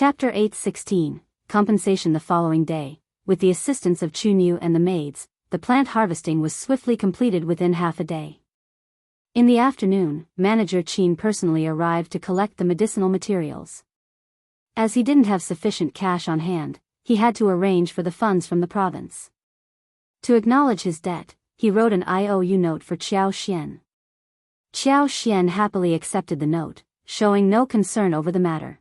Chapter 8:16, Compensation. The following day, with the assistance of Chunyu and the maids, the plant harvesting was swiftly completed within half a day. In the afternoon, Manager Qin personally arrived to collect the medicinal materials. As he didn't have sufficient cash on hand, he had to arrange for the funds from the province. To acknowledge his debt, he wrote an IOU note for Qiao Xian. Qiao Xian happily accepted the note, showing no concern over the matter.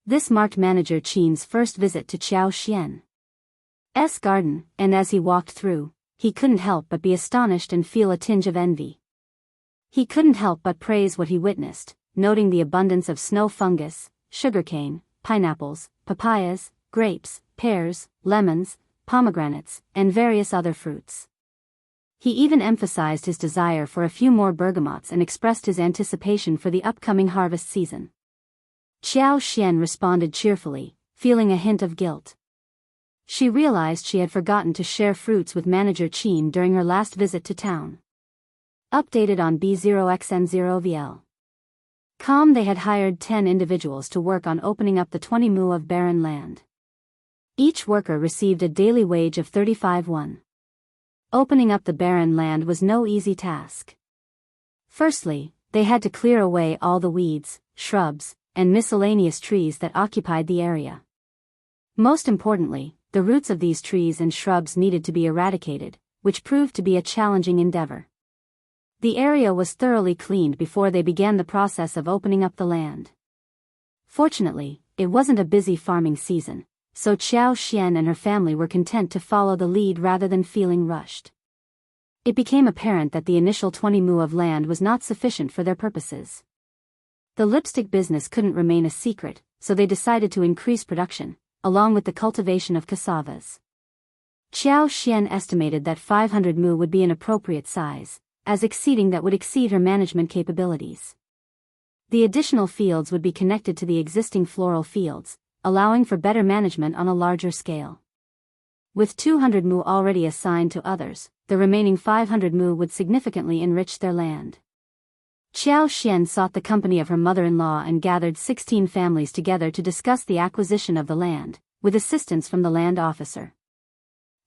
This marked Manager Qin's first visit to Qiao Xian's garden, and as he walked through, he couldn't help but be astonished and feel a tinge of envy. He couldn't help but praise what he witnessed, noting the abundance of snow fungus, sugarcane, pineapples, papayas, grapes, pears, lemons, pomegranates, and various other fruits. He even emphasized his desire for a few more bergamots and expressed his anticipation for the upcoming harvest season. Qiao Xian responded cheerfully, feeling a hint of guilt. She realized she had forgotten to share fruits with Manager Qin during her last visit to town. Updated on B0xN0VL. They had hired 10 individuals to work on opening up the 20 mu of barren land. Each worker received a daily wage of 35 won. Opening up the barren land was no easy task. Firstly, they had to clear away all the weeds, shrubs, and miscellaneous trees that occupied the area. Most importantly, the roots of these trees and shrubs needed to be eradicated, which proved to be a challenging endeavor. The area was thoroughly cleaned before they began the process of opening up the land. Fortunately, it wasn't a busy farming season, so Qiao Xian and her family were content to follow the lead rather than feeling rushed. It became apparent that the initial 20 mu of land was not sufficient for their purposes. The lipstick business couldn't remain a secret, so they decided to increase production, along with the cultivation of cassavas. Qiao Xian estimated that 500 mu would be an appropriate size, as exceeding that would exceed her management capabilities. The additional fields would be connected to the existing floral fields, allowing for better management on a larger scale. With 200 mu already assigned to others, the remaining 500 mu would significantly enrich their land. Qiao Xian sought the company of her mother-in-law and gathered 16 families together to discuss the acquisition of the land, with assistance from the land officer.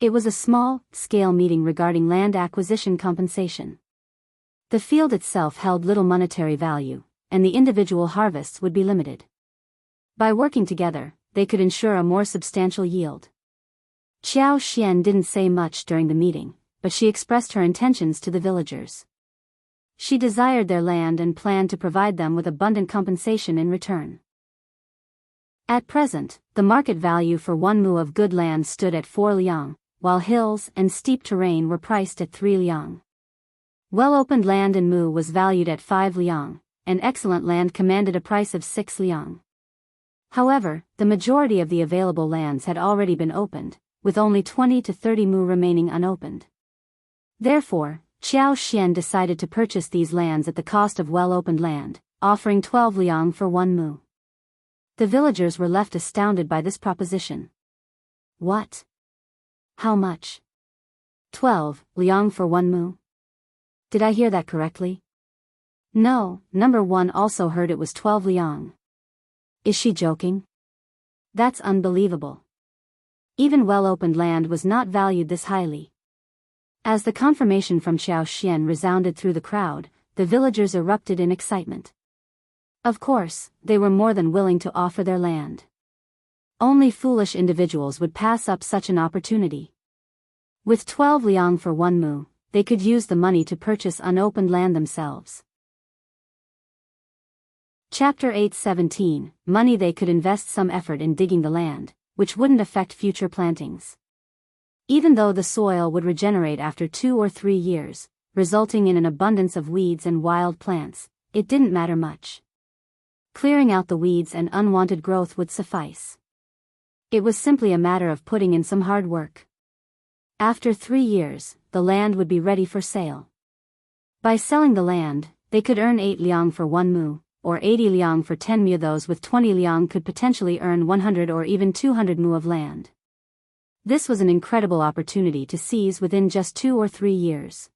It was a small-scale meeting regarding land acquisition compensation. The field itself held little monetary value, and the individual harvests would be limited. By working together, they could ensure a more substantial yield. Qiao Xian didn't say much during the meeting, but she expressed her intentions to the villagers. She desired their land and planned to provide them with abundant compensation in return. At present, the market value for 1 mu of good land stood at 4 liang, while hills and steep terrain were priced at 3 liang. Well-opened land in mu was valued at 5 liang, and excellent land commanded a price of 6 liang. However, the majority of the available lands had already been opened, with only 20 to 30 mu remaining unopened. Therefore, Qiao Xian decided to purchase these lands at the cost of well-opened land, offering 12 liang for 1 mu. The villagers were left astounded by this proposition. What? How much? 12 liang for 1 mu? Did I hear that correctly? No, number 1 also heard it was 12 liang. Is she joking? That's unbelievable. Even well-opened land was not valued this highly. As the confirmation from Qiao Xian resounded through the crowd, the villagers erupted in excitement. Of course, they were more than willing to offer their land. Only foolish individuals would pass up such an opportunity. With 12 liang for 1 mu, they could use the money to purchase unopened land themselves. Chapter 8:17, Money. They could invest some effort in digging the land, which wouldn't affect future plantings. Even though the soil would regenerate after 2 or 3 years, resulting in an abundance of weeds and wild plants, it didn't matter much. Clearing out the weeds and unwanted growth would suffice. It was simply a matter of putting in some hard work. After 3 years, the land would be ready for sale. By selling the land, they could earn 8 liang for 1 mu, or 80 liang for 10 mu. Those with 20 liang could potentially earn 100 or even 200 mu of land. This was an incredible opportunity to seize within just 2 or 3 years.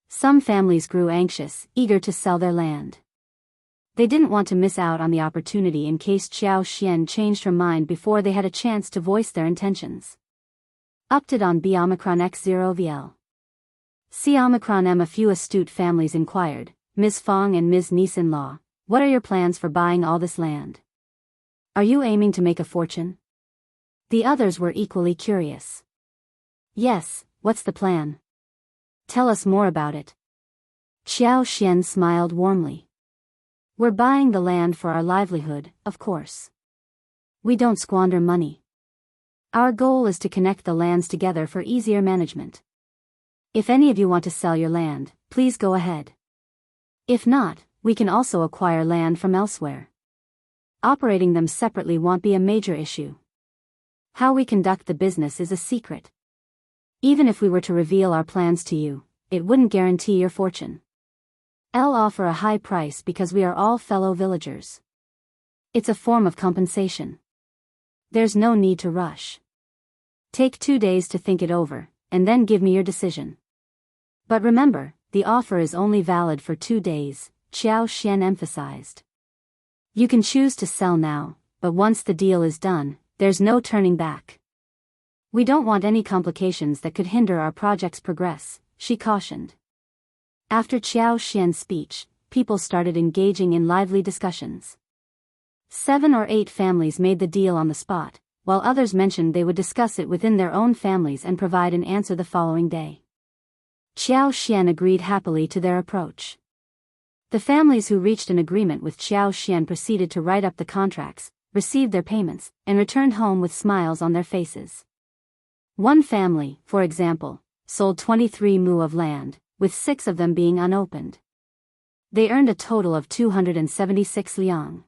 Some families grew anxious, eager to sell their land. They didn't want to miss out on the opportunity in case Xianxia changed her mind before they had a chance to voice their intentions. Update on B Omicron X0VL. C Omicron M. A few astute families inquired, Ms. Fong and Ms. Niece-in-law, what are your plans for buying all this land? Are you aiming to make a fortune? The others were equally curious. Yes, what's the plan? Tell us more about it. Xianxia smiled warmly. We're buying the land for our livelihood, of course. We don't squander money. Our goal is to connect the lands together for easier management. If any of you want to sell your land, please go ahead. If not, we can also acquire land from elsewhere. Operating them separately won't be a major issue. How we conduct the business is a secret. Even if we were to reveal our plans to you, it wouldn't guarantee your fortune. I'll offer a high price because we are all fellow villagers. It's a form of compensation. There's no need to rush. Take 2 days to think it over, and then give me your decision. But remember, the offer is only valid for 2 days, Xianxia emphasized. You can choose to sell now, but once the deal is done, there's no turning back. We don't want any complications that could hinder our project's progress, she cautioned. After Xianxia's speech, people started engaging in lively discussions. 7 or 8 families made the deal on the spot, while others mentioned they would discuss it within their own families and provide an answer the following day. Xianxia agreed happily to their approach. The families who reached an agreement with Xianxia proceeded to write up the contracts, received their payments, and returned home with smiles on their faces. One family, for example, sold 23 mu of land, with 6 of them being unopened. They earned a total of 276 liang.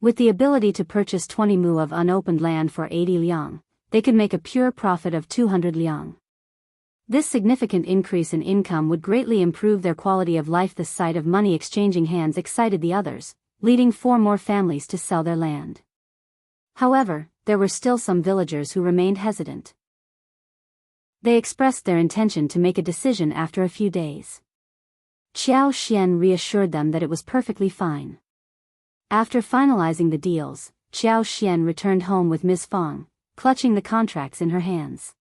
With the ability to purchase 20 mu of unopened land for 80 liang, they could make a pure profit of 200 liang. This significant increase in income would greatly improve their quality of life. The sight of money exchanging hands excited the others, leading 4 more families to sell their land. However, there were still some villagers who remained hesitant. They expressed their intention to make a decision after a few days. Xianxia reassured them that it was perfectly fine. After finalizing the deals, Xianxia returned home with Ms. Fong, clutching the contracts in her hands.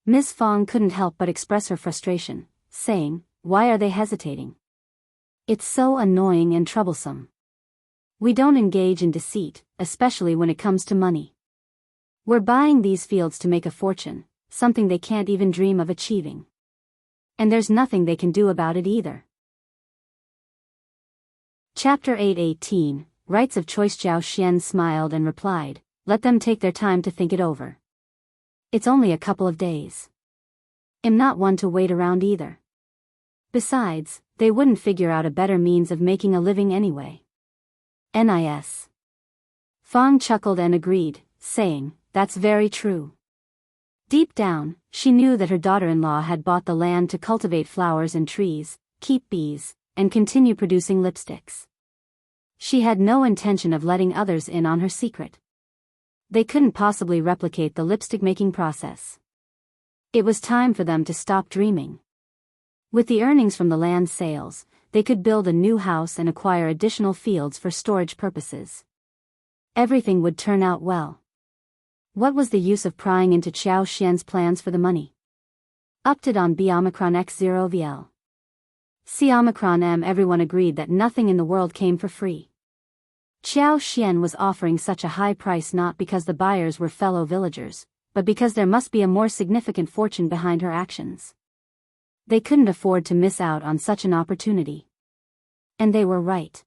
Ms. Fong couldn't help but express her frustration, saying, "Why are they hesitating? It's so annoying and troublesome. We don't engage in deceit, especially when it comes to money. We're buying these fields to make a fortune, something they can't even dream of achieving. And there's nothing they can do about it either." Chapter 8:18, Rights of Choice. Xianxia smiled and replied, "Let them take their time to think it over. It's only a couple of days. I'm not one to wait around either. Besides, they wouldn't figure out a better means of making a living anyway." Nis. Fong chuckled and agreed, saying, "That's very true." Deep down, she knew that her daughter-in-law had bought the land to cultivate flowers and trees, keep bees, and continue producing lipsticks. She had no intention of letting others in on her secret. They couldn't possibly replicate the lipstick-making process. It was time for them to stop dreaming. With the earnings from the land sales, they could build a new house and acquire additional fields for storage purposes. Everything would turn out well. What was the use of prying into Xianxia's plans for the money? Update on B Omicron X0VL. C Omicron M. Everyone agreed that nothing in the world came for free. Xianxia was offering such a high price not because the buyers were fellow villagers, but because there must be a more significant fortune behind her actions. They couldn't afford to miss out on such an opportunity. And they were right.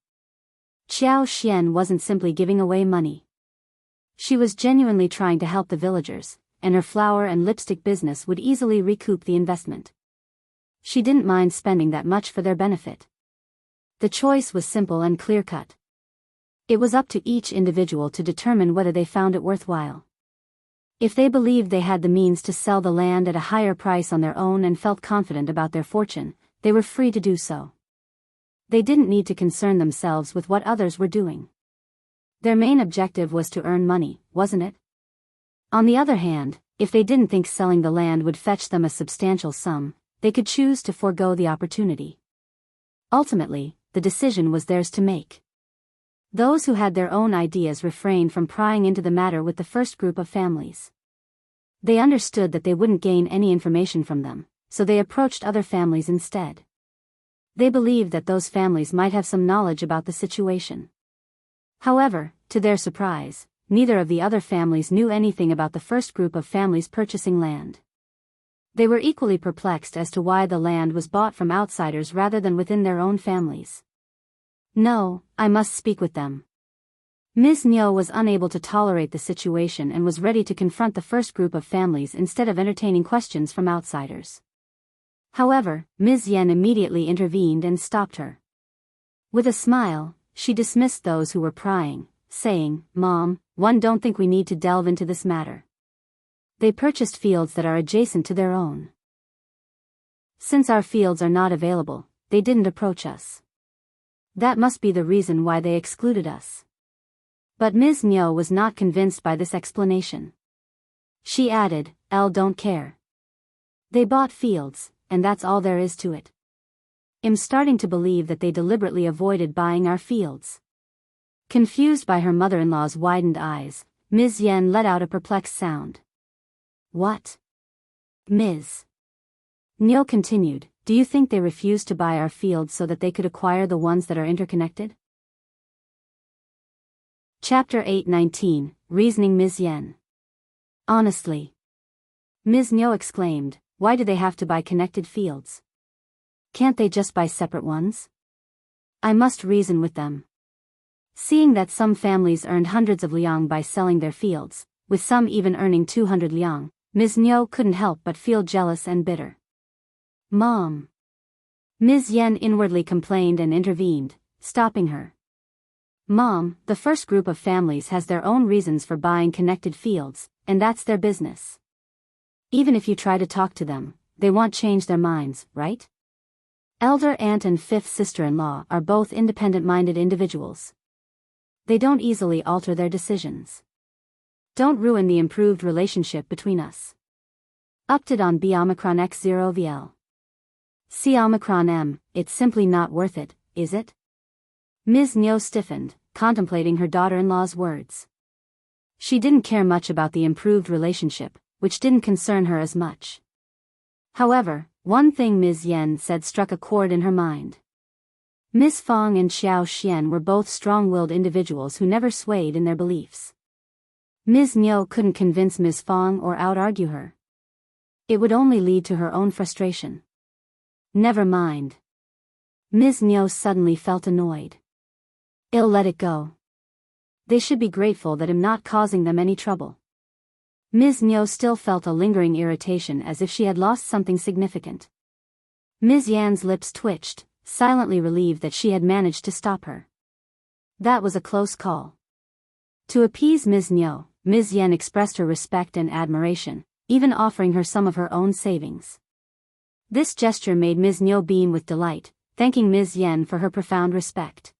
Xianxia wasn't simply giving away money. She was genuinely trying to help the villagers, and her flower and lipstick business would easily recoup the investment. She didn't mind spending that much for their benefit. The choice was simple and clear-cut. It was up to each individual to determine whether they found it worthwhile. If they believed they had the means to sell the land at a higher price on their own and felt confident about their fortune, they were free to do so. They didn't need to concern themselves with what others were doing. Their main objective was to earn money, wasn't it? On the other hand, if they didn't think selling the land would fetch them a substantial sum, they could choose to forego the opportunity. Ultimately, the decision was theirs to make. Those who had their own ideas refrained from prying into the matter with the first group of families. They understood that they wouldn't gain any information from them, so they approached other families instead. They believed that those families might have some knowledge about the situation. However, to their surprise, neither of the other families knew anything about the first group of families purchasing land. They were equally perplexed as to why the land was bought from outsiders rather than within their own families. No, I must speak with them. Ms.Mi was unable to tolerate the situation and was ready to confront the first group of families instead of entertaining questions from outsiders. However, Ms.Zhang immediately intervened and stopped her. With a smile, she dismissed those who were prying, saying, "Mom, don't think we need to delve into this matter. They purchased fields that are adjacent to their own. Since our fields are not available, they didn't approach us. That must be the reason why they excluded us." But Ms.Mi was not convinced by this explanation. She added, "Don't care. They bought fields, and that's all there is to it. I'm starting to believe that they deliberately avoided buying our fields." Confused by her mother-in-law's widened eyes, Ms.Zhang let out a perplexed sound. "What?" Ms.Mi continued, "Do you think they refused to buy our fields so that they could acquire the ones that are interconnected?" Chapter 8:19, Reasoning Ms.Zhang. "Honestly," Ms.Mi exclaimed, "why do they have to buy connected fields? Can't they just buy separate ones? I must reason with them." Seeing that some families earned hundreds of liang by selling their fields, with some even earning 200 liang, Ms.Mi couldn't help but feel jealous and bitter. "Mom," Ms.Zhang inwardly complained and intervened, stopping her. "Mom, the first group of families has their own reasons for buying connected fields, and that's their business. Even if you try to talk to them, they won't change their minds, right? Elder aunt and fifth sister-in-law are both independent-minded individuals. They don't easily alter their decisions. Don't ruin the improved relationship between us. Update on B Omicron X0 VL. C Omicron M, it's simply not worth it, is it?" Ms.Mi stiffened, contemplating her daughter-in-law's words. She didn't care much about the improved relationship, which didn't concern her as much. However, one thing Ms.Zhang said struck a chord in her mind. Ms. Fang and Xiao Xian were both strong-willed individuals who never swayed in their beliefs. Ms.Mi couldn't convince Ms. Fang or out-argue her. It would only lead to her own frustration. Never mind. Ms.Mi suddenly felt annoyed. I'll let it go. They should be grateful that I'm not causing them any trouble. Ms.Mi still felt a lingering irritation as if she had lost something significant. Ms.Zhang's lips twitched, silently relieved that she had managed to stop her. That was a close call. To appease Ms.Mi, Ms.Zhang expressed her respect and admiration, even offering her some of her own savings. This gesture made Ms.Mi beam with delight, thanking Ms.Zhang for her profound respect.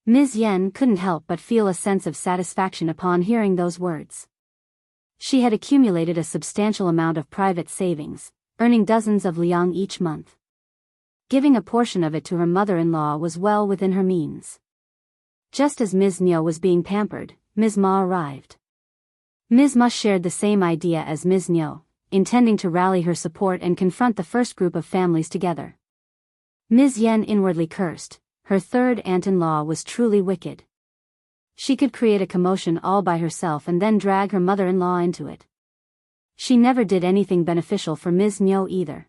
Ms.Zhang couldn't help but feel a sense of satisfaction upon hearing those words. She had accumulated a substantial amount of private savings, earning dozens of liang each month. Giving a portion of it to her mother-in-law was well within her means. Just as Ms.Mi was being pampered, Ms.Mi arrived. Ms.Mi shared the same idea as Ms.Mi, intending to rally her support and confront the first group of families together. Ms.Zhang inwardly cursed, her third aunt-in-law was truly wicked. She could create a commotion all by herself and then drag her mother-in-law into it. She never did anything beneficial for Ms.Mi either.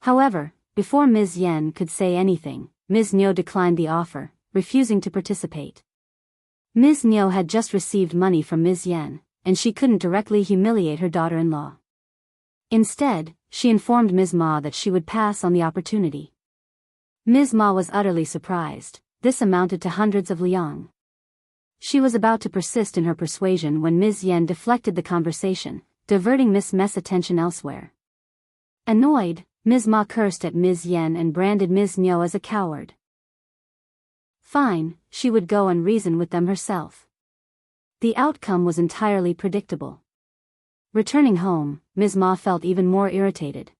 However, before Ms.Zhang could say anything, Ms.Mi declined the offer, refusing to participate. Ms.Mi had just received money from Ms.Zhang, and she couldn't directly humiliate her daughter-in-law. Instead, she informed Ms.Mi that she would pass on the opportunity. Ms.Mi was utterly surprised. This amounted to hundreds of liang. She was about to persist in her persuasion when Ms.Zhang deflected the conversation, diverting Ms.Mi's attention elsewhere. Annoyed, Ms.Mi cursed at Ms.Zhang and branded Ms.Mi as a coward. Fine, she would go and reason with them herself. The outcome was entirely predictable. Returning home, Ms.Mi felt even more irritated.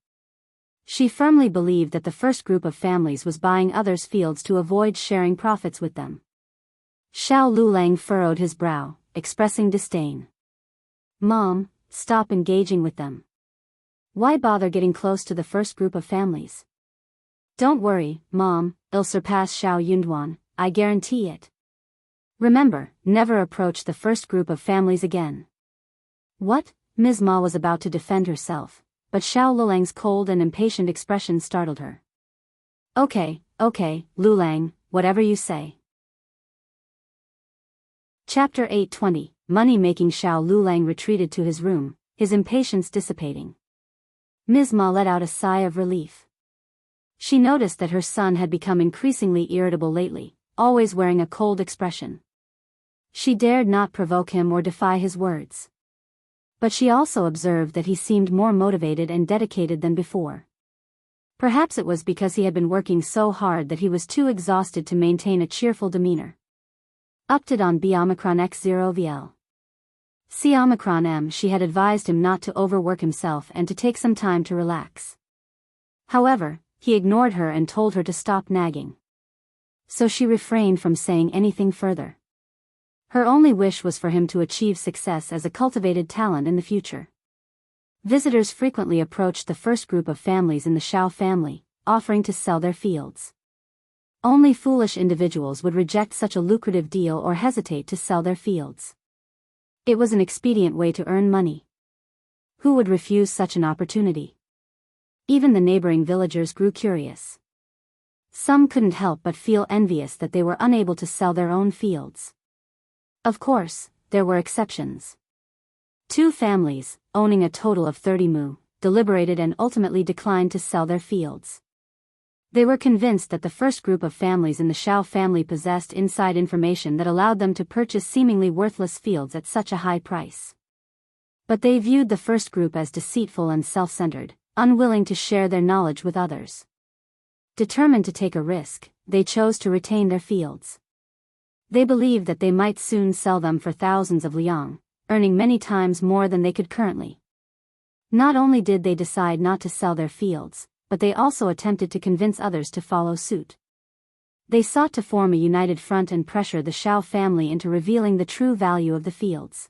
She firmly believed that the first group of families was buying others' fields to avoid sharing profits with them. Xiao Lulang furrowed his brow, expressing disdain. Mom, stop engaging with them. Why bother getting close to the first group of families? Don't worry, Mom, it'll surpass Xiao Yunduan, I guarantee it. Remember, never approach the first group of families again. What? Ms.Mi was about to defend herself, but Xiao Lulang's cold and impatient expression startled her. Okay, Lulang, whatever you say. Chapter 820, Money-making. Xiao Lulang retreated to his room, his impatience dissipating. Ms.Mi let out a sigh of relief. She noticed that her son had become increasingly irritable lately, always wearing a cold expression. She dared not provoke him or defy his words. But she also observed that he seemed more motivated and dedicated than before. Perhaps it was because he had been working so hard that he was too exhausted to maintain a cheerful demeanor. Update on B Omicron X0 VL. C Omicron M. She had advised him not to overwork himself and to take some time to relax. However, he ignored her and told her to stop nagging. So she refrained from saying anything further. Her only wish was for him to achieve success as a cultivated talent in the future. Visitors frequently approached the first group of families in the Xiao family, offering to sell their fields. Only foolish individuals would reject such a lucrative deal or hesitate to sell their fields. It was an expedient way to earn money. Who would refuse such an opportunity? Even the neighboring villagers grew curious. Some couldn't help but feel envious that they were unable to sell their own fields. Of course, there were exceptions. 2 families, owning a total of 30 mu, deliberated and ultimately declined to sell their fields. They were convinced that the first group of families in the Xiao family possessed inside information that allowed them to purchase seemingly worthless fields at such a high price. But they viewed the first group as deceitful and self-centered, unwilling to share their knowledge with others. Determined to take a risk, they chose to retain their fields. They believed that they might soon sell them for thousands of liang, earning many times more than they could currently. Not only did they decide not to sell their fields, but they also attempted to convince others to follow suit. They sought to form a united front and pressure the Xiao family into revealing the true value of the fields.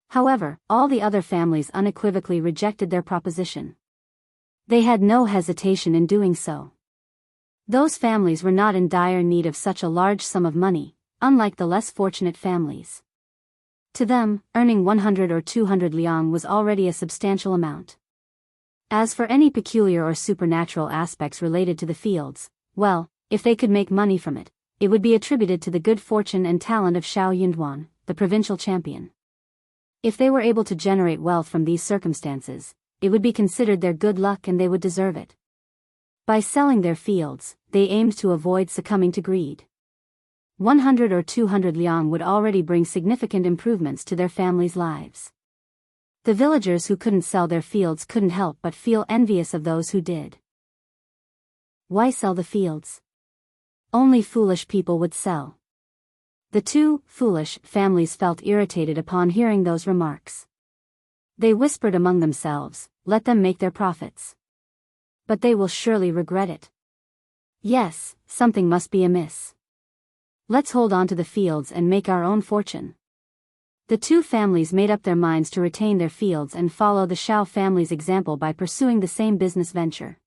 However, all the other families unequivocally rejected their proposition. They had no hesitation in doing so. Those families were not in dire need of such a large sum of money, unlike the less fortunate families. To them, earning 100 or 200 liang was already a substantial amount. As for any peculiar or supernatural aspects related to the fields, well, if they could make money from it, it would be attributed to the good fortune and talent of Xiao Yunduan, the provincial champion. If they were able to generate wealth from these circumstances, it would be considered their good luck and they would deserve it. By selling their fields, they aimed to avoid succumbing to greed. 100 or 200 liang would already bring significant improvements to their families' lives. The villagers who couldn't sell their fields couldn't help but feel envious of those who did. Why sell the fields? Only foolish people would sell. The 2 foolish families felt irritated upon hearing those remarks. They whispered among themselves, let them make their profits. But they will surely regret it. Yes, something must be amiss. Let's hold on to the fields and make our own fortune. The 2 families made up their minds to retain their fields and follow the Xiao family's example by pursuing the same business venture.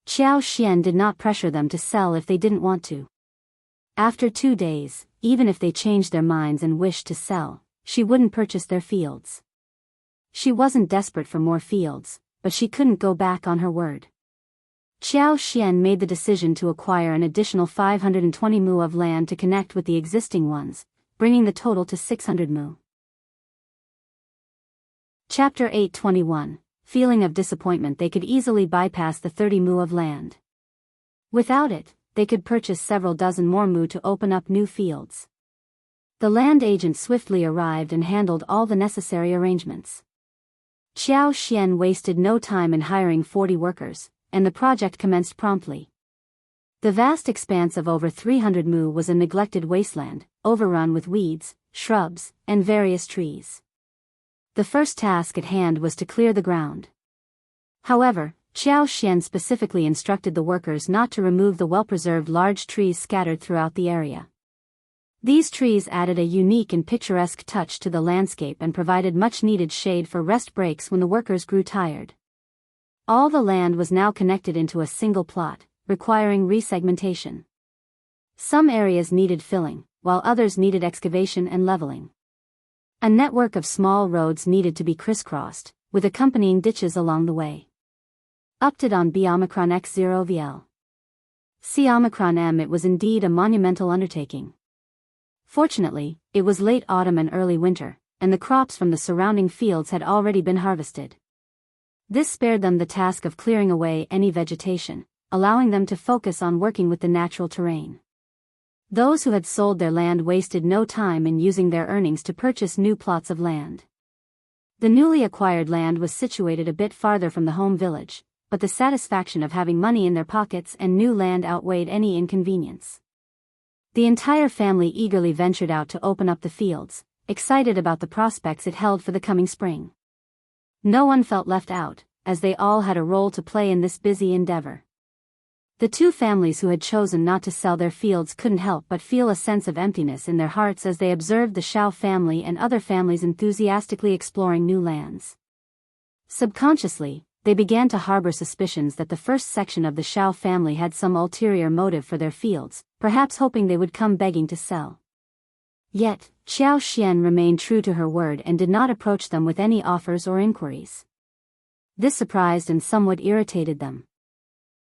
Qiao Xian did not pressure them to sell if they didn't want to. After 2 days, even if they changed their minds and wished to sell, she wouldn't purchase their fields. She wasn't desperate for more fields, but she couldn't go back on her word. Qiao Xian made the decision to acquire an additional 520 mu of land to connect with the existing ones, bringing the total to 600 mu. Chapter 821, Feeling of disappointment. They could easily bypass the 30 mu of land. Without it, they could purchase several dozen more mu to open up new fields. The land agent swiftly arrived and handled all the necessary arrangements. Qiao Xian wasted no time in hiring 40 workers, and the project commenced promptly. The vast expanse of over 300 mu was a neglected wasteland, overrun with weeds, shrubs, and various trees. The first task at hand was to clear the ground. However, Qiao Xian specifically instructed the workers not to remove the well-preserved large trees scattered throughout the area. These trees added a unique and picturesque touch to the landscape and provided much-needed shade for rest breaks when the workers grew tired. All the land was now connected into a single plot, requiring resegmentation. Some areas needed filling, while others needed excavation and leveling. A network of small roads needed to be crisscrossed, with accompanying ditches along the way. Update on B-X0VL. C-M. It was indeed a monumental undertaking. Fortunately, it was late autumn and early winter, and the crops from the surrounding fields had already been harvested. This spared them the task of clearing away any vegetation, allowing them to focus on working with the natural terrain. Those who had sold their land wasted no time in using their earnings to purchase new plots of land. The newly acquired land was situated a bit farther from the home village, but the satisfaction of having money in their pockets and new land outweighed any inconvenience. The entire family eagerly ventured out to open up the fields, excited about the prospects it held for the coming spring. No one felt left out, as they all had a role to play in this busy endeavor. The two families who had chosen not to sell their fields couldn't help but feel a sense of emptiness in their hearts as they observed the Xiao family and other families enthusiastically exploring new lands. Subconsciously, they began to harbor suspicions that the first section of the Xiao family had some ulterior motive for their fields, perhaps hoping they would come begging to sell. Yet, Xianxia remained true to her word and did not approach them with any offers or inquiries. This surprised and somewhat irritated them.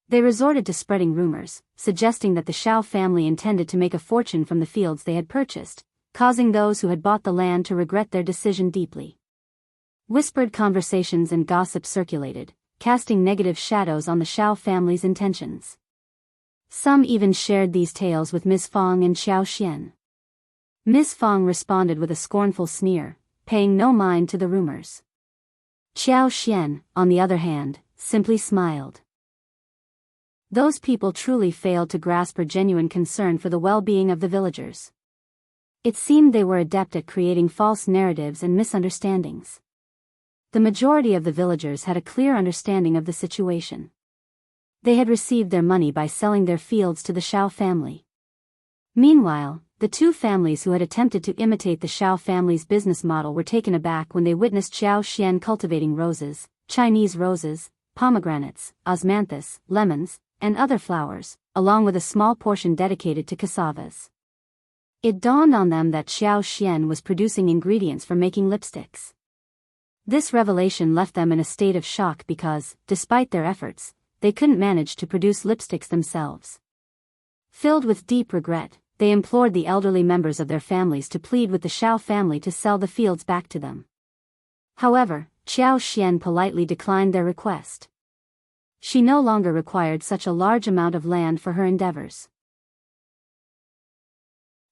They resorted to spreading rumors, suggesting that the Xiao family intended to make a fortune from the fields they had purchased, causing those who had bought the land to regret their decision deeply. Whispered conversations and gossip circulated, casting negative shadows on the Xiao family's intentions. Some even shared these tales with Ms. Fang and Xiaoxian. Ms. Fang responded with a scornful sneer, paying no mind to the rumors. Xiaoxian, on the other hand, simply smiled. Those people truly failed to grasp her genuine concern for the well-being of the villagers. It seemed they were adept at creating false narratives and misunderstandings. The majority of the villagers had a clear understanding of the situation. They had received their money by selling their fields to the Xiao family. Meanwhile, the two families who had attempted to imitate the Xiao family's business model were taken aback when they witnessed Xiaoxian cultivating roses, Chinese roses, pomegranates, osmanthus, lemons, and other flowers, along with a small portion dedicated to cassavas. It dawned on them that Xiaoxian was producing ingredients for making lipsticks. This revelation left them in a state of shock because, despite their efforts, they couldn't manage to produce lipsticks themselves. Filled with deep regret, they implored the elderly members of their families to plead with the Xiao family to sell the fields back to them. However, Xiaoxian politely declined their request. She no longer required such a large amount of land for her endeavors.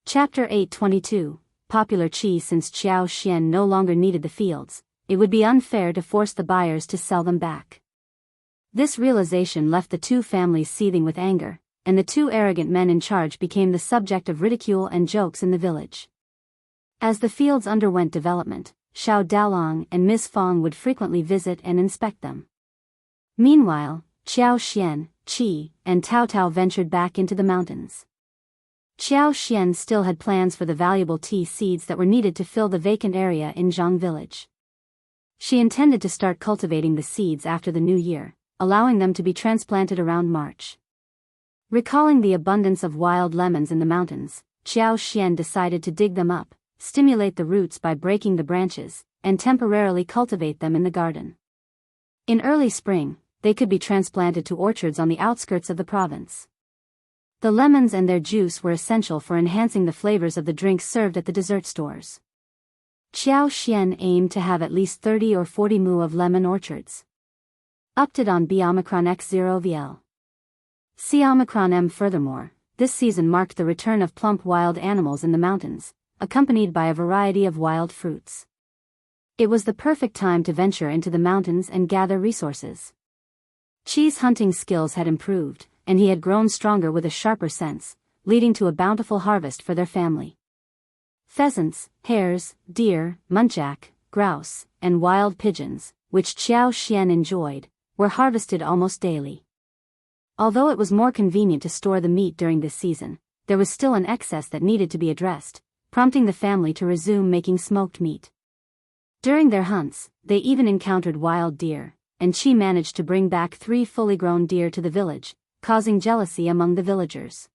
Chapter 822, Popular Qi. Since Xiaoxian no longer needed the fields, it would be unfair to force the buyers to sell them back. This realization left the two families seething with anger, and the two arrogant men in charge became the subject of ridicule and jokes in the village. As the fields underwent development, Xiao Dalong and Ms. Fang would frequently visit and inspect them. Meanwhile, Xiaoxian, Qi, and Tao Tao ventured back into the mountains. Xiaoxian still had plans for the valuable tea seeds that were needed to fill the vacant area in Zhang village. She intended to start cultivating the seeds after the new year, allowing them to be transplanted around March. Recalling the abundance of wild lemons in the mountains, Xiaoxian decided to dig them up, stimulate the roots by breaking the branches, and temporarily cultivate them in the garden. In early spring, they could be transplanted to orchards on the outskirts of the province. The lemons and their juice were essential for enhancing the flavors of the drinks served at the dessert stores. Xiaoxian aimed to have at least 30 or 40 mu of lemon orchards. Update on B-X0VL. C-M. Furthermore, this season marked the return of plump wild animals in the mountains, accompanied by a variety of wild fruits. It was the perfect time to venture into the mountains and gather resources. Qi's hunting skills had improved, and he had grown stronger with a sharper sense, leading to a bountiful harvest for their family. Pheasants, hares, deer, muntjac, grouse, and wild pigeons, which Xiaoxian enjoyed, were harvested almost daily. Although it was more convenient to store the meat during this season, there was still an excess that needed to be addressed, prompting the family to resume making smoked meat. During their hunts, they even encountered wild deer, and Qi managed to bring back 3 fully grown deer to the village, causing jealousy among the villagers.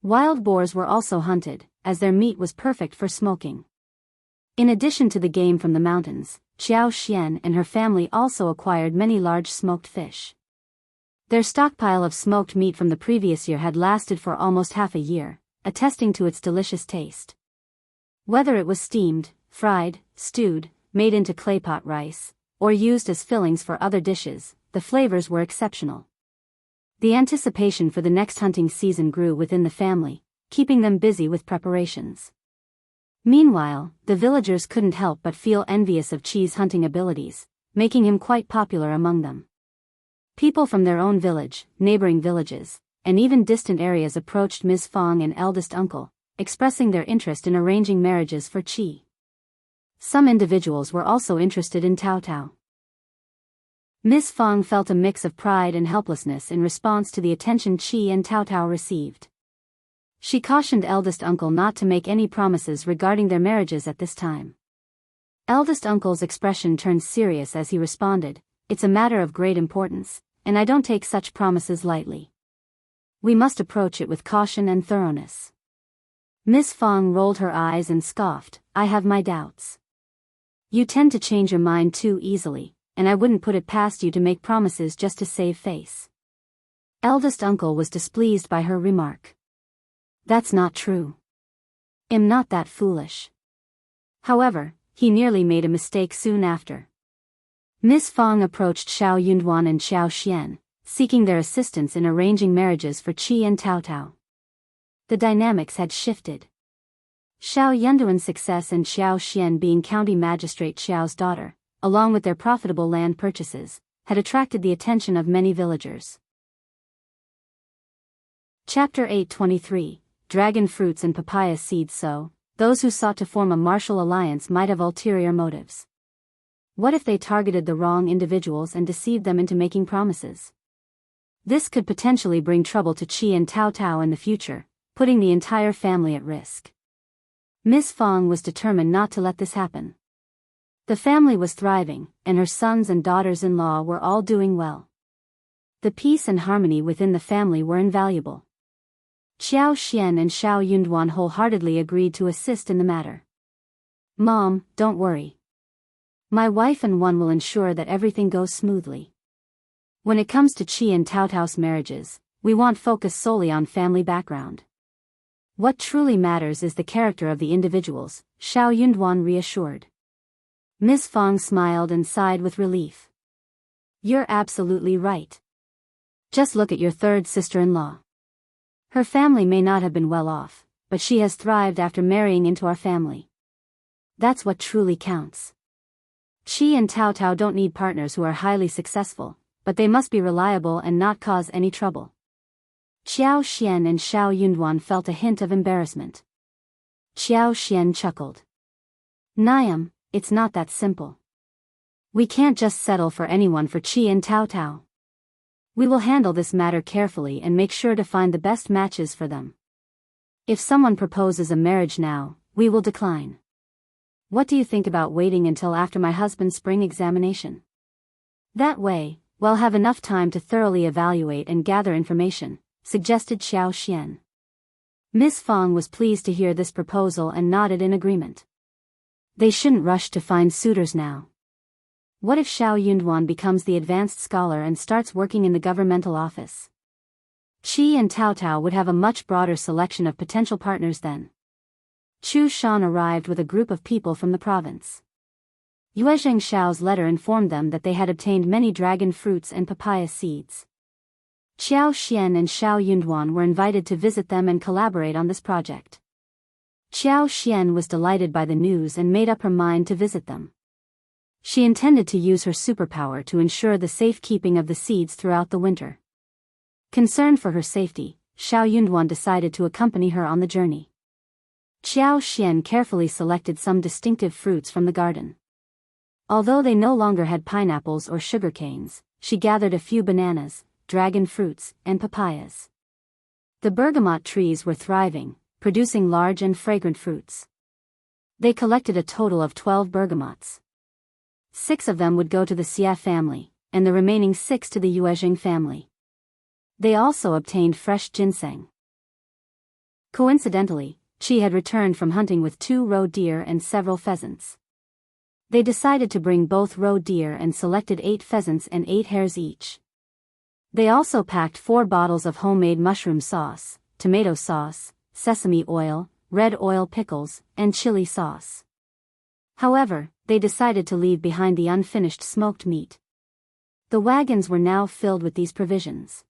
Wild boars were also hunted, as their meat was perfect for smoking. In addition to the game from the mountains, Xiao Xian and her family also acquired many large smoked fish. Their stockpile of smoked meat from the previous year had lasted for almost half a year, attesting to its delicious taste. Whether it was steamed, fried, stewed, made into claypot rice, or used as fillings for other dishes, the flavors were exceptional. The anticipation for the next hunting season grew within the family, keeping them busy with preparations. Meanwhile, the villagers couldn't help but feel envious of Qi's hunting abilities, making him quite popular among them. People from their own village, neighboring villages, and even distant areas approached Ms. Fang and eldest uncle, expressing their interest in arranging marriages for Qi. Some individuals were also interested in Tao Tao. Ms. Fang felt a mix of pride and helplessness in response to the attention Qi and Tao Tao received. She cautioned eldest uncle not to make any promises regarding their marriages at this time. Eldest uncle's expression turned serious as he responded, "It's a matter of great importance, and I don't take such promises lightly. We must approach it with caution and thoroughness." Ms. Fang rolled her eyes and scoffed, "I have my doubts. You tend to change your mind too easily, and I wouldn't put it past you to make promises just to save face." Eldest uncle was displeased by her remark. "That's not true. I'm not that foolish." However, he nearly made a mistake soon after. Ms. Fang approached Xiao Yunduan and Xiao Xian, seeking their assistance in arranging marriages for Qi and Tao Tao. The dynamics had shifted. Xiao Yunduan's success and Xiao Xian being county magistrate Xiao's daughter, along with their profitable land purchases, had attracted the attention of many villagers. Chapter 823, Dragon Fruits and Papaya Seeds. So, those who sought to form a martial alliance might have ulterior motives. What if they targeted the wrong individuals and deceived them into making promises? This could potentially bring trouble to Qi and Tao Tao in the future, putting the entire family at risk. Ms. Fang was determined not to let this happen. The family was thriving, and her sons and daughters-in-law were all doing well. The peace and harmony within the family were invaluable. Xiao Xian and Xiao Yunduan wholeheartedly agreed to assist in the matter. "Mom, don't worry. My wife and one will ensure that everything goes smoothly. When it comes to Qi and Tao Tao's marriages, we won't focus solely on family background. What truly matters is the character of the individuals," Xiao Yunduan reassured. Ms. Fang smiled and sighed with relief. "You're absolutely right. Just look at your third sister-in-law. Her family may not have been well off, but she has thrived after marrying into our family. That's what truly counts. Qi and Tao Tao don't need partners who are highly successful, but they must be reliable and not cause any trouble." Xiao Xian and Xiao Yunduan felt a hint of embarrassment. Xiao Xian chuckled. "Niam, it's not that simple. We can't just settle for anyone for Qi and Tao Tao. We will handle this matter carefully and make sure to find the best matches for them. If someone proposes a marriage now, we will decline. What do you think about waiting until after my husband's spring examination? That way, we'll have enough time to thoroughly evaluate and gather information," suggested Xiao Xian. Ms. Fang was pleased to hear this proposal and nodded in agreement. They shouldn't rush to find suitors now. What if Xiao Yunduan becomes the advanced scholar and starts working in the governmental office? Qi and Tao Tao would have a much broader selection of potential partners then. Chu Shan arrived with a group of people from the province. Yuezheng Xiao's letter informed them that they had obtained many dragon fruits and papaya seeds. Xiao Xian and Xiao Yunduan were invited to visit them and collaborate on this project. Xiao Xian was delighted by the news and made up her mind to visit them. She intended to use her superpower to ensure the safekeeping of the seeds throughout the winter. Concerned for her safety, Xiao Yunduan decided to accompany her on the journey. Xiao Xian carefully selected some distinctive fruits from the garden. Although they no longer had pineapples or sugar canes, she gathered a few bananas, dragon fruits, and papayas. The bergamot trees were thriving, producing large and fragrant fruits. They collected a total of 12 bergamots. 6 of them would go to the Xia family, and the remaining 6 to the Yuezheng family. They also obtained fresh ginseng. Coincidentally, Qi had returned from hunting with 2 roe deer and several pheasants. They decided to bring both roe deer and selected 8 pheasants and 8 hares each. They also packed 4 bottles of homemade mushroom sauce, tomato sauce, sesame oil, red oil pickles, and chili sauce. However, they decided to leave behind the unfinished smoked meat. The wagons were now filled with these provisions.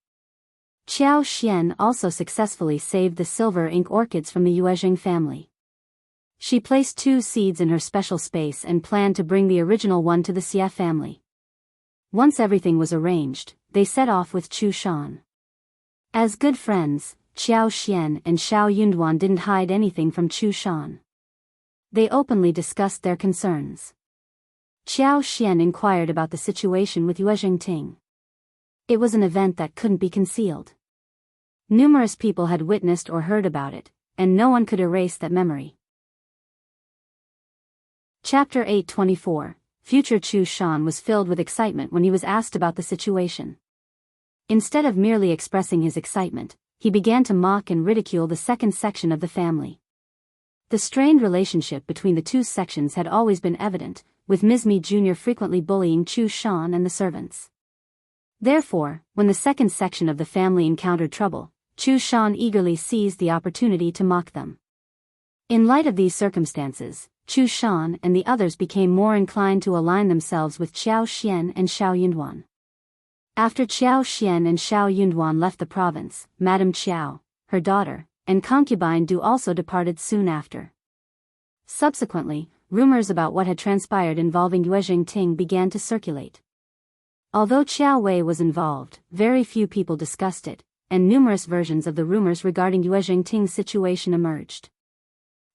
Qiao Xian also successfully saved the silver ink orchids from the Yuezheng family. She placed 2 seeds in her special space and planned to bring the original one to the Xia family. Once everything was arranged, they set off with Chu Shan. As good friends, Qiao Xian and Xiao Yunduan didn't hide anything from Chu Shan. They openly discussed their concerns. Qiao Xian inquired about the situation with Yuezheng Ting. It was an event that couldn't be concealed. Numerous people had witnessed or heard about it, and no one could erase that memory. Chapter 824. Future Chu Shan was filled with excitement when he was asked about the situation. Instead of merely expressing his excitement, he began to mock and ridicule the second section of the family. The strained relationship between the 2 sections had always been evident, with Ms.Mi Jr. frequently bullying Chu Shan and the servants. Therefore, when the second section of the family encountered trouble, Chu Shan eagerly seized the opportunity to mock them. In light of these circumstances, Chu Shan and the others became more inclined to align themselves with Qiao Xian and Xiao Yunduan. After Qiao Xian and Xiao Yunduan left the province, Madame Qiao, her daughter, and concubine Du also departed soon after. Subsequently, rumors about what had transpired involving Yuezheng Ting began to circulate. Although Qiao Wei was involved, very few people discussed it, and numerous versions of the rumors regarding Yuezheng Ting's situation emerged.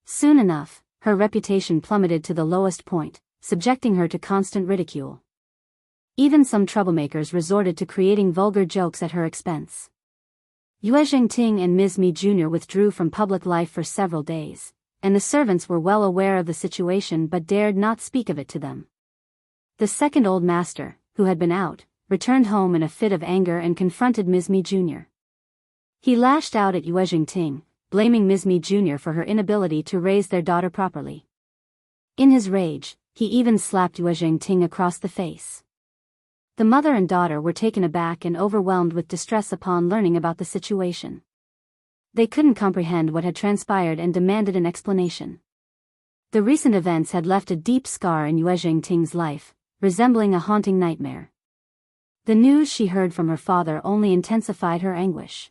Soon enough, her reputation plummeted to the lowest point, subjecting her to constant ridicule. Even some troublemakers resorted to creating vulgar jokes at her expense. Yuezheng Ting and Ms.Mi Jr. withdrew from public life for several days, and the servants were well aware of the situation but dared not speak of it to them. The second old master, who had been out, returned home in a fit of anger and confronted Ms.Mi Jr. He lashed out at Yuezheng Ting, blaming Ms.Mi Jr. for her inability to raise their daughter properly. In his rage, he even slapped Yuezheng Ting across the face. The mother and daughter were taken aback and overwhelmed with distress upon learning about the situation. They couldn't comprehend what had transpired and demanded an explanation. The recent events had left a deep scar in Yuezheng Ting's life, resembling a haunting nightmare. The news she heard from her father only intensified her anguish.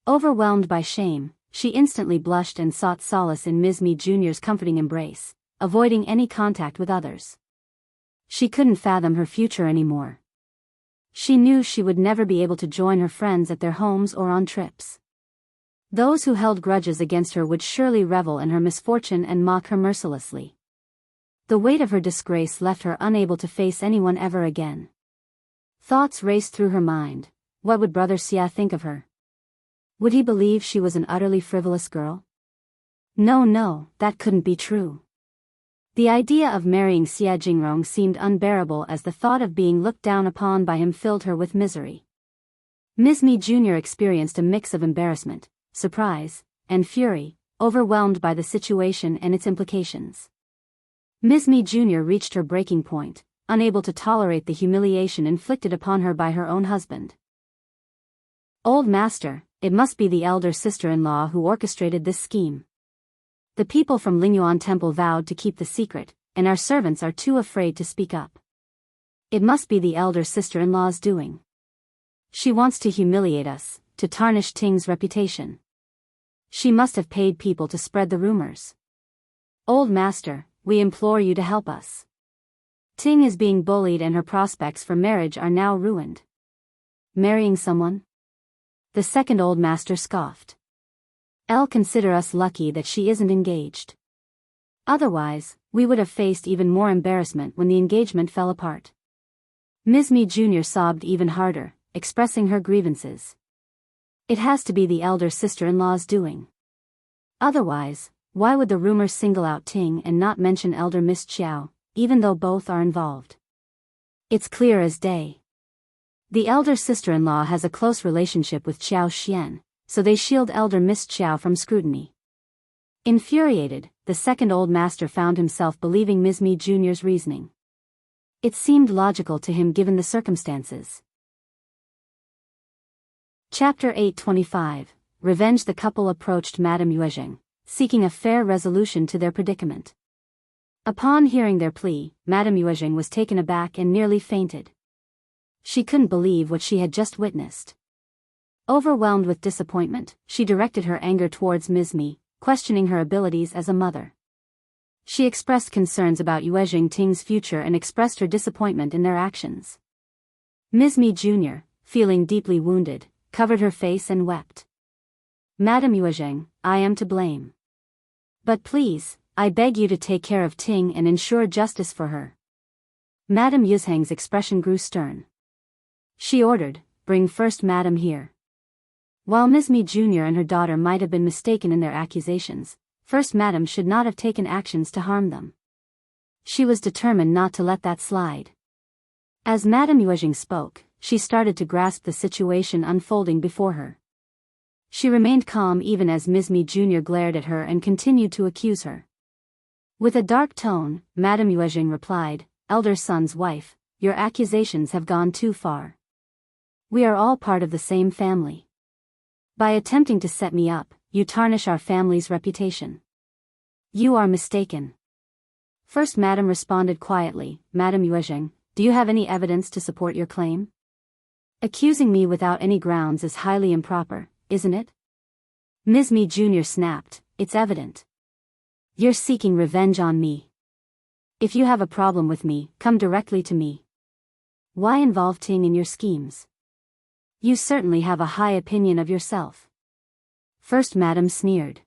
Overwhelmed by shame, she instantly blushed and sought solace in Ms.Mi Jr.'s comforting embrace, avoiding any contact with others. She couldn't fathom her future anymore. She knew she would never be able to join her friends at their homes or on trips. Those who held grudges against her would surely revel in her misfortune and mock her mercilessly. The weight of her disgrace left her unable to face anyone ever again. Thoughts raced through her mind. What would Brother Xia think of her? Would he believe she was an utterly frivolous girl? No, that couldn't be true. The idea of marrying Xia Jingrong seemed unbearable as the thought of being looked down upon by him filled her with misery. Ms.Mi Jr. experienced a mix of embarrassment, surprise, and fury, overwhelmed by the situation and its implications. Ms.Mi Jr. reached her breaking point, unable to tolerate the humiliation inflicted upon her by her own husband. Old master, it must be the elder sister-in-law who orchestrated this scheme. The people from Lingyuan Temple vowed to keep the secret, and our servants are too afraid to speak up. It must be the elder sister-in-law's doing. She wants to humiliate us, to tarnish Ting's reputation. She must have paid people to spread the rumors. Old master, we implore you to help us. Ting is being bullied and her prospects for marriage are now ruined. Marrying someone? The second old master scoffed. I'll consider us lucky that she isn't engaged. Otherwise, we would have faced even more embarrassment when the engagement fell apart. Ms.Mi Jr. sobbed even harder, expressing her grievances. It has to be the elder sister-in-law's doing. Otherwise, why would the rumor single out Ting and not mention elder Miss Xiao, even though both are involved? It's clear as day. The elder sister-in-law has a close relationship with Xiao Xian, so they shield elder Miss Xiao from scrutiny. Infuriated, the second old master found himself believing Ms.Mi Jr.'s reasoning. It seemed logical to him given the circumstances. Chapter 825. Revenge. The couple approached Madame Yuezheng, seeking a fair resolution to their predicament. Upon hearing their plea, Madame Yuezheng was taken aback and nearly fainted. She couldn't believe what she had just witnessed. Overwhelmed with disappointment, she directed her anger towards Ms.Mi, questioning her abilities as a mother. She expressed concerns about Yuezheng Ting's future and expressed her disappointment in their actions. Ms.Mi Jr., feeling deeply wounded, covered her face and wept. Madame Yuezheng, I am to blame. But please, I beg you to take care of Ting and ensure justice for her. Madame Yuezheng's expression grew stern. She ordered, bring first Madame here. While Ms.Mi Jr. and her daughter might have been mistaken in their accusations, First Madame should not have taken actions to harm them. She was determined not to let that slide. As Madame Yuezheng spoke, she started to grasp the situation unfolding before her. She remained calm even as Ms.Mi Jr. glared at her and continued to accuse her. With a dark tone, Madame Yuezheng replied, Elder son's wife, your accusations have gone too far. We are all part of the same family. By attempting to set me up, you tarnish our family's reputation. You are mistaken. First Madame responded quietly, Madame Yuezheng, do you have any evidence to support your claim? Accusing me without any grounds is highly improper, isn't it? Ms.Mi Jr. snapped, it's evident. You're seeking revenge on me. If you have a problem with me, come directly to me. Why involve Ting in your schemes? You certainly have a high opinion of yourself. First Madame sneered.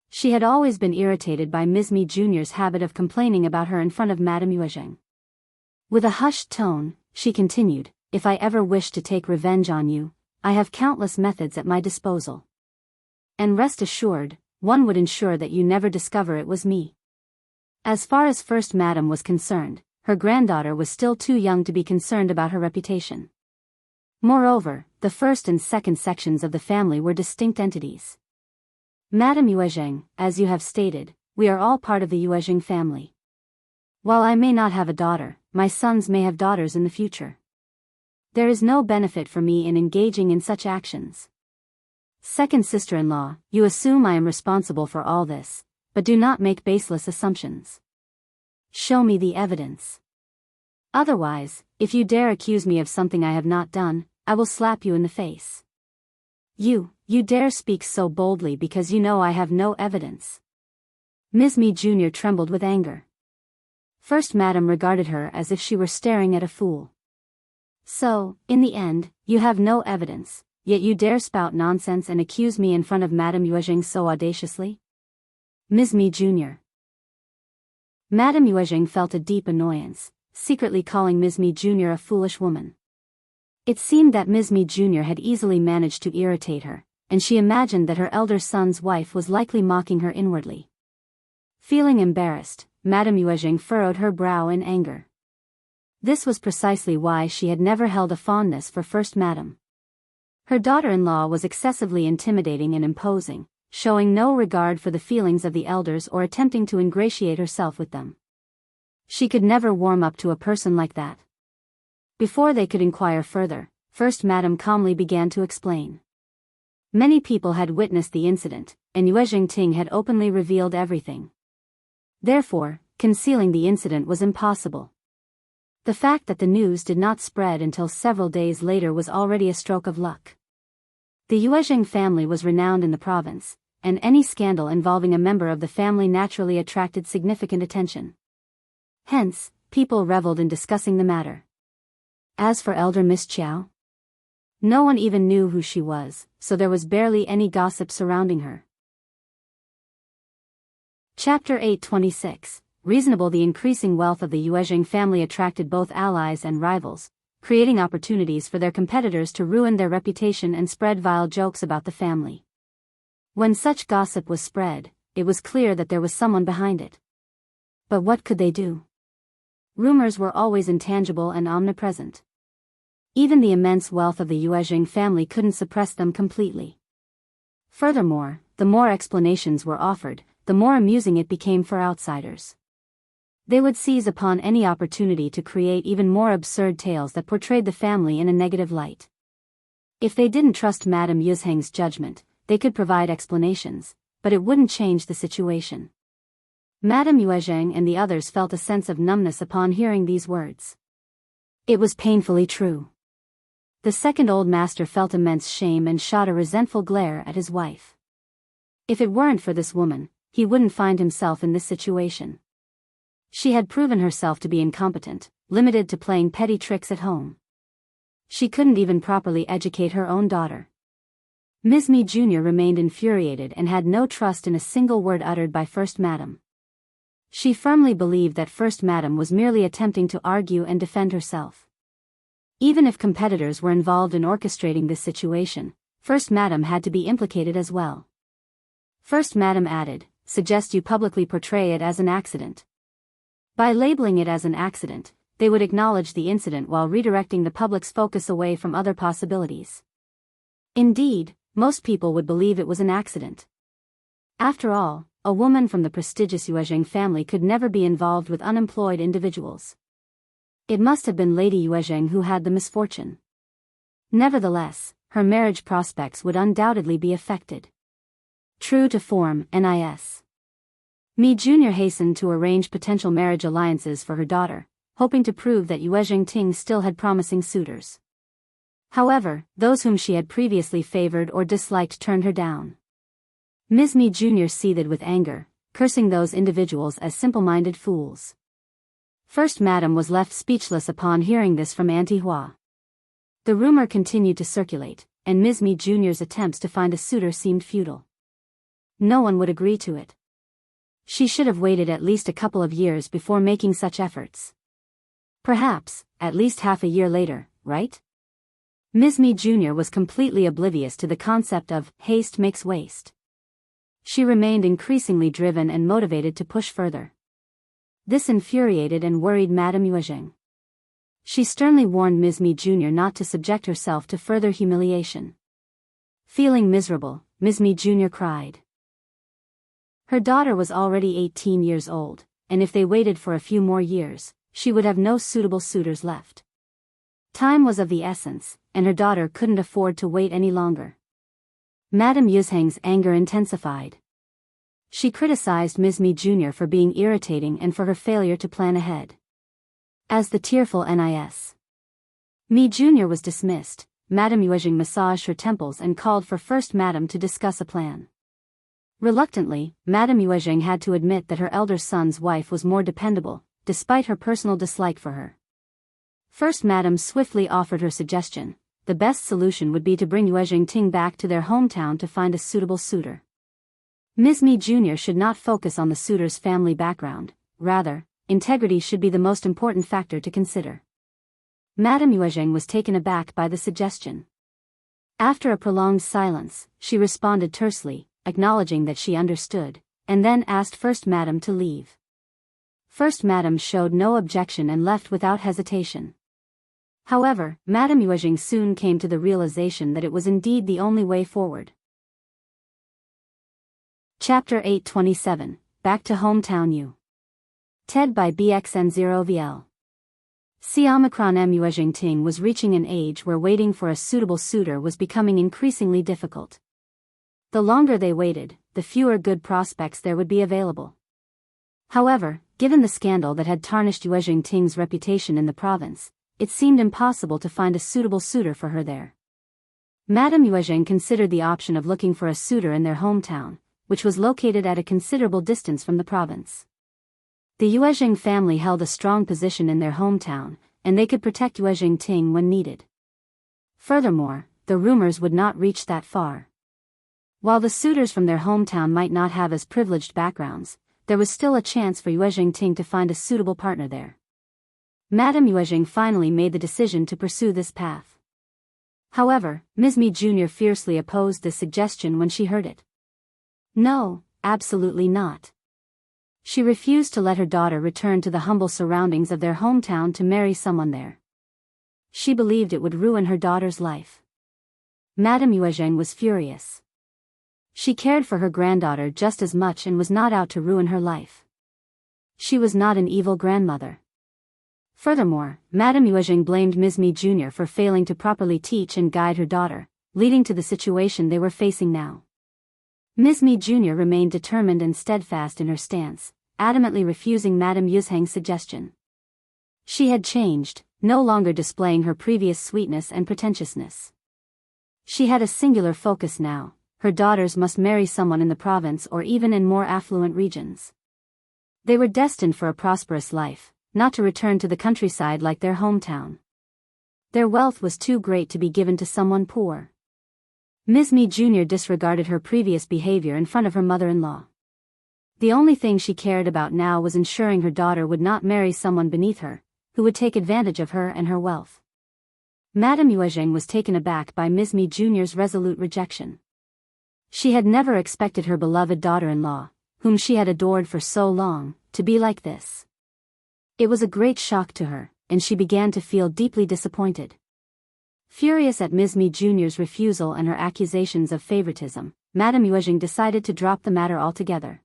She had always been irritated by Ms.Mi Jr.'s habit of complaining about her in front of Madame Yuezheng. With a hushed tone, she continued, if I ever wish to take revenge on you, I have countless methods at my disposal. And rest assured, one would ensure that you never discover it was me. As far as First Madame was concerned, her granddaughter was still too young to be concerned about her reputation. Moreover, the first and second sections of the family were distinct entities. Madame Yuezheng, as you have stated, we are all part of the Yuezheng family. While I may not have a daughter, my sons may have daughters in the future. There is no benefit for me in engaging in such actions. Second sister-in-law, you assume I am responsible for all this, but do not make baseless assumptions. Show me the evidence. Otherwise, if you dare accuse me of something I have not done, I will slap you in the face. You dare speak so boldly because you know I have no evidence. Ms.Mi Jr. trembled with anger. First Madame regarded her as if she were staring at a fool. So, in the end, you have no evidence, yet you dare spout nonsense and accuse me in front of Madame Yuezheng so audaciously? Ms.Mi Jr. Madame Yuezheng felt a deep annoyance, secretly calling Ms.Mi Jr. a foolish woman. It seemed that Ms.Mi Jr. had easily managed to irritate her, and she imagined that her elder son's wife was likely mocking her inwardly. Feeling embarrassed, Madame Yuezheng furrowed her brow in anger. This was precisely why she had never held a fondness for First Madame. Her daughter-in-law was excessively intimidating and imposing, showing no regard for the feelings of the elders or attempting to ingratiate herself with them. She could never warm up to a person like that. Before they could inquire further, First Madame calmly began to explain. Many people had witnessed the incident, and Yuezheng Ting had openly revealed everything. Therefore, concealing the incident was impossible. The fact that the news did not spread until several days later was already a stroke of luck. The Yuezheng family was renowned in the province, and any scandal involving a member of the family naturally attracted significant attention. Hence, people reveled in discussing the matter. As for elder Miss Xiao, no one even knew who she was, so there was barely any gossip surrounding her. Chapter 826. Reasonable. The increasing wealth of the Yuezheng family attracted both allies and rivals, creating opportunities for their competitors to ruin their reputation and spread vile jokes about the family. When such gossip was spread, it was clear that there was someone behind it. But what could they do? Rumors were always intangible and omnipresent. Even the immense wealth of the Yuezheng family couldn't suppress them completely. Furthermore, the more explanations were offered, the more amusing it became for outsiders. They would seize upon any opportunity to create even more absurd tales that portrayed the family in a negative light. If they didn't trust Madame Yuezheng's judgment, they could provide explanations, but it wouldn't change the situation. Madame Yuezheng and the others felt a sense of numbness upon hearing these words. It was painfully true. The second old master felt immense shame and shot a resentful glare at his wife. If it weren't for this woman, he wouldn't find himself in this situation. She had proven herself to be incompetent, limited to playing petty tricks at home. She couldn't even properly educate her own daughter. Ms.Mi Jr. remained infuriated and had no trust in a single word uttered by First Madam. She firmly believed that First Madam was merely attempting to argue and defend herself. Even if competitors were involved in orchestrating this situation, First Madam had to be implicated as well. First Madam added, "Suggest you publicly portray it as an accident." By labeling it as an accident, they would acknowledge the incident while redirecting the public's focus away from other possibilities. Indeed, most people would believe it was an accident. After all, a woman from the prestigious Yuezheng family could never be involved with unemployed individuals. It must have been Lady Yuezheng who had the misfortune. Nevertheless, her marriage prospects would undoubtedly be affected. True to form, Ms.Mi Jr. hastened to arrange potential marriage alliances for her daughter, hoping to prove that Yuezheng Ting still had promising suitors. However, those whom she had previously favored or disliked turned her down. Ms.Mi Jr. seethed with anger, cursing those individuals as simple-minded fools. First Madam was left speechless upon hearing this from Auntie Hua. The rumor continued to circulate, and Ms.Mi Jr.'s attempts to find a suitor seemed futile. No one would agree to it. She should have waited at least a couple of years before making such efforts. Perhaps, at least half a year later, right? Ms.Mi Jr. was completely oblivious to the concept of haste makes waste. She remained increasingly driven and motivated to push further. This infuriated and worried Madame Yuezheng. She sternly warned Ms.Mi Jr. not to subject herself to further humiliation. Feeling miserable, Ms.Mi Jr. cried. Her daughter was already 18 years old, and if they waited for a few more years, she would have no suitable suitors left. Time was of the essence, and her daughter couldn't afford to wait any longer. Madame Yuezheng's anger intensified. She criticized Ms.Mi Jr. for being irritating and for her failure to plan ahead. As the tearful Ms.Mi Jr. was dismissed, Madame Yuezheng massaged her temples and called for First Madam to discuss a plan. Reluctantly, Madame Yuezheng had to admit that her elder son's wife was more dependable, despite her personal dislike for her. First Madam swiftly offered her suggestion: the best solution would be to bring Yuezheng Ting back to their hometown to find a suitable suitor. Ms.Mi Jr. should not focus on the suitor's family background, rather, integrity should be the most important factor to consider. Madame Yuezheng was taken aback by the suggestion. After a prolonged silence, she responded tersely, acknowledging that she understood, and then asked First Madam to leave. First Madam showed no objection and left without hesitation. However, Madame Yuezheng soon came to the realization that it was indeed the only way forward. Chapter 827, Back to Hometown U. TED by BXN0VL. Xianxia Yuezheng Ting was reaching an age where waiting for a suitable suitor was becoming increasingly difficult. The longer they waited, the fewer good prospects there would be available. However, given the scandal that had tarnished Yuezheng Ting's reputation in the province, it seemed impossible to find a suitable suitor for her there. Madame Yuezheng considered the option of looking for a suitor in their hometown, which was located at a considerable distance from the province. The Yuezheng family held a strong position in their hometown, and they could protect Yuezheng Ting when needed. Furthermore, the rumors would not reach that far. While the suitors from their hometown might not have as privileged backgrounds, there was still a chance for Yuezheng Ting to find a suitable partner there. Madame Yuezheng finally made the decision to pursue this path. However, Ms.Mi Jr. fiercely opposed this suggestion when she heard it. No, absolutely not. She refused to let her daughter return to the humble surroundings of their hometown to marry someone there. She believed it would ruin her daughter's life. Madame Yuezheng was furious. She cared for her granddaughter just as much and was not out to ruin her life. She was not an evil grandmother. Furthermore, Madame Yuezheng blamed Ms.Mi Jr. for failing to properly teach and guide her daughter, leading to the situation they were facing now. Ms.Mi Jr. remained determined and steadfast in her stance, adamantly refusing Madame Yuezheng's suggestion. She had changed, no longer displaying her previous sweetness and pretentiousness. She had a singular focus now: her daughters must marry someone in the province or even in more affluent regions. They were destined for a prosperous life, not to return to the countryside like their hometown. Their wealth was too great to be given to someone poor. Ms.Mi Jr. disregarded her previous behavior in front of her mother-in-law. The only thing she cared about now was ensuring her daughter would not marry someone beneath her, who would take advantage of her and her wealth. Madame Yuezheng was taken aback by Ms.Mi Jr.'s resolute rejection. She had never expected her beloved daughter-in-law, whom she had adored for so long, to be like this. It was a great shock to her, and she began to feel deeply disappointed. Furious at Ms.Mi Jr.'s refusal and her accusations of favoritism, Madame Yuezheng decided to drop the matter altogether.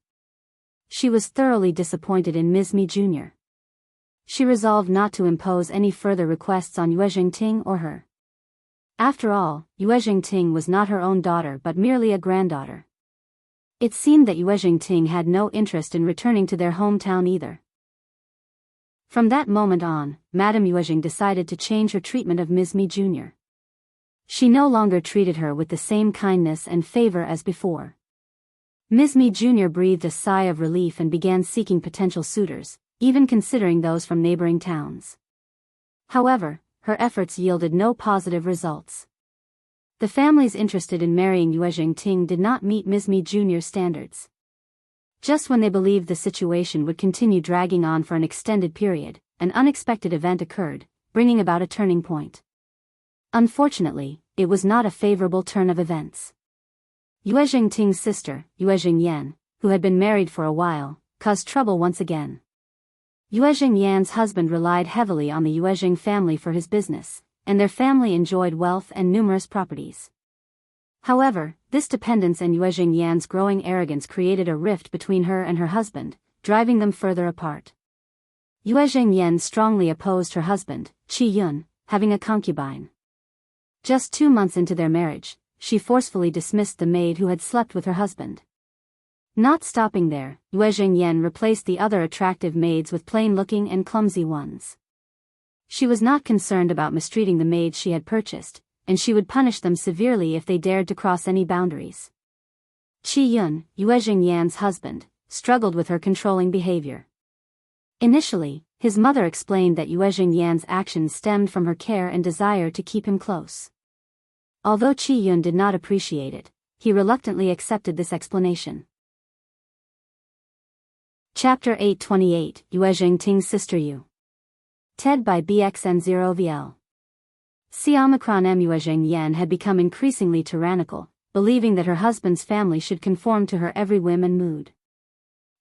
She was thoroughly disappointed in Ms.Mi Jr. She resolved not to impose any further requests on Yuezheng Ting or her. After all, Yuezheng Ting was not her own daughter but merely a granddaughter. It seemed that Yuezheng Ting had no interest in returning to their hometown either. From that moment on, Madame Yuezheng decided to change her treatment of Ms.Mi Jr. She no longer treated her with the same kindness and favor as before. Ms.Mi Jr. breathed a sigh of relief and began seeking potential suitors, even considering those from neighboring towns. However, her efforts yielded no positive results. The families interested in marrying Yuezheng Ting did not meet Ms.Mi Jr.'s standards. Just when they believed the situation would continue dragging on for an extended period, an unexpected event occurred, bringing about a turning point. Unfortunately, it was not a favorable turn of events. Yuezheng Ting's sister, Yuezheng Yan, who had been married for a while, caused trouble once again. Yuezheng Yan's husband relied heavily on the Yuezheng family for his business, and their family enjoyed wealth and numerous properties. However, this dependence and Yuezheng Yan's growing arrogance created a rift between her and her husband, driving them further apart. Yuezheng Yan strongly opposed her husband, Qi Yun, having a concubine. Just 2 months into their marriage, she forcefully dismissed the maid who had slept with her husband. Not stopping there, Yuezheng Yan replaced the other attractive maids with plain-looking and clumsy ones. She was not concerned about mistreating the maids she had purchased, and she would punish them severely if they dared to cross any boundaries. Qi Yun, Yuezheng Yan's husband, struggled with her controlling behavior. Initially, his mother explained that Yuezheng Yan's actions stemmed from her care and desire to keep him close. Although Qi Yun did not appreciate it, he reluctantly accepted this explanation. Chapter 828, Yuezheng Ting's Sister Yu. TED by BXN0VL. Xianxia Yuezheng Yan had become increasingly tyrannical, believing that her husband's family should conform to her every whim and mood.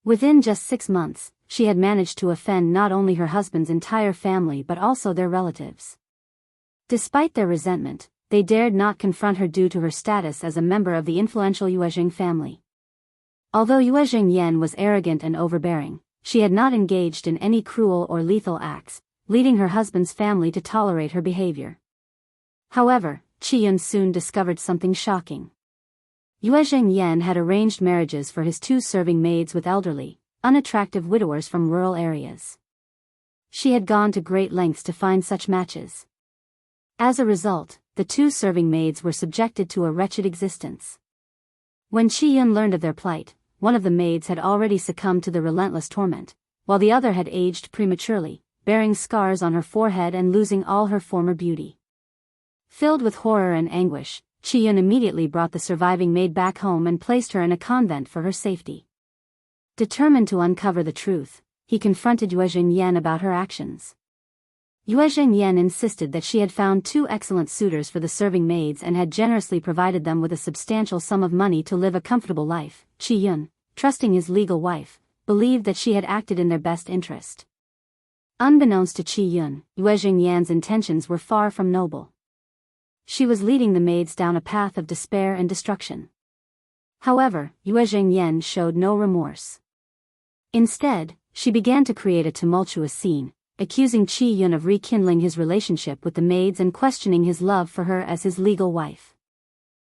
Within just 6 months, she had managed to offend not only her husband's entire family but also their relatives. Despite their resentment, they dared not confront her due to her status as a member of the influential Yuezheng family. Although Yuezheng Yan was arrogant and overbearing, she had not engaged in any cruel or lethal acts, leading her husband's family to tolerate her behavior. However, Qi Yun soon discovered something shocking. Yuezheng Yan had arranged marriages for his 2 serving maids with elderly, unattractive widowers from rural areas. She had gone to great lengths to find such matches. As a result, the 2 serving maids were subjected to a wretched existence. When Qi Yun learned of their plight, one of the maids had already succumbed to the relentless torment, while the other had aged prematurely, bearing scars on her forehead and losing all her former beauty. Filled with horror and anguish, Qi Yun immediately brought the surviving maid back home and placed her in a convent for her safety. Determined to uncover the truth, he confronted Yuezheng Yan about her actions. Yuezheng Yan insisted that she had found 2 excellent suitors for the serving maids and had generously provided them with a substantial sum of money to live a comfortable life. Qi Yun, trusting his legal wife, believed that she had acted in their best interest. Unbeknownst to Qi Yun, Yuezheng Yan's intentions were far from noble. She was leading the maids down a path of despair and destruction. However, Yuezheng Yan showed no remorse. Instead, she began to create a tumultuous scene, accusing Qi Yun of rekindling his relationship with the maids and questioning his love for her as his legal wife.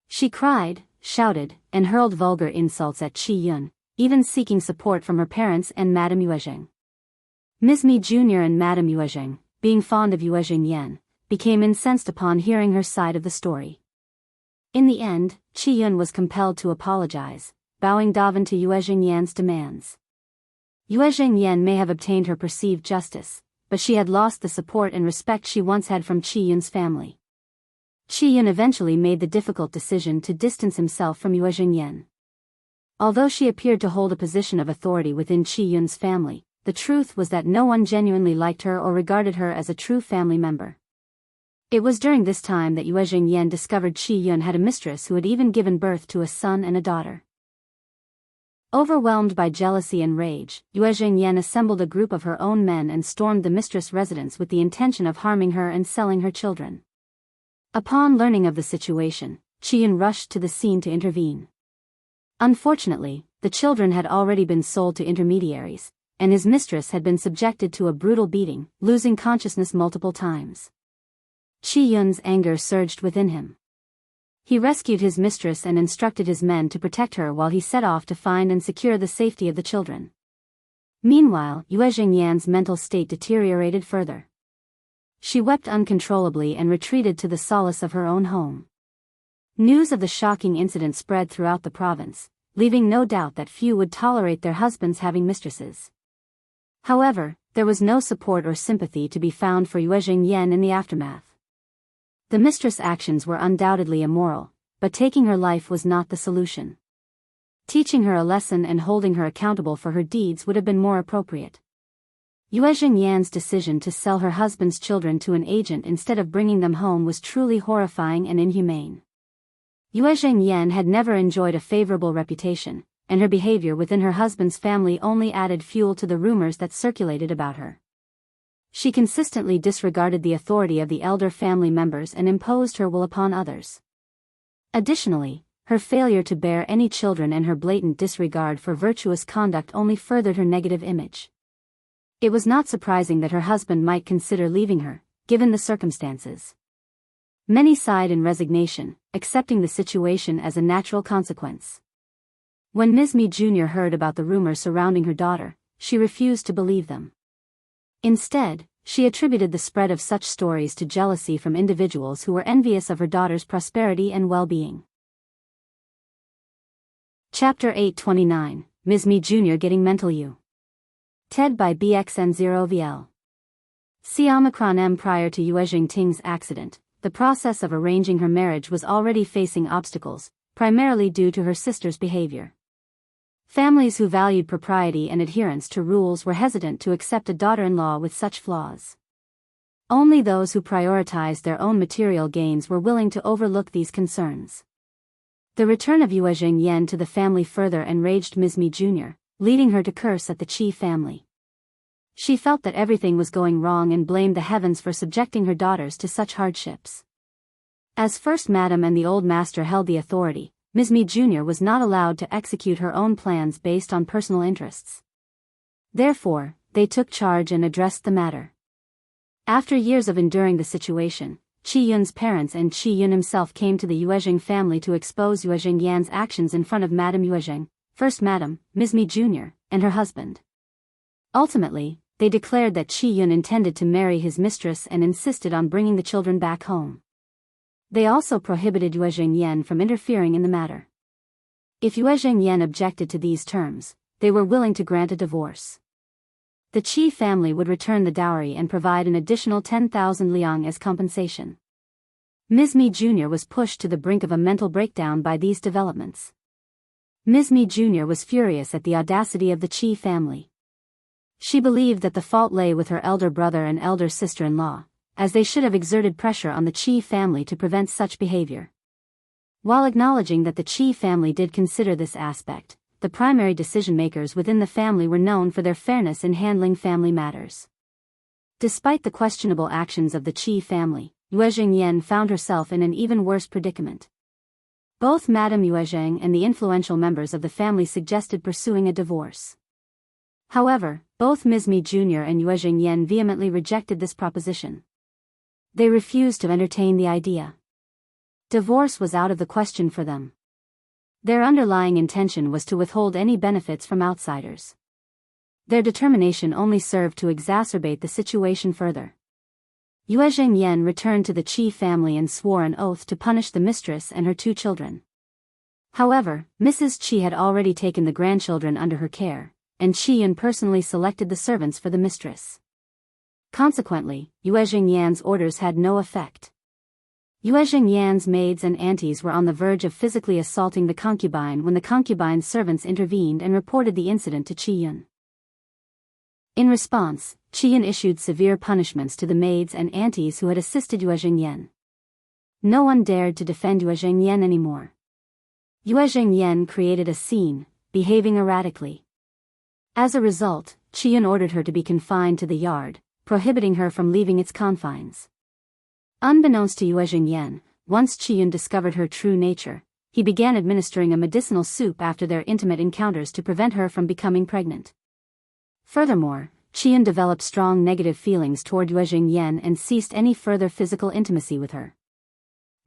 She cried, shouted, and hurled vulgar insults at Qi Yun, even seeking support from her parents and Madame Yuezheng. Ms.Mi Jr. and Madame Yuezheng, being fond of Yuezheng Yan, became incensed upon hearing her side of the story. In the end, Qi Yun was compelled to apologize, bowing down to Yuezheng Yan's demands. Yuezheng Yan may have obtained her perceived justice, but she had lost the support and respect she once had from Qi Yun's family. Qi Yun eventually made the difficult decision to distance himself from Yuezheng Yan. Although she appeared to hold a position of authority within Qi Yun's family, the truth was that no one genuinely liked her or regarded her as a true family member. It was during this time that Yuezheng Yan discovered Qi Yun had a mistress who had even given birth to a son and a daughter. Overwhelmed by jealousy and rage, Yuezheng Yan assembled a group of her own men and stormed the mistress' residence with the intention of harming her and selling her children. Upon learning of the situation, Qi Yun rushed to the scene to intervene. Unfortunately, the children had already been sold to intermediaries, and his mistress had been subjected to a brutal beating, losing consciousness multiple times. Qi Yun's anger surged within him. He rescued his mistress and instructed his men to protect her while he set off to find and secure the safety of the children. Meanwhile, Yuezheng Yan's mental state deteriorated further. She wept uncontrollably and retreated to the solace of her own home. News of the shocking incident spread throughout the province, leaving no doubt that few would tolerate their husbands having mistresses. However, there was no support or sympathy to be found for Yuezheng Yan in the aftermath. The mistress' actions were undoubtedly immoral, but taking her life was not the solution. Teaching her a lesson and holding her accountable for her deeds would have been more appropriate. Yuezheng Yan's decision to sell her husband's children to an agent instead of bringing them home was truly horrifying and inhumane. Yuezheng Yan had never enjoyed a favorable reputation, and her behavior within her husband's family only added fuel to the rumors that circulated about her. She consistently disregarded the authority of the elder family members and imposed her will upon others. Additionally, her failure to bear any children and her blatant disregard for virtuous conduct only furthered her negative image. It was not surprising that her husband might consider leaving her, given the circumstances. Many sighed in resignation, accepting the situation as a natural consequence. When Ms.Mi Jr. heard about the rumors surrounding her daughter, she refused to believe them. Instead, she attributed the spread of such stories to jealousy from individuals who were envious of her daughter's prosperity and well-being. Chapter 829, Ms.Mi Jr. Getting Mental U. TED by BXN0VL. C-Omicron-M. Prior to Yuezheng Ting's accident, the process of arranging her marriage was already facing obstacles, primarily due to her sister's behavior. Families who valued propriety and adherence to rules were hesitant to accept a daughter-in-law with such flaws. Only those who prioritized their own material gains were willing to overlook these concerns. The return of Yuezheng Yan to the family further enraged Ms.Mi Jr., leading her to curse at the Qi family. She felt that everything was going wrong and blamed the heavens for subjecting her daughters to such hardships. As First Madam and the Old Master held the authority, Ms.Mi Jr. was not allowed to execute her own plans based on personal interests. Therefore, they took charge and addressed the matter. After years of enduring the situation, Qi Yun's parents and Qi Yun himself came to the Yuezheng family to expose Yuezheng Yan's actions in front of Madame Yuezheng, First Madam, Ms.Mi Jr., and her husband. Ultimately, they declared that Qi Yun intended to marry his mistress and insisted on bringing the children back home. They also prohibited Yuezheng Yan from interfering in the matter. If Yuezheng Yan objected to these terms, they were willing to grant a divorce. The Qi family would return the dowry and provide an additional 10,000 liang as compensation. Ms.Mi Jr. was pushed to the brink of a mental breakdown by these developments. Ms.Mi Jr. was furious at the audacity of the Qi family. She believed that the fault lay with her elder brother and elder sister-in-law, as they should have exerted pressure on the Qi family to prevent such behavior. While acknowledging that the Qi family did consider this aspect, the primary decision-makers within the family were known for their fairness in handling family matters. Despite the questionable actions of the Qi family, Yuezheng found herself in an even worse predicament. Both Madame Yuezheng and the influential members of the family suggested pursuing a divorce. However, both Ms.Mi Jr. and Yuezheng vehemently rejected this proposition. They refused to entertain the idea. Divorce was out of the question for them. Their underlying intention was to withhold any benefits from outsiders. Their determination only served to exacerbate the situation further. Yuezheng returned to the Qi family and swore an oath to punish the mistress and her 2 children. However, Mrs. Qi had already taken the grandchildren under her care, and Qi personally selected the servants for the mistress. Consequently, Yuezheng orders had no effect. Yuezheng maids and aunties were on the verge of physically assaulting the concubine when the concubine's servants intervened and reported the incident to Qi. In response, Qi issued severe punishments to the maids and aunties who had assisted Yuezheng. No one dared to defend Yuezheng anymore. Yuezheng created a scene, behaving erratically. As a result, Qi ordered her to be confined to the yard, prohibiting her from leaving its confines. Unbeknownst to Yuezheng, once Qi discovered her true nature, he began administering a medicinal soup after their intimate encounters to prevent her from becoming pregnant. Furthermore, Qi developed strong negative feelings toward Yuezheng and ceased any further physical intimacy with her.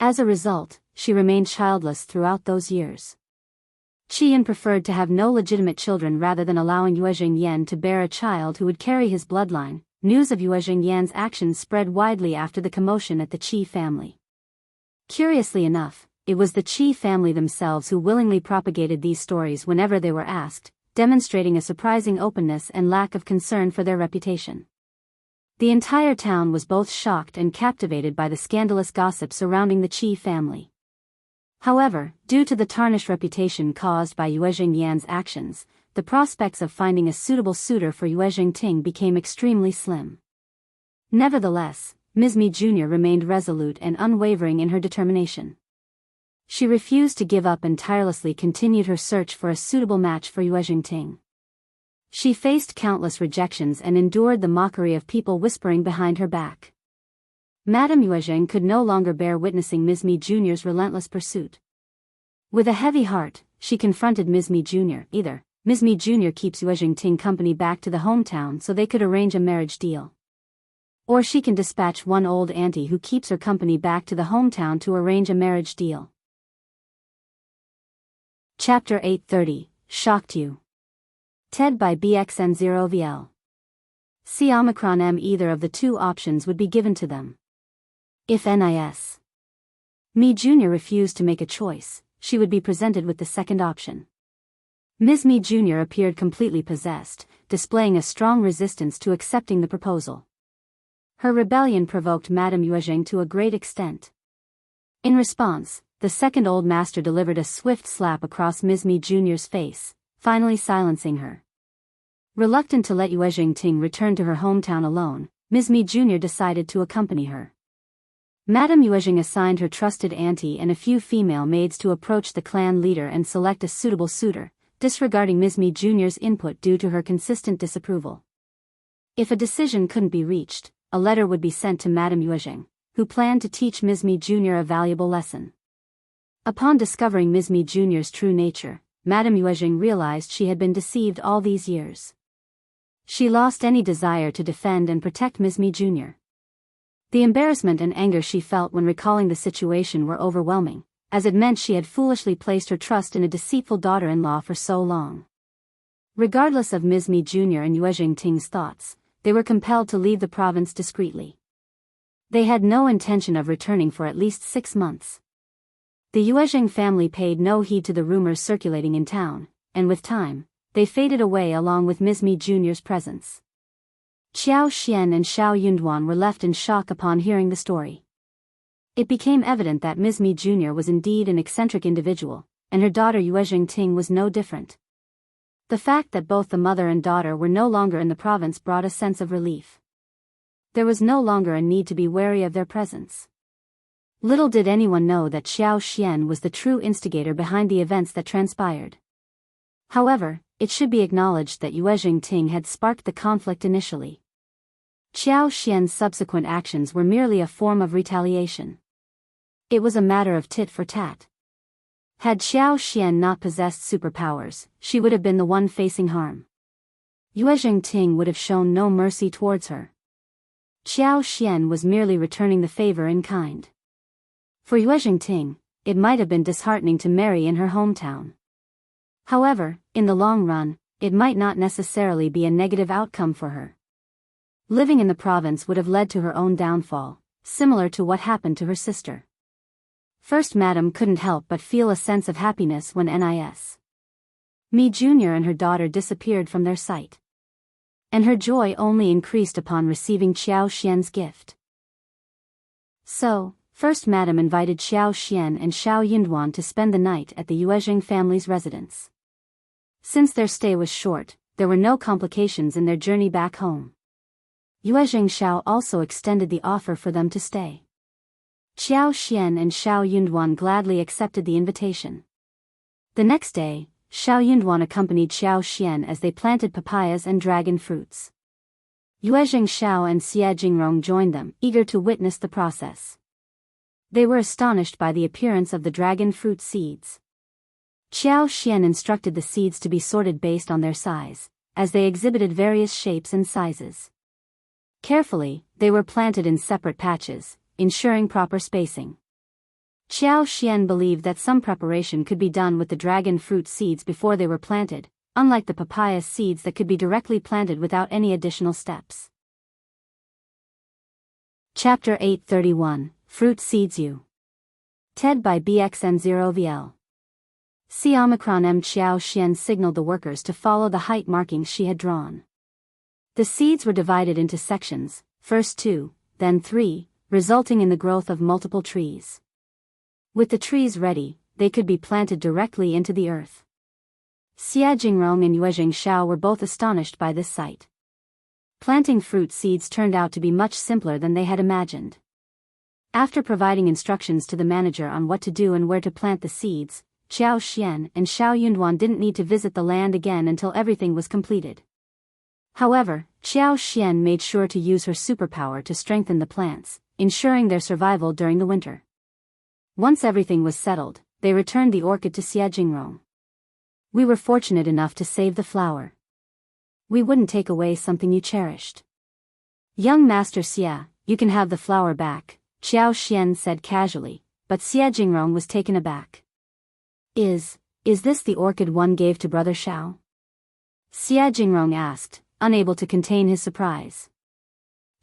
As a result, she remained childless throughout those years. Qi preferred to have no legitimate children rather than allowing Yuezheng to bear a child who would carry his bloodline. News of Yuezheng actions spread widely after the commotion at the Qi family. Curiously enough, it was the Qi family themselves who willingly propagated these stories whenever they were asked, demonstrating a surprising openness and lack of concern for their reputation. The entire town was both shocked and captivated by the scandalous gossip surrounding the Qi family. However, due to the tarnished reputation caused by Yuezheng actions, the prospects of finding a suitable suitor for Yuezheng Ting became extremely slim. Nevertheless, Ms.Mi Jr. remained resolute and unwavering in her determination. She refused to give up and tirelessly continued her search for a suitable match for Yuezheng Ting. She faced countless rejections and endured the mockery of people whispering behind her back. Madame Yuezheng could no longer bear witnessing Ms.Mi Jr.'s relentless pursuit. With a heavy heart, she confronted Ms.Mi Jr. Either Ms.Mi Jr. keeps Yuezheng Ting company back to the hometown so they could arrange a marriage deal. Or she can dispatch one old auntie who keeps her company back to the hometown to arrange a marriage deal. Chapter 830, Shocked You. TED by BXN0VL. C Omicron M. Either of the 2 options would be given to them. If Ms.Mi Jr. refused to make a choice, she would be presented with the second option. Ms.Mi Jr. appeared completely possessed, displaying a strong resistance to accepting the proposal. Her rebellion provoked Madame Yuezheng to a great extent. In response, the second old master delivered a swift slap across Ms.Mi Jr.'s face, finally silencing her. Reluctant to let Yuezheng Ting return to her hometown alone, Ms.Mi Jr. decided to accompany her. Madame Yuezheng assigned her trusted auntie and a few female maids to approach the clan leader and select a suitable suitor, disregarding Ms.Mi Jr.'s input due to her consistent disapproval. If a decision couldn't be reached, a letter would be sent to Madame Yuezheng, who planned to teach Ms.Mi Jr. a valuable lesson. Upon discovering Ms.Mi Jr.'s true nature, Madame Yuezheng realized she had been deceived all these years. She lost any desire to defend and protect Ms.Mi Jr. The embarrassment and anger she felt when recalling the situation were overwhelming, as it meant she had foolishly placed her trust in a deceitful daughter-in-law for so long. Regardless of Ms.Mi Jr. and Yuezheng Ting's thoughts, they were compelled to leave the province discreetly. They had no intention of returning for at least 6 months. The Yuezheng family paid no heed to the rumors circulating in town, and with time, they faded away along with Ms.Mi Jr.'s presence. Xiao Xian and Xiao Yunduan were left in shock upon hearing the story. It became evident that Ms.Mi Jr. was indeed an eccentric individual, and her daughter Yuezheng Ting was no different. The fact that both the mother and daughter were no longer in the province brought a sense of relief. There was no longer a need to be wary of their presence. Little did anyone know that Xiao Xian was the true instigator behind the events that transpired. However, it should be acknowledged that Yuezheng Ting had sparked the conflict initially. Xiao Xian's subsequent actions were merely a form of retaliation. It was a matter of tit for tat. Had Xiao Xian not possessed superpowers, she would have been the one facing harm. Yuezheng Ting would have shown no mercy towards her. Xiao Xian was merely returning the favor in kind. For Yuezheng Ting, it might have been disheartening to marry in her hometown. However, in the long run, it might not necessarily be a negative outcome for her. Living in the province would have led to her own downfall, similar to what happened to her sister. First Madam couldn't help but feel a sense of happiness when Ms.Mi Jr. and her daughter disappeared from their sight. And her joy only increased upon receiving Xiao Xian's gift. So, First Madam invited Xiao Xian and Xiao Yunduan to spend the night at the Yuezheng family's residence. Since their stay was short, there were no complications in their journey back home. Yuezheng Xiao also extended the offer for them to stay. Xiao Xian and Xiao Yunduan gladly accepted the invitation. The next day, Xiao Yunduan accompanied Xiao Xian as they planted papayas and dragon fruits. Yuezheng Xiao and Xie Jingrong joined them, eager to witness the process. They were astonished by the appearance of the dragon fruit seeds. Xiao Xian instructed the seeds to be sorted based on their size, as they exhibited various shapes and sizes. Carefully, they were planted in separate patches, ensuring proper spacing. Xiao Xian believed that some preparation could be done with the dragon fruit seeds before they were planted, unlike the papaya seeds that could be directly planted without any additional steps. Chapter 831, Fruit Seeds U. TED by BXN0VL. C. Omicron M. Xiao Xian signaled the workers to follow the height markings she had drawn. The seeds were divided into sections, first 2, then 3, resulting in the growth of multiple trees. With the trees ready, they could be planted directly into the earth. Xie Jingrong and Yuezheng Xiao were both astonished by this sight. Planting fruit seeds turned out to be much simpler than they had imagined. After providing instructions to the manager on what to do and where to plant the seeds, Xiao Xian and Xiao Yunduan didn't need to visit the land again until everything was completed. However, Xiao Xian made sure to use her superpower to strengthen the plants, ensuring their survival during the winter. Once everything was settled, they returned the orchid to Xie Jingrong. We were fortunate enough to save the flower. We wouldn't take away something you cherished. Young Master Xie, you can have the flower back, Xiao Xian said casually, but Xie Jingrong was taken aback. Is this the orchid one gave to Brother Xiao? Xie Jingrong asked, unable to contain his surprise.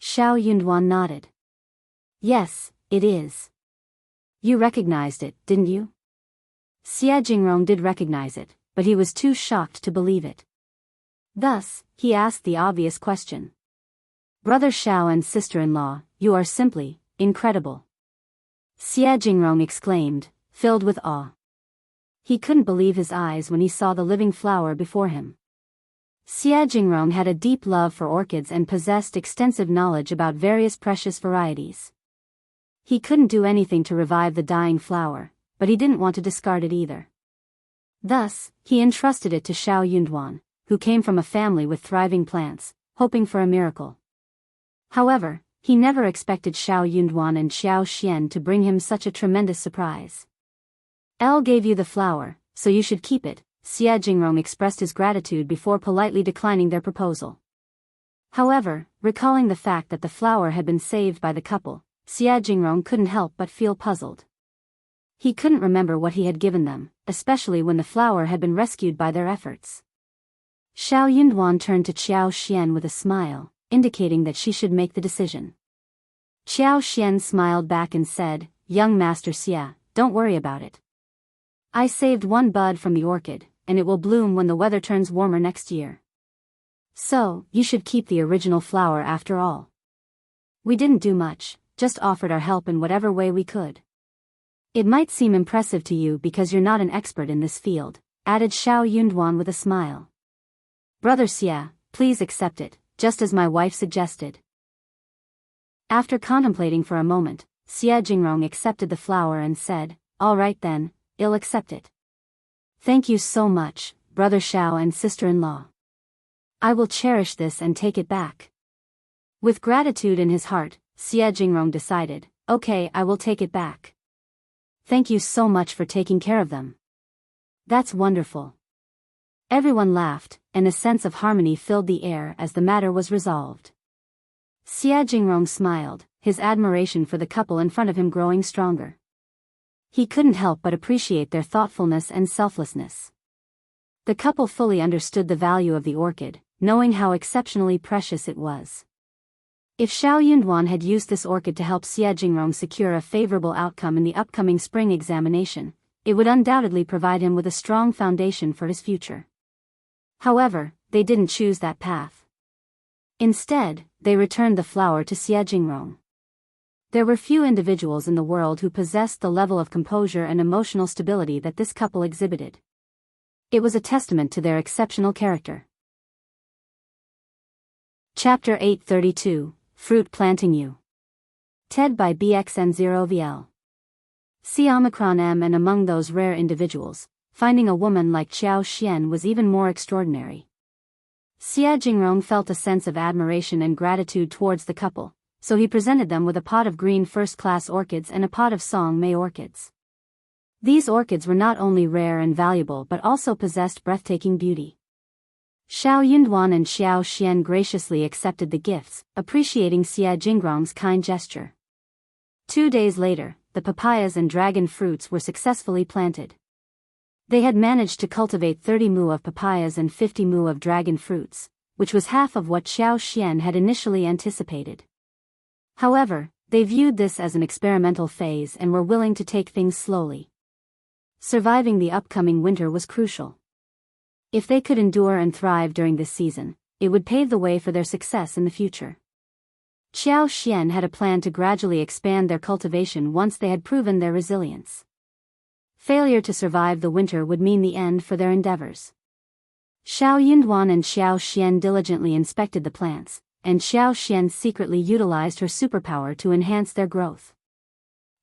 Xiao Yunduan nodded. Yes, it is. You recognized it, didn't you? Xie Jingrong did recognize it, but he was too shocked to believe it. Thus, he asked the obvious question. Brother Xiao and sister-in-law, you are simply incredible. Xie Jingrong exclaimed, filled with awe. He couldn't believe his eyes when he saw the living flower before him. Xie Jingrong had a deep love for orchids and possessed extensive knowledge about various precious varieties. He couldn't do anything to revive the dying flower, but he didn't want to discard it either. Thus, he entrusted it to Xiao Yunduan, who came from a family with thriving plants, hoping for a miracle. However, he never expected Xiao Yunduan and Xiao Xian to bring him such a tremendous surprise. Elle gave you the flower, so you should keep it, Xie Jingrong expressed his gratitude before politely declining their proposal. However, recalling the fact that the flower had been saved by the couple, Xie Jingrong couldn't help but feel puzzled. He couldn't remember what he had given them, especially when the flower had been rescued by their efforts. Xiao Yunduan turned to Xiao Xian with a smile, indicating that she should make the decision. Xiao Xian smiled back and said, Young Master Xie, don't worry about it. I saved one bud from the orchid, and it will bloom when the weather turns warmer next year. So, you should keep the original flower after all. We didn't do much, just offered our help in whatever way we could. It might seem impressive to you because you're not an expert in this field, added Xiao Yunduan with a smile. Brother Xia, please accept it, just as my wife suggested. After contemplating for a moment, Xia Jingrong accepted the flower and said, all right then, I'll accept it. Thank you so much, Brother Xiao and sister-in-law. I will cherish this and take it back. With gratitude in his heart, Xia Jingrong decided, okay, I will take it back. Thank you so much for taking care of them. That's wonderful. Everyone laughed, and a sense of harmony filled the air as the matter was resolved. Xia Jingrong smiled, his admiration for the couple in front of him growing stronger. He couldn't help but appreciate their thoughtfulness and selflessness. The couple fully understood the value of the orchid, knowing how exceptionally precious it was. If Xiao Yunduan had used this orchid to help Xia Jingrong secure a favorable outcome in the upcoming spring examination, it would undoubtedly provide him with a strong foundation for his future. However, they didn't choose that path. Instead, they returned the flower to Xia Jingrong. There were few individuals in the world who possessed the level of composure and emotional stability that this couple exhibited. It was a testament to their exceptional character. Chapter 832, Fruit Planting You. TED by BXN0VL. C Omicron M. And among those rare individuals, finding a woman like Qiao Xian was even more extraordinary. Xia Jingrong felt a sense of admiration and gratitude towards the couple, so he presented them with a pot of green first-class orchids and a pot of Song Mei orchids. These orchids were not only rare and valuable but also possessed breathtaking beauty. Xiao Yunduan and Xiao Xian graciously accepted the gifts, appreciating Xia Jingrong's kind gesture. 2 days later, the papayas and dragon fruits were successfully planted. They had managed to cultivate 30 mu of papayas and 50 mu of dragon fruits, which was half of what Xiao Xian had initially anticipated. However, they viewed this as an experimental phase and were willing to take things slowly. Surviving the upcoming winter was crucial. If they could endure and thrive during this season, it would pave the way for their success in the future. Qiao Xian had a plan to gradually expand their cultivation once they had proven their resilience. Failure to survive the winter would mean the end for their endeavors. Xiao Yunduan and Xiao Xian diligently inspected the plants, and Xiao Xian secretly utilized her superpower to enhance their growth.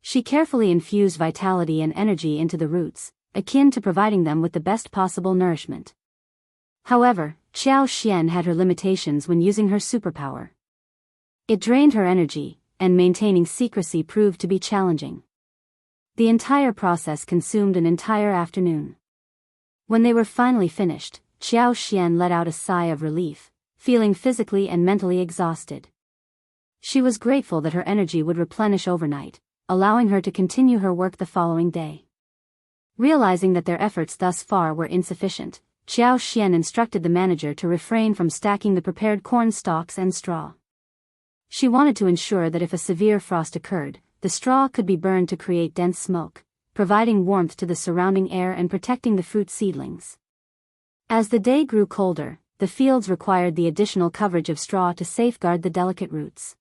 She carefully infused vitality and energy into the roots, akin to providing them with the best possible nourishment. However, Xiao Xian had her limitations when using her superpower. It drained her energy, and maintaining secrecy proved to be challenging. The entire process consumed an entire afternoon. When they were finally finished, Xiao Xian let out a sigh of relief, feeling physically and mentally exhausted. She was grateful that her energy would replenish overnight, allowing her to continue her work the following day. Realizing that their efforts thus far were insufficient, Xiao Xian instructed the manager to refrain from stacking the prepared corn stalks and straw. She wanted to ensure that if a severe frost occurred, the straw could be burned to create dense smoke, providing warmth to the surrounding air and protecting the fruit seedlings. As the day grew colder, the fields required the additional coverage of straw to safeguard the delicate roots.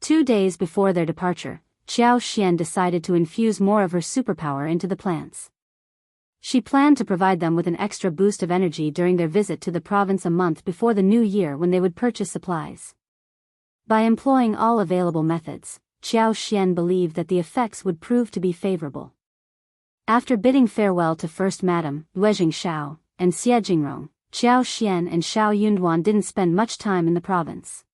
2 days before their departure, Xiao Xian decided to infuse more of her superpower into the plants. She planned to provide them with an extra boost of energy during their visit to the province a month before the new year when they would purchase supplies. By employing all available methods, Xiao Xian believed that the effects would prove to be favorable. After bidding farewell to First Madam, Yuezheng Xiao, and Xia Jingrong, Xiao Xian and Xiao Yunduan didn't spend much time in the province.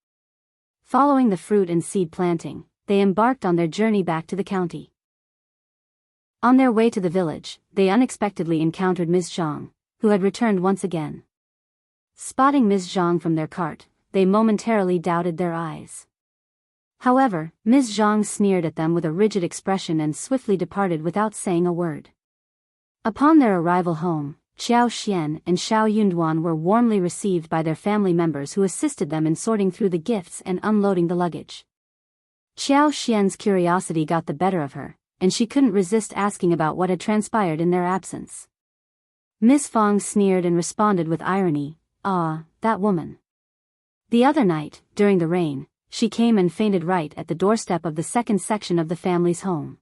Following the fruit and seed planting, they embarked on their journey back to the county. On their way to the village, they unexpectedly encountered Ms.Zhang, who had returned once again. Spotting Ms.Zhang from their cart, they momentarily doubted their eyes. However, Ms.Zhang sneered at them with a rigid expression and swiftly departed without saying a word. Upon their arrival home, Xiao Xian and Xiao Yunduan were warmly received by their family members who assisted them in sorting through the gifts and unloading the luggage. Xiao Xian's curiosity got the better of her, and she couldn't resist asking about what had transpired in their absence. Miss Fong sneered and responded with irony, "Ah, that woman. The other night, during the rain, she came and fainted right at the doorstep of the second section of the family's home.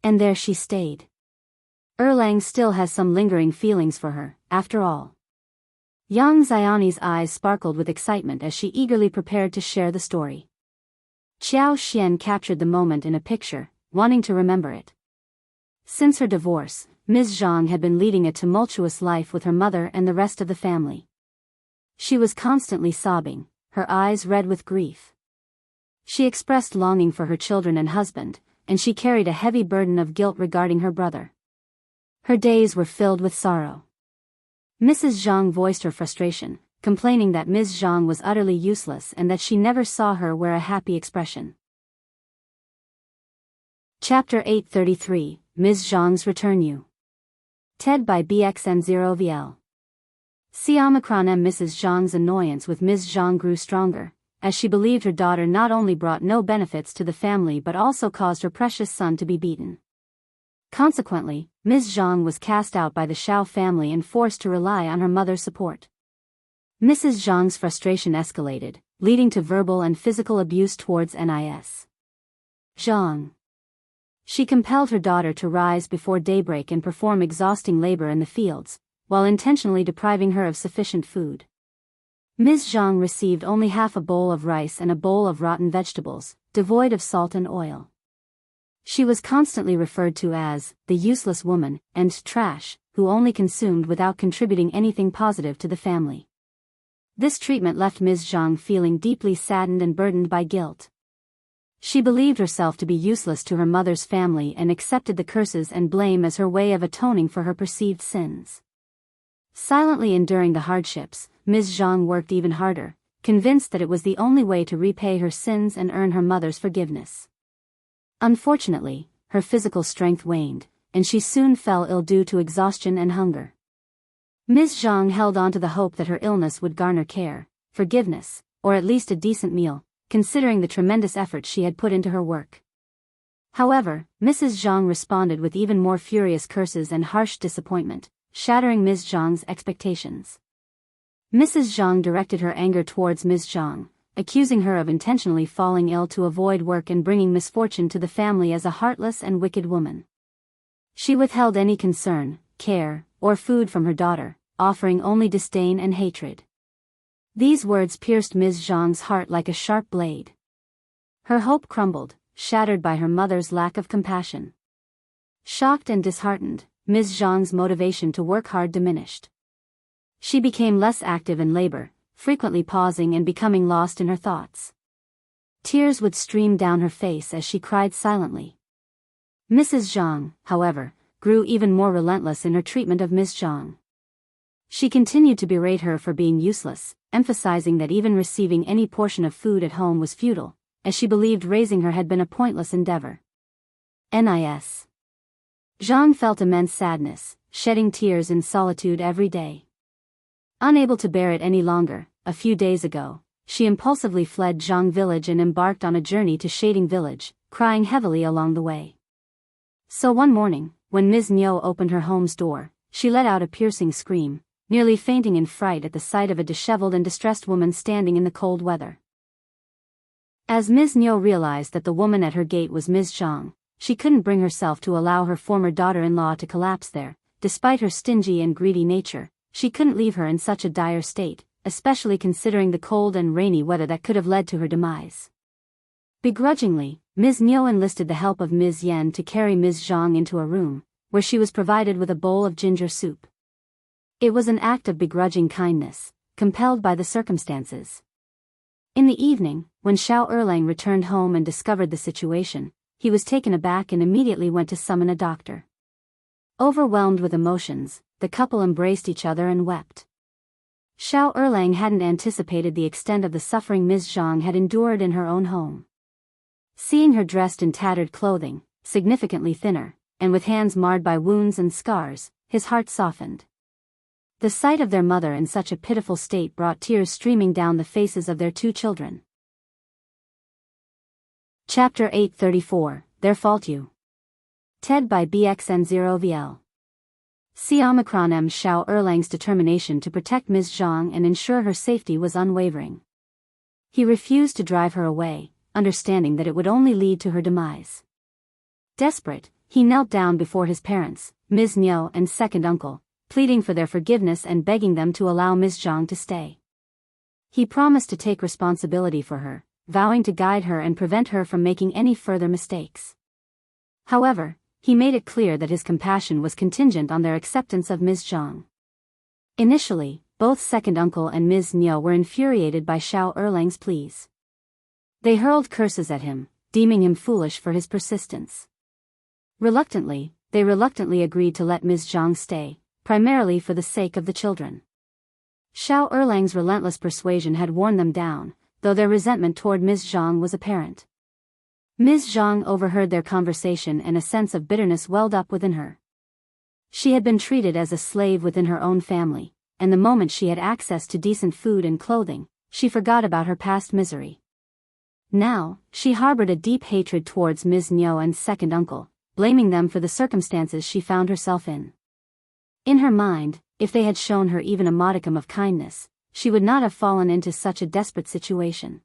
And there she stayed. Erlang still has some lingering feelings for her, after all." Yang Xiani's eyes sparkled with excitement as she eagerly prepared to share the story. Qiao Xian captured the moment in a picture, wanting to remember it. Since her divorce, Ms. Zhang had been leading a tumultuous life with her mother and the rest of the family. She was constantly sobbing, her eyes red with grief. She expressed longing for her children and husband, and she carried a heavy burden of guilt regarding her brother. Her days were filled with sorrow. Mrs. Zhang voiced her frustration, complaining that Ms. Zhang was utterly useless and that she never saw her wear a happy expression. Chapter 833, Ms. Zhang's Return. TED by BXN0VL. C-Omicron M. Mrs. Zhang's annoyance with Ms. Zhang grew stronger, as she believed her daughter not only brought no benefits to the family but also caused her precious son to be beaten. Consequently, Ms. Zhang was cast out by the Xiao family and forced to rely on her mother's support. Mrs. Zhang's frustration escalated, leading to verbal and physical abuse towards Ms. Zhang. She compelled her daughter to rise before daybreak and perform exhausting labor in the fields, while intentionally depriving her of sufficient food. Ms. Zhang received only half a bowl of rice and a bowl of rotten vegetables, devoid of salt and oil. She was constantly referred to as the useless woman and trash, who only consumed without contributing anything positive to the family. This treatment left Ms. Zhang feeling deeply saddened and burdened by guilt. She believed herself to be useless to her mother's family and accepted the curses and blame as her way of atoning for her perceived sins. Silently enduring the hardships, Ms. Zhang worked even harder, convinced that it was the only way to repay her sins and earn her mother's forgiveness. Unfortunately, her physical strength waned, and she soon fell ill due to exhaustion and hunger. Ms. Zhang held on to the hope that her illness would garner care, forgiveness, or at least a decent meal, considering the tremendous effort she had put into her work. However, Mrs. Zhang responded with even more furious curses and harsh disappointment, shattering Ms. Zhang's expectations. Mrs. Zhang directed her anger towards Ms. Zhang, accusing her of intentionally falling ill to avoid work and bringing misfortune to the family as a heartless and wicked woman. She withheld any concern, care, or food from her daughter, offering only disdain and hatred. These words pierced Ms. Zhang's heart like a sharp blade. Her hope crumbled, shattered by her mother's lack of compassion. Shocked and disheartened, Ms. Zhang's motivation to work hard diminished. She became less active in labor, frequently pausing and becoming lost in her thoughts. Tears would stream down her face as she cried silently. Mrs. Zhang, however, grew even more relentless in her treatment of Ms. Zhang. She continued to berate her for being useless, emphasizing that even receiving any portion of food at home was futile, as she believed raising her had been a pointless endeavor. Ms. Zhang felt immense sadness, shedding tears in solitude every day. Unable to bear it any longer, a few days ago, she impulsively fled Zhang village and embarked on a journey to Shading village, crying heavily along the way. So one morning, when Ms.Mi opened her home's door, she let out a piercing scream, nearly fainting in fright at the sight of a disheveled and distressed woman standing in the cold weather. As Ms.Mi realized that the woman at her gate was Ms. Zhang, she couldn't bring herself to allow her former daughter-in-law to collapse there. Despite her stingy and greedy nature, she couldn't leave her in such a dire state, especially considering the cold and rainy weather that could have led to her demise. Begrudgingly, Ms.Mi enlisted the help of Ms. Yan to carry Ms. Zhang into a room, where she was provided with a bowl of ginger soup. It was an act of begrudging kindness, compelled by the circumstances. In the evening, when Xiao Erlang returned home and discovered the situation, he was taken aback and immediately went to summon a doctor. Overwhelmed with emotions, the couple embraced each other and wept. Xiao Erlang hadn't anticipated the extent of the suffering Ms. Zhang had endured in her own home. Seeing her dressed in tattered clothing, significantly thinner, and with hands marred by wounds and scars, his heart softened. The sight of their mother in such a pitiful state brought tears streaming down the faces of their two children. Chapter 834, Their Fault. TED by BXN0VL. C-Omicron M. Xiao Erlang's determination to protect Ms. Zhang and ensure her safety was unwavering. He refused to drive her away, understanding that it would only lead to her demise. Desperate, he knelt down before his parents, Ms.Mi and second uncle, pleading for their forgiveness and begging them to allow Ms.Zhang to stay. He promised to take responsibility for her, vowing to guide her and prevent her from making any further mistakes. However, he made it clear that his compassion was contingent on their acceptance of Ms.Zhang. Initially, both second uncle and Ms.Mi were infuriated by Xiao Erlang's pleas. They hurled curses at him, deeming him foolish for his persistence. They reluctantly agreed to let Ms.Zhang stay, primarily for the sake of the children. Xiao Erlang's relentless persuasion had worn them down, though their resentment toward Ms.Zhang was apparent. Ms.Zhang overheard their conversation and a sense of bitterness welled up within her. She had been treated as a slave within her own family, and the moment she had access to decent food and clothing, she forgot about her past misery. Now, she harbored a deep hatred towards Ms.Mi and second uncle, blaming them for the circumstances she found herself in. In her mind, if they had shown her even a modicum of kindness, she would not have fallen into such a desperate situation.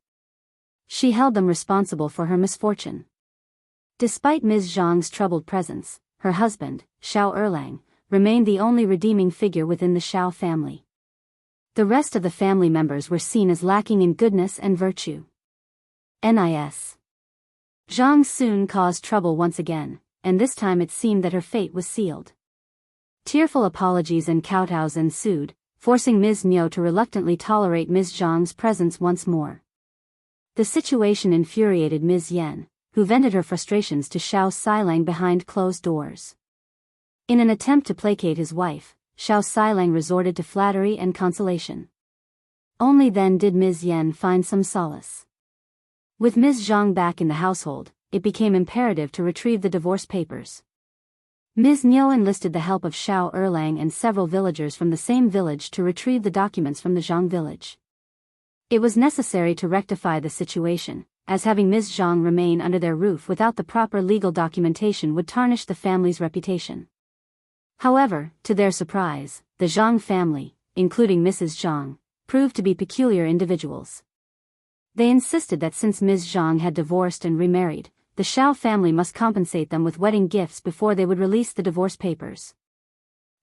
She held them responsible for her misfortune. Despite Ms. Zhang's troubled presence, her husband, Xiao Erlang, remained the only redeeming figure within the Xiao family. The rest of the family members were seen as lacking in goodness and virtue. Nis. Zhang soon caused trouble once again, and this time it seemed that her fate was sealed. Tearful apologies and kowtows ensued, forcing Ms.Mi to reluctantly tolerate Ms. Zhang's presence once more. The situation infuriated Ms. Yan, who vented her frustrations to Xiao Xilang behind closed doors. In an attempt to placate his wife, Xiao Xilang resorted to flattery and consolation. Only then did Ms. Yan find some solace. With Ms. Zhang back in the household, it became imperative to retrieve the divorce papers. Ms.Mi enlisted the help of Xiao Erlang and several villagers from the same village to retrieve the documents from the Zhang village. It was necessary to rectify the situation, as having Ms. Zhang remain under their roof without the proper legal documentation would tarnish the family's reputation. However, to their surprise, the Zhang family, including Mrs. Zhang, proved to be peculiar individuals. They insisted that since Ms. Zhang had divorced and remarried, the Xiao family must compensate them with wedding gifts before they would release the divorce papers.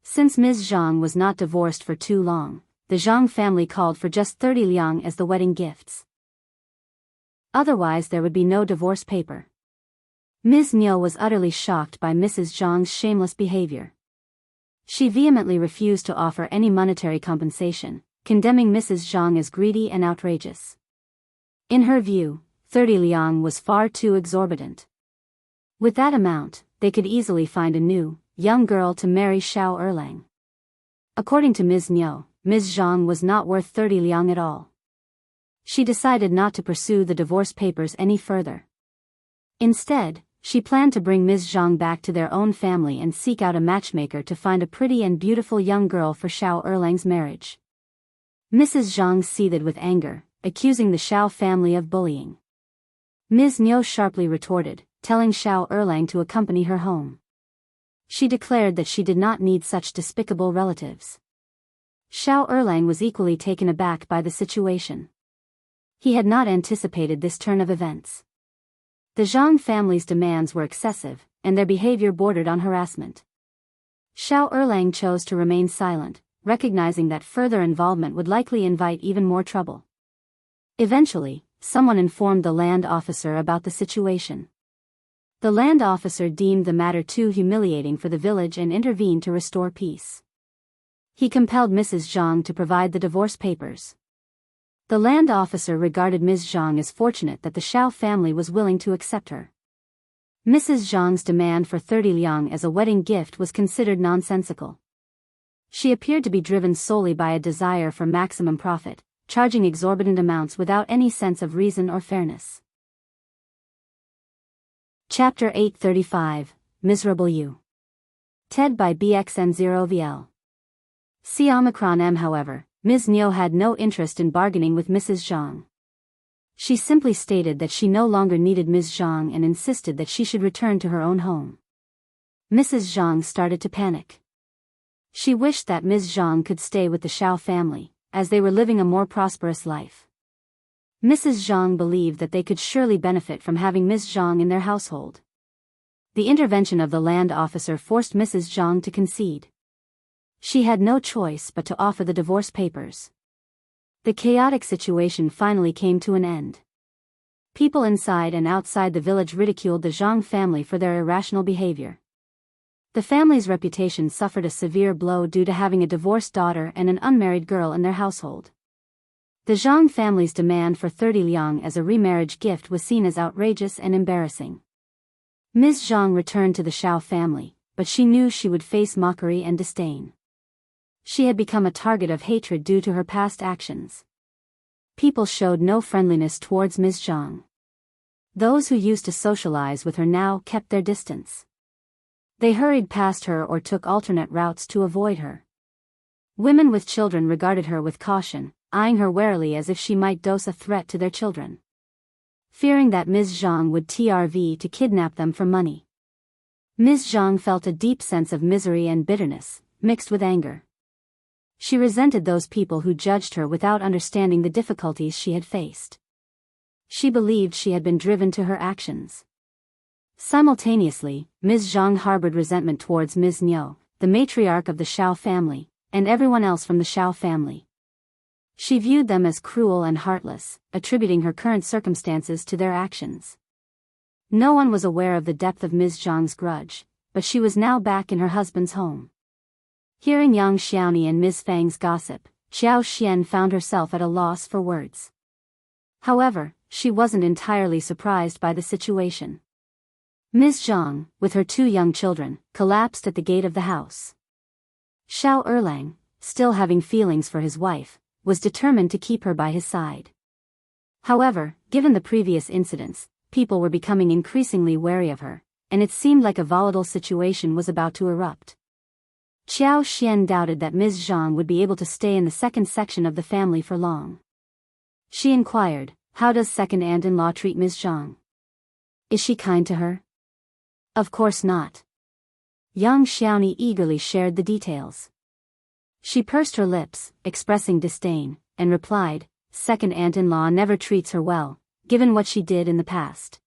Since Ms. Zhang was not divorced for too long, the Zhang family called for just 30 liang as the wedding gifts. Otherwise there would be no divorce paper. Ms.Mi was utterly shocked by Mrs. Zhang's shameless behavior. She vehemently refused to offer any monetary compensation, condemning Mrs. Zhang as greedy and outrageous. In her view, 30 liang was far too exorbitant. With that amount, they could easily find a new, young girl to marry Xiao Erlang. According to Ms.Mi, Ms. Zhang was not worth 30 liang at all. She decided not to pursue the divorce papers any further. Instead, she planned to bring Ms. Zhang back to their own family and seek out a matchmaker to find a pretty and beautiful young girl for Xiao Erlang's marriage. Mrs. Zhang seethed with anger, accusing the Xiao family of bullying. Ms.Mi sharply retorted, telling Xiao Erlang to accompany her home. She declared that she did not need such despicable relatives. Xiao Erlang was equally taken aback by the situation. He had not anticipated this turn of events. The Zhang family's demands were excessive, and their behavior bordered on harassment. Xiao Erlang chose to remain silent, recognizing that further involvement would likely invite even more trouble. Eventually, someone informed the land officer about the situation. The land officer deemed the matter too humiliating for the village and intervened to restore peace. He compelled Mrs. Zhang to provide the divorce papers. The land officer regarded Ms. Zhang as fortunate that the Xiao family was willing to accept her. Mrs. Zhang's demand for 30 liang as a wedding gift was considered nonsensical. She appeared to be driven solely by a desire for maximum profit, charging exorbitant amounts without any sense of reason or fairness. Chapter 835, Miserable You. TED by BXN0VL. C-Omicron-M. However, Ms.Mi had no interest in bargaining with Mrs. Zhang. She simply stated that she no longer needed Ms. Zhang and insisted that she should return to her own home. Mrs. Zhang started to panic. She wished that Ms. Zhang could stay with the Xiao family, as they were living a more prosperous life. Mrs. Zhang believed that they could surely benefit from having Ms. Zhang in their household. The intervention of the land officer forced Mrs. Zhang to concede. She had no choice but to offer the divorce papers. The chaotic situation finally came to an end. People inside and outside the village ridiculed the Zhang family for their irrational behavior. The family's reputation suffered a severe blow due to having a divorced daughter and an unmarried girl in their household. The Zhang family's demand for 30 liang as a remarriage gift was seen as outrageous and embarrassing. Ms.Zhang returned to the Xiao family, but she knew she would face mockery and disdain. She had become a target of hatred due to her past actions. People showed no friendliness towards Ms.Zhang. Those who used to socialize with her now kept their distance. They hurried past her or took alternate routes to avoid her. Women with children regarded her with caution, eyeing her warily as if she might dose a threat to their children. Fearing that Ms.Zhang would TRV to kidnap them for money. Ms.Zhang felt a deep sense of misery and bitterness, mixed with anger. She resented those people who judged her without understanding the difficulties she had faced. She believed she had been driven to her actions. Simultaneously, Ms. Zhang harbored resentment towards Ms.Mi, the matriarch of the Xiao family, and everyone else from the Xiao family. She viewed them as cruel and heartless, attributing her current circumstances to their actions. No one was aware of the depth of Ms. Zhang's grudge, but she was now back in her husband's home. Hearing Yang Xiaoni and Ms. Fang's gossip, Xiao Xian found herself at a loss for words. However, she wasn't entirely surprised by the situation. Ms. Zhang, with her 2 young children, collapsed at the gate of the house. Xiao Erlang, still having feelings for his wife, was determined to keep her by his side. However, given the previous incidents, people were becoming increasingly wary of her, and it seemed like a volatile situation was about to erupt. Xiao Xian doubted that Ms. Zhang would be able to stay in the second section of the family for long. She inquired, "How does second aunt-in-law treat Ms. Zhang? Is she kind to her?" "Of course not." Yang Xiaoni eagerly shared the details. She pursed her lips, expressing disdain, and replied, "Second aunt-in-law never treats her well, given what she did in the past.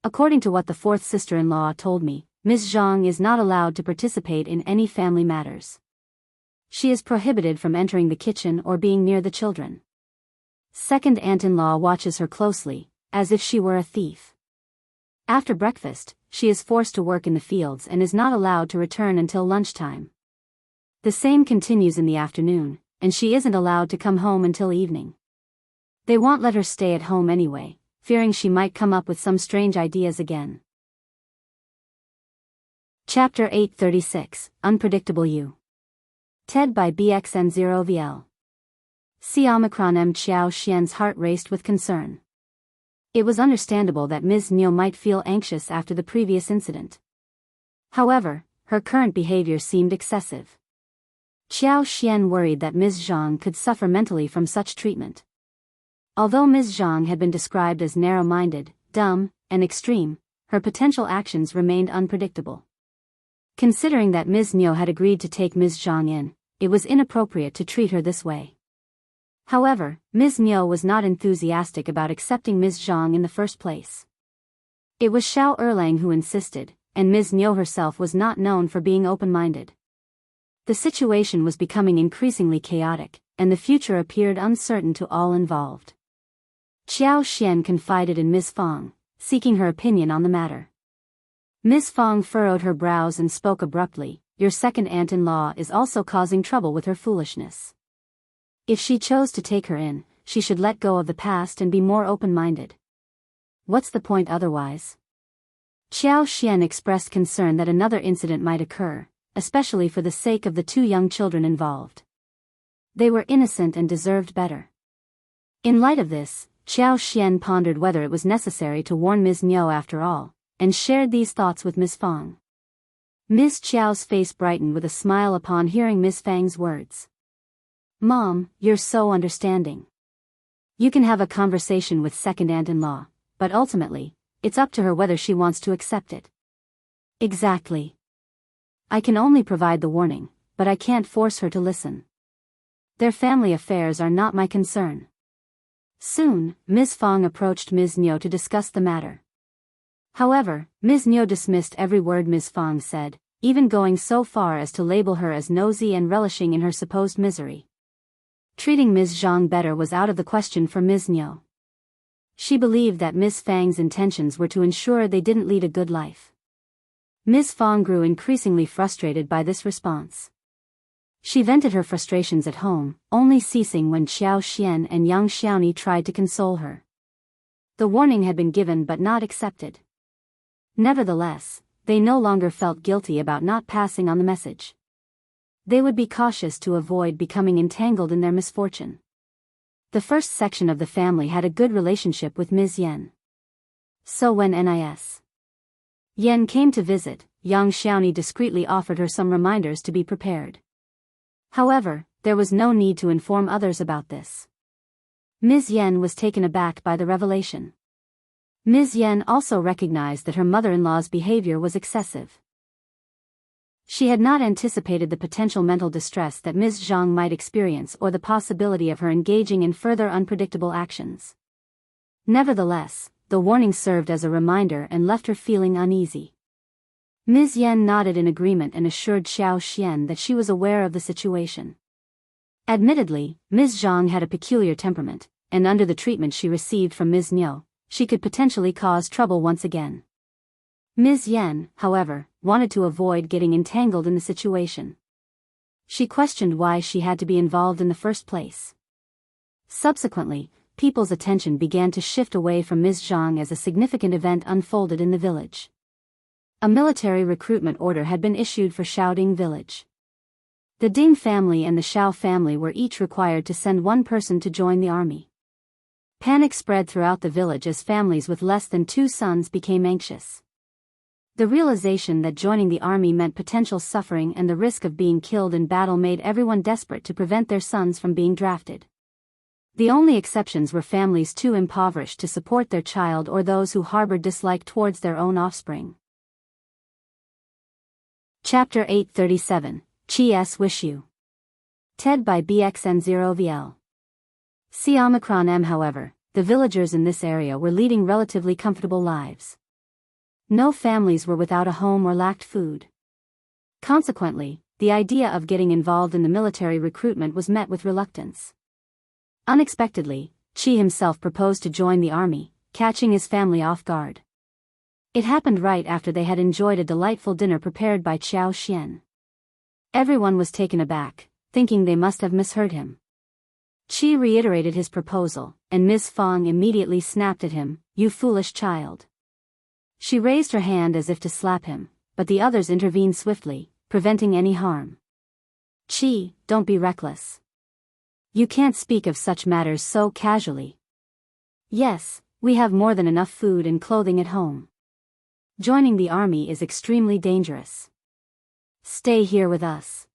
According to what the fourth sister-in-law told me, Ms. Zhang is not allowed to participate in any family matters. She is prohibited from entering the kitchen or being near the children. Second aunt-in-law watches her closely, as if she were a thief. After breakfast, she is forced to work in the fields and is not allowed to return until lunchtime. The same continues in the afternoon, and she isn't allowed to come home until evening. They won't let her stay at home anyway, fearing she might come up with some strange ideas again." Chapter 836, Unpredictable You. TED by BXN0VL. C. Omicron M. Xiao Xian's heart raced with concern. It was understandable that Ms.Mi might feel anxious after the previous incident. However, her current behavior seemed excessive. Xiao Xian worried that Ms. Zhang could suffer mentally from such treatment. Although Ms. Zhang had been described as narrow-minded, dumb, and extreme, her potential actions remained unpredictable. Considering that Ms.Mi had agreed to take Ms. Zhang in, it was inappropriate to treat her this way. However, Ms.Mi was not enthusiastic about accepting Ms. Zhang in the first place. It was Xiao Erlang who insisted, and Ms.Mi herself was not known for being open-minded. The situation was becoming increasingly chaotic, and the future appeared uncertain to all involved. Xiao Xian confided in Ms. Fang, seeking her opinion on the matter. Ms. Fang furrowed her brows and spoke abruptly, "Your second aunt-in-law is also causing trouble with her foolishness. If she chose to take her in, she should let go of the past and be more open-minded. What's the point otherwise?" Xiao Xian expressed concern that another incident might occur, especially for the sake of the 2 young children involved. They were innocent and deserved better. In light of this, Xiao Xian pondered whether it was necessary to warn Ms.Mi after all, and shared these thoughts with Ms. Fang. Ms. Qiao's face brightened with a smile upon hearing Ms. Fang's words. "Mom, you're so understanding. You can have a conversation with second aunt-in-law, but ultimately, it's up to her whether she wants to accept it." "Exactly. I can only provide the warning, but I can't force her to listen. Their family affairs are not my concern." Soon, Ms. Fang approached Ms.Mi to discuss the matter. However, Ms.Mi dismissed every word Ms. Fang said, even going so far as to label her as nosy and relishing in her supposed misery. Treating Ms. Zhang better was out of the question for Ms.Mi. She believed that Ms. Fang's intentions were to ensure they didn't lead a good life. Ms. Fang grew increasingly frustrated by this response. She vented her frustrations at home, only ceasing when Xiao Xian and Yang Xiaoni tried to console her. The warning had been given but not accepted. Nevertheless, they no longer felt guilty about not passing on the message. They would be cautious to avoid becoming entangled in their misfortune. The first section of the family had a good relationship with Ms. Yen. So when Ms. Yen came to visit, Yang Xiaoni discreetly offered her some reminders to be prepared. However, there was no need to inform others about this. Ms. Yen was taken aback by the revelation. Ms. Yen also recognized that her mother-in-law's behavior was excessive. She had not anticipated the potential mental distress that Ms. Zhang might experience or the possibility of her engaging in further unpredictable actions. Nevertheless, the warning served as a reminder and left her feeling uneasy. Ms. Yen nodded in agreement and assured Xiao Xian that she was aware of the situation. Admittedly, Ms. Zhang had a peculiar temperament, and under the treatment she received from Ms.Mi, she could potentially cause trouble once again. Ms. Yen, however, wanted to avoid getting entangled in the situation. She questioned why she had to be involved in the first place. Subsequently, people's attention began to shift away from Ms. Zhang as a significant event unfolded in the village. A military recruitment order had been issued for Shaoding village. The Ding family and the Xiao family were each required to send one person to join the army. Panic spread throughout the village as families with less than 2 sons became anxious. The realization that joining the army meant potential suffering and the risk of being killed in battle made everyone desperate to prevent their sons from being drafted. The only exceptions were families too impoverished to support their child or those who harbored dislike towards their own offspring. Chapter 837, Chi-S Wish You. TED by BXN0VL. C-Omicron-M. However, the villagers in this area were leading relatively comfortable lives. No families were without a home or lacked food. Consequently, the idea of getting involved in the military recruitment was met with reluctance. Unexpectedly, Chi himself proposed to join the army, catching his family off guard. It happened right after they had enjoyed a delightful dinner prepared by Xiao Xian. Everyone was taken aback, thinking they must have misheard him. Chi reiterated his proposal, and Ms. Fang immediately snapped at him, "You foolish child." She raised her hand as if to slap him, but the others intervened swiftly, preventing any harm. "Chi, don't be reckless. You can't speak of such matters so casually. Yes, we have more than enough food and clothing at home. Joining the army is extremely dangerous. Stay here with us.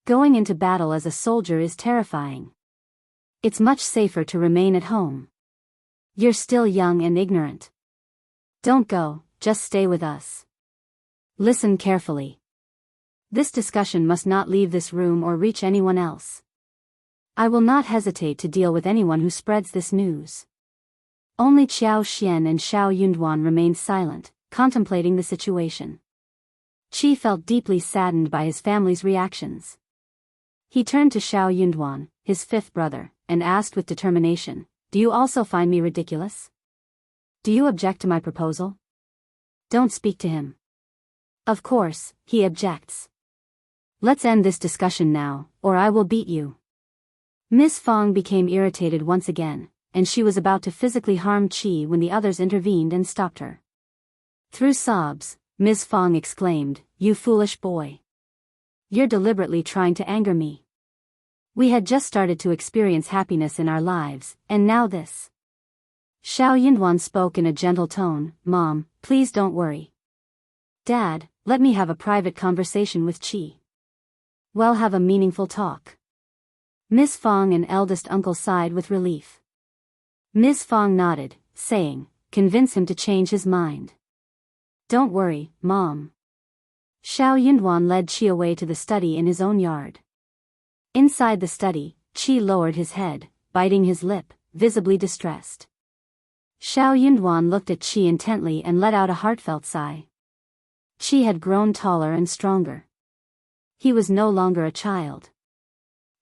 Going into battle as a soldier is terrifying. It's much safer to remain at home. You're still young and ignorant. Don't go, just stay with us. Listen carefully. This discussion must not leave this room or reach anyone else. I will not hesitate to deal with anyone who spreads this news." Only Xiao Xian and Xiao Yunduan remained silent, contemplating the situation. Chi felt deeply saddened by his family's reactions. He turned to Xiao Yunduan, his 5th brother, and asked with determination, "Do you also find me ridiculous? Do you object to my proposal?" "Don't speak to him. Of course, he objects. Let's end this discussion now, or I will beat you." Ms. Fang became irritated once again, and she was about to physically harm Chi when the others intervened and stopped her. Through sobs, Ms. Fang exclaimed, "You foolish boy. You're deliberately trying to anger me. We had just started to experience happiness in our lives, and now this." Xiao Yunduan spoke in a gentle tone, "Mom, please don't worry. Dad, let me have a private conversation with Chi. We'll have a meaningful talk." Ms. Fang and eldest uncle sighed with relief. Ms. Fang nodded, saying, "Convince him to change his mind." "Don't worry, Mom." Xiao Yunduan led Chi away to the study in his own yard. Inside the study, Chi lowered his head, biting his lip, visibly distressed. Xiao Yunduan looked at Chi intently and let out a heartfelt sigh. Qi had grown taller and stronger. He was no longer a child.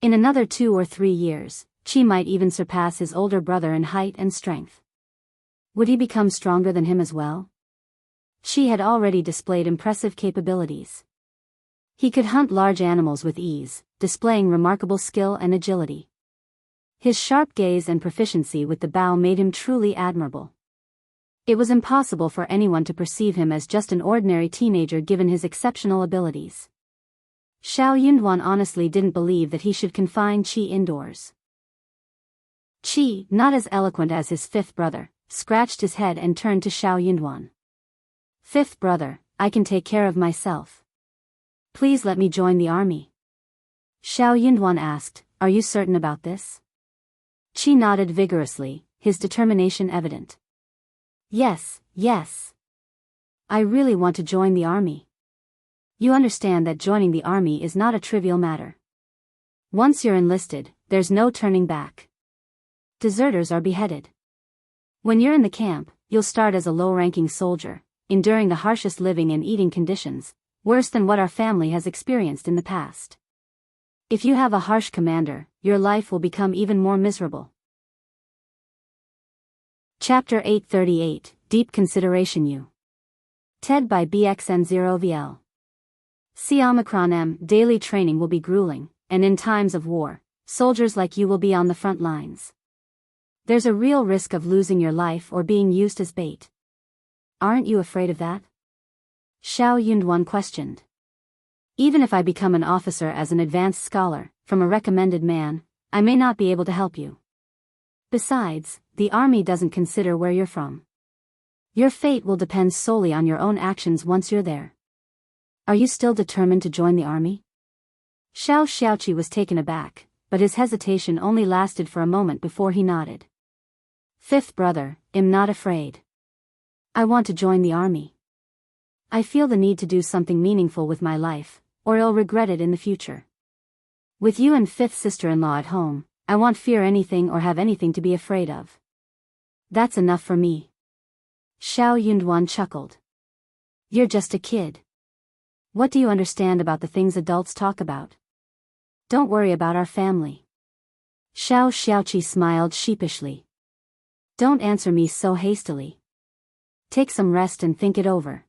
In another 2 or 3 years, Qi might even surpass his older brother in height and strength. Would he become stronger than him as well? Qi had already displayed impressive capabilities. He could hunt large animals with ease, displaying remarkable skill and agility. His sharp gaze and proficiency with the bow made him truly admirable. It was impossible for anyone to perceive him as just an ordinary teenager given his exceptional abilities. Xiao Yunduan honestly didn't believe that he should confine Qi indoors. Qi, not as eloquent as his fifth brother, scratched his head and turned to Xiao Yunduan. "Fifth brother, I can take care of myself. Please let me join the army." Xiao Yunduan asked, "Are you certain about this?" Qi nodded vigorously, his determination evident. Yes. I really want to join the army. You understand that joining the army is not a trivial matter. Once you're enlisted, there's no turning back. Deserters are beheaded. When you're in the camp, you'll start as a low-ranking soldier, enduring the harshest living and eating conditions, worse than what our family has experienced in the past. If you have a harsh commander, your life will become even more miserable. Chapter 838, Deep Consideration U. TED by BXN0VL. C-Omicron-M, daily training will be grueling, and in times of war, soldiers like you will be on the front lines. There's a real risk of losing your life or being used as bait. Aren't you afraid of that? Xiao Yunduan questioned. Even if I become an officer as an advanced scholar, from a recommended man, I may not be able to help you. Besides, the army doesn't consider where you're from. Your fate will depend solely on your own actions once you're there. Are you still determined to join the army? Xiao Xiaoqi was taken aback, but his hesitation only lasted for a moment before he nodded. Fifth brother, I'm not afraid. I want to join the army. I feel the need to do something meaningful with my life, or I'll regret it in the future. With you and fifth sister-in-law at home, I won't fear anything or have anything to be afraid of. That's enough for me. Xiao Yunduan chuckled. You're just a kid. What do you understand about the things adults talk about? Don't worry about our family. Xiao Xiaoqi smiled sheepishly. Don't answer me so hastily. Take some rest and think it over.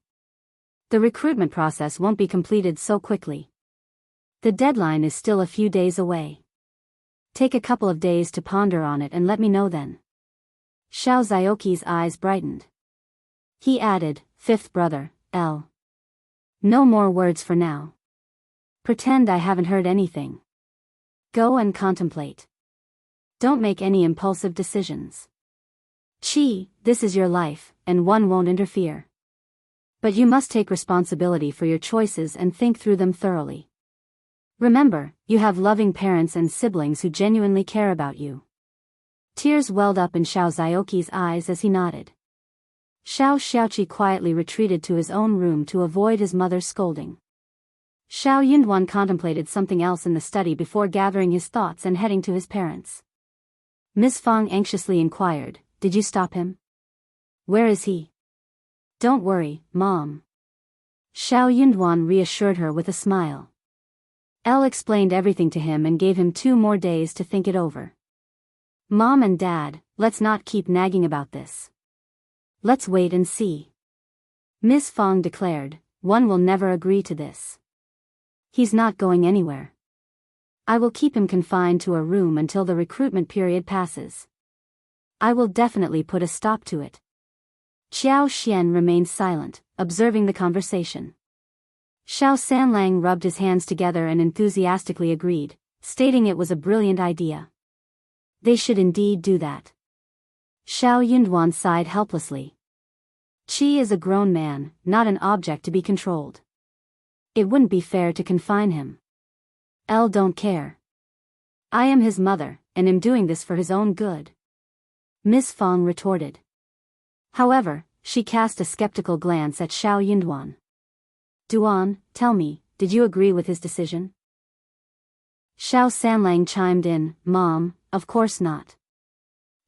The recruitment process won't be completed so quickly. The deadline is still a few days away. Take a couple of days to ponder on it and let me know then. Xiao Zioqi's eyes brightened. He added, Fifth brother, L. No more words for now. Pretend I haven't heard anything. Go and contemplate. Don't make any impulsive decisions. Qi, this is your life, and one won't interfere. But you must take responsibility for your choices and think through them thoroughly. Remember, you have loving parents and siblings who genuinely care about you. Tears welled up in Xiao Zioqi's eyes as he nodded. Xiao Xiaoqi quietly retreated to his own room to avoid his mother's scolding. Xiao Yunduan contemplated something else in the study before gathering his thoughts and heading to his parents. Ms. Fang anxiously inquired, Did you stop him? Where is he? Don't worry, Mom. Xiao Yunduan reassured her with a smile. Elle explained everything to him and gave him 2 more days to think it over. Mom and Dad, let's not keep nagging about this. Let's wait and see. Ms. Fang declared, one will never agree to this. He's not going anywhere. I will keep him confined to a room until the recruitment period passes. I will definitely put a stop to it. Xiao Xian remained silent, observing the conversation. Xiao Sanlang rubbed his hands together and enthusiastically agreed, stating it was a brilliant idea. They should indeed do that. Xiao Yunduan sighed helplessly. Qi is a grown man, not an object to be controlled. It wouldn't be fair to confine him. Elle don't care. I am his mother, and am doing this for his own good. Ms. Fang retorted. However, she cast a skeptical glance at Xiao Yunduan. Duan, tell me, did you agree with his decision? Xiao Sanlang chimed in, Mom, of course not.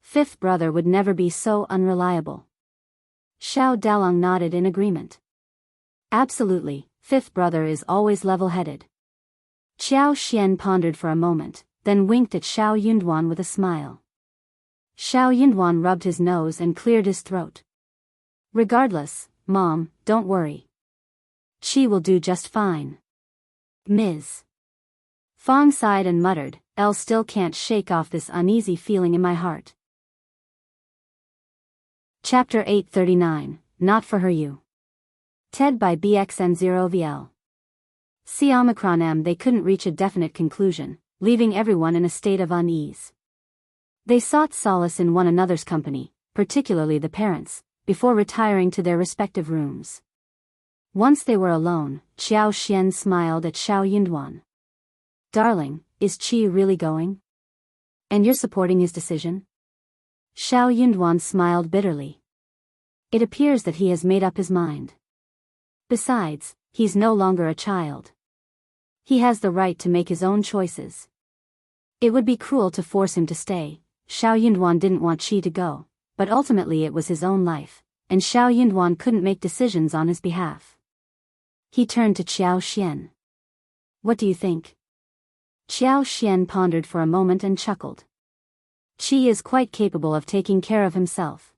Fifth brother would never be so unreliable. Xiao Dalong nodded in agreement. Absolutely, fifth brother is always level-headed. Xiao Xian pondered for a moment, then winked at Xiao Yunduan with a smile. Xiao Yunduan rubbed his nose and cleared his throat. Regardless, Mom, don't worry. She will do just fine. Ms. Fong sighed and muttered, "I still can't shake off this uneasy feeling in my heart." Chapter 839, Not for Her You. TED by BXN0VL. Xiaomicron. They couldn't reach a definite conclusion, leaving everyone in a state of unease. They sought solace in one another's company, particularly the parents, before retiring to their respective rooms. Once they were alone, Xiao Xian smiled at Xiao Yunduan. "Darling, is Qi really going? And you're supporting his decision?" Xiao Yunduan smiled bitterly. "It appears that he has made up his mind. Besides, he's no longer a child. He has the right to make his own choices. It would be cruel to force him to stay." Xiao Yunduan didn't want Qi to go, but ultimately it was his own life, and Xiao Yunduan couldn't make decisions on his behalf. He turned to Xiao Xian. "What do you think?" Xiao Xian pondered for a moment and chuckled. "Qi is quite capable of taking care of himself.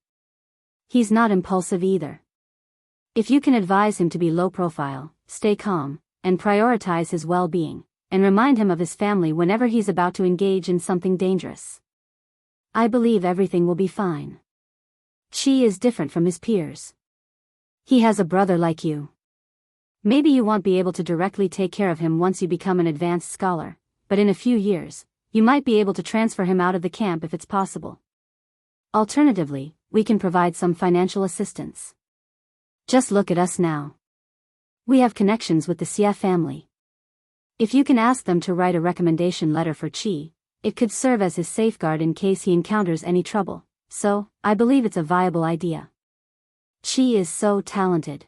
He's not impulsive either. If you can advise him to be low profile, stay calm, and prioritize his well-being, and remind him of his family whenever he's about to engage in something dangerous, I believe everything will be fine. Qi is different from his peers. He has a brother like you. Maybe you won't be able to directly take care of him once you become an advanced scholar, but in a few years, you might be able to transfer him out of the camp if it's possible. Alternatively, we can provide some financial assistance. Just look at us now. We have connections with the Xia family. If you can ask them to write a recommendation letter for Qi, it could serve as his safeguard in case he encounters any trouble, so, I believe it's a viable idea. Qi is so talented.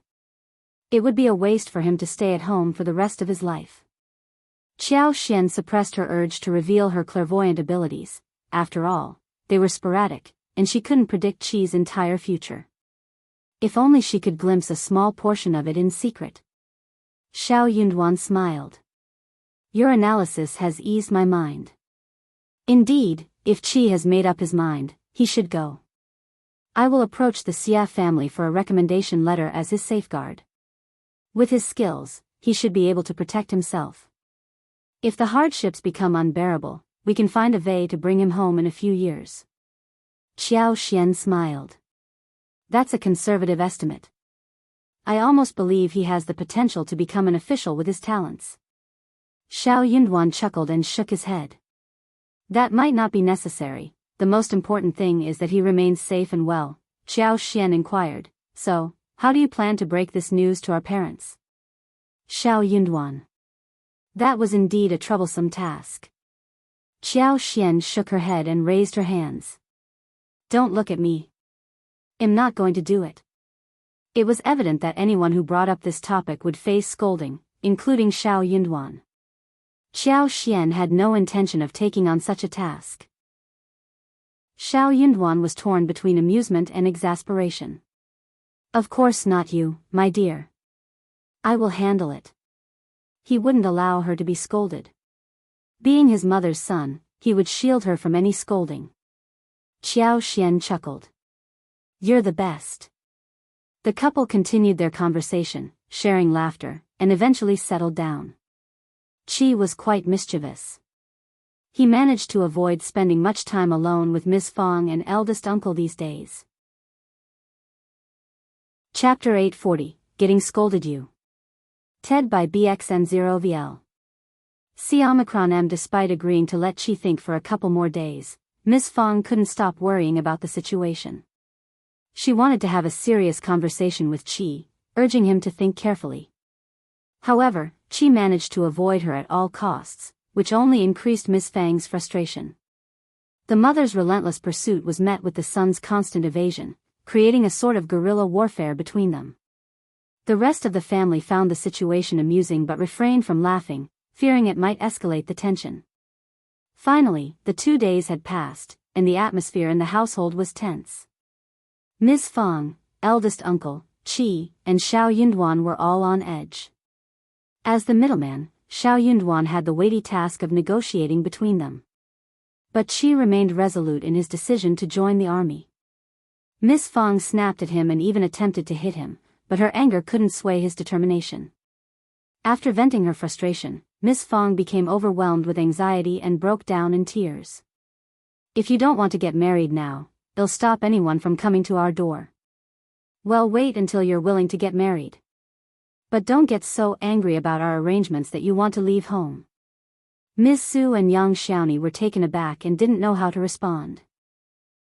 It would be a waste for him to stay at home for the rest of his life." Xiao Xian suppressed her urge to reveal her clairvoyant abilities. After all, they were sporadic, and she couldn't predict Qi's entire future. If only she could glimpse a small portion of it in secret. Xiao Yunduan smiled. "Your analysis has eased my mind. Indeed, if Qi has made up his mind, he should go. I will approach the Xia family for a recommendation letter as his safeguard. With his skills, he should be able to protect himself. If the hardships become unbearable, we can find a way to bring him home in a few years." Xiao Xian smiled. "That's a conservative estimate. I almost believe he has the potential to become an official with his talents." Xiao Yunduan chuckled and shook his head. "That might not be necessary. The most important thing is that he remains safe and well." Xiao Xian inquired, "So, how do you plan to break this news to our parents?" Xiao Yunduan. That was indeed a troublesome task. Xiao Xian shook her head and raised her hands. "Don't look at me. I'm not going to do it." It was evident that anyone who brought up this topic would face scolding, including Xiao Yunduan. Xiao Xian had no intention of taking on such a task. Xiao Yunduan was torn between amusement and exasperation. "Of course not you, my dear. I will handle it." He wouldn't allow her to be scolded. Being his mother's son, he would shield her from any scolding. Xiao Xian chuckled. "You're the best." The couple continued their conversation, sharing laughter, and eventually settled down. Qi was quite mischievous. He managed to avoid spending much time alone with Miss Fong and eldest uncle these days. Chapter 840, Getting Scolded You. TED by BXN0VL. Xiaomicron. Despite agreeing to let Qi think for a couple more days, Miss Fong couldn't stop worrying about the situation. She wanted to have a serious conversation with Qi, urging him to think carefully. However, Qi managed to avoid her at all costs, which only increased Miss Fang's frustration. The mother's relentless pursuit was met with the son's constant evasion, creating a sort of guerrilla warfare between them. The rest of the family found the situation amusing but refrained from laughing, fearing it might escalate the tension. Finally, the 2 days had passed, and the atmosphere in the household was tense. Ms. Fong, eldest uncle, Qi, and Xiao Yunduan were all on edge. As the middleman, Xiao Yunduan had the weighty task of negotiating between them. But Qi remained resolute in his decision to join the army. Miss Fang snapped at him and even attempted to hit him, but her anger couldn't sway his determination. After venting her frustration, Miss Fang became overwhelmed with anxiety and broke down in tears. "If you don't want to get married now, it'll stop anyone from coming to our door. Well, wait until you're willing to get married. But don't get so angry about our arrangements that you want to leave home." Ms. Su and Yang Xiaoni were taken aback and didn't know how to respond.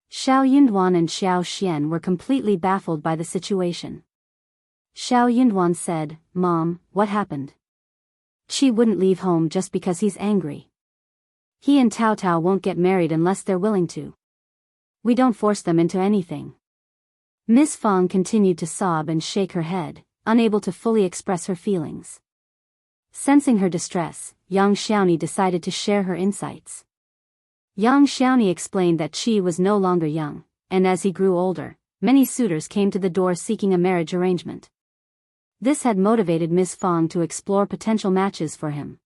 Xiao Yunduan and Xiao Xian were completely baffled by the situation. Xiao Yunduan said, "Mom, what happened? Qi wouldn't leave home just because he's angry. He and Tao Tao won't get married unless they're willing to. We don't force them into anything." Miss Fang continued to sob and shake her head, unable to fully express her feelings. Sensing her distress, Yang Xiaoni decided to share her insights. Yang Xiaoni explained that Qi was no longer young, and as he grew older, many suitors came to the door seeking a marriage arrangement. This had motivated Miss Fang to explore potential matches for him.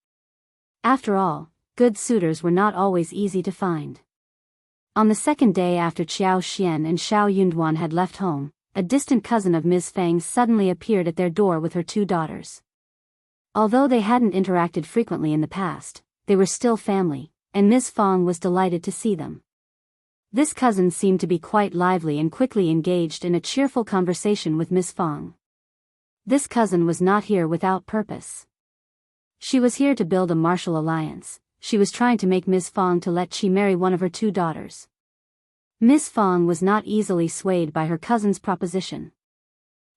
After all, good suitors were not always easy to find. On the second day after Qiao Xian and Xiao Yunduan had left home, a distant cousin of Ms. Fang's suddenly appeared at their door with her 2 daughters. Although they hadn't interacted frequently in the past, they were still family, and Ms. Fang was delighted to see them. This cousin seemed to be quite lively and quickly engaged in a cheerful conversation with Miss Fang. This cousin was not here without purpose. She was here to build a martial alliance. She was trying to make Miss Fang to let Qi marry one of her 2 daughters. Miss Fang was not easily swayed by her cousin's proposition.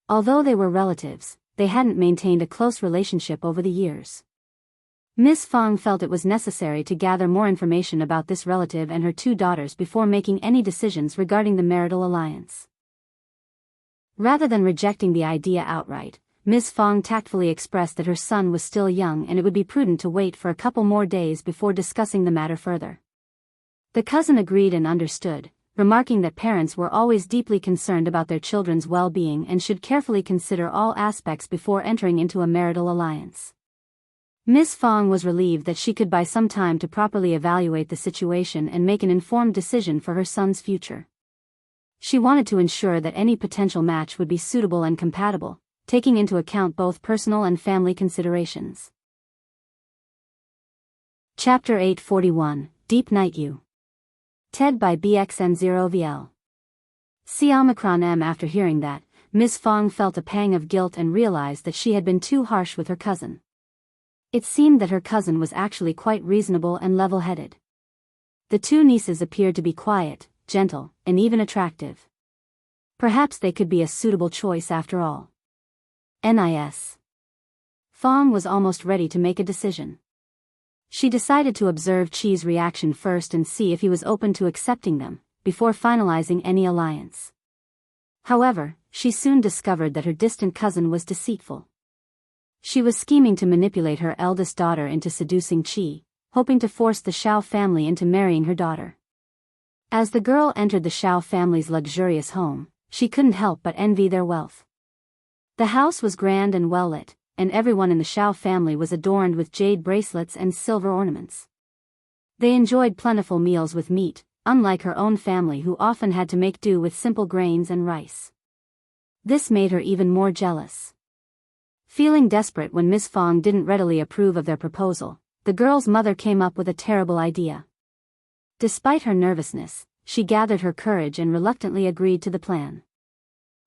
Although they were relatives, they hadn't maintained a close relationship over the years. Miss Fang felt it was necessary to gather more information about this relative and her 2 daughters before making any decisions regarding the marital alliance. Rather than rejecting the idea outright, Miss Fang tactfully expressed that her son was still young and it would be prudent to wait for a couple more days before discussing the matter further. The cousin agreed and understood, remarking that parents were always deeply concerned about their children's well-being and should carefully consider all aspects before entering into a marital alliance. Miss Fang was relieved that she could buy some time to properly evaluate the situation and make an informed decision for her son's future. She wanted to ensure that any potential match would be suitable and compatible, taking into account both personal and family considerations. Chapter 841, Deep Night U. TED by BXN0VL. C-M. After hearing that, Miss Fang felt a pang of guilt and realized that she had been too harsh with her cousin. It seemed that her cousin was actually quite reasonable and level-headed. The 2 nieces appeared to be quiet, gentle, and even attractive. Perhaps they could be a suitable choice after all. Nis. Fang was almost ready to make a decision. She decided to observe Qi's reaction first and see if he was open to accepting them, before finalizing any alliance. However, she soon discovered that her distant cousin was deceitful. She was scheming to manipulate her eldest daughter into seducing Qi, hoping to force the Xiao family into marrying her daughter. As the girl entered the Xiao family's luxurious home, she couldn't help but envy their wealth. The house was grand and well-lit, and everyone in the Xiao family was adorned with jade bracelets and silver ornaments. They enjoyed plentiful meals with meat, unlike her own family who often had to make do with simple grains and rice. This made her even more jealous. Feeling desperate when Miss Fang didn't readily approve of their proposal, the girl's mother came up with a terrible idea. Despite her nervousness, she gathered her courage and reluctantly agreed to the plan.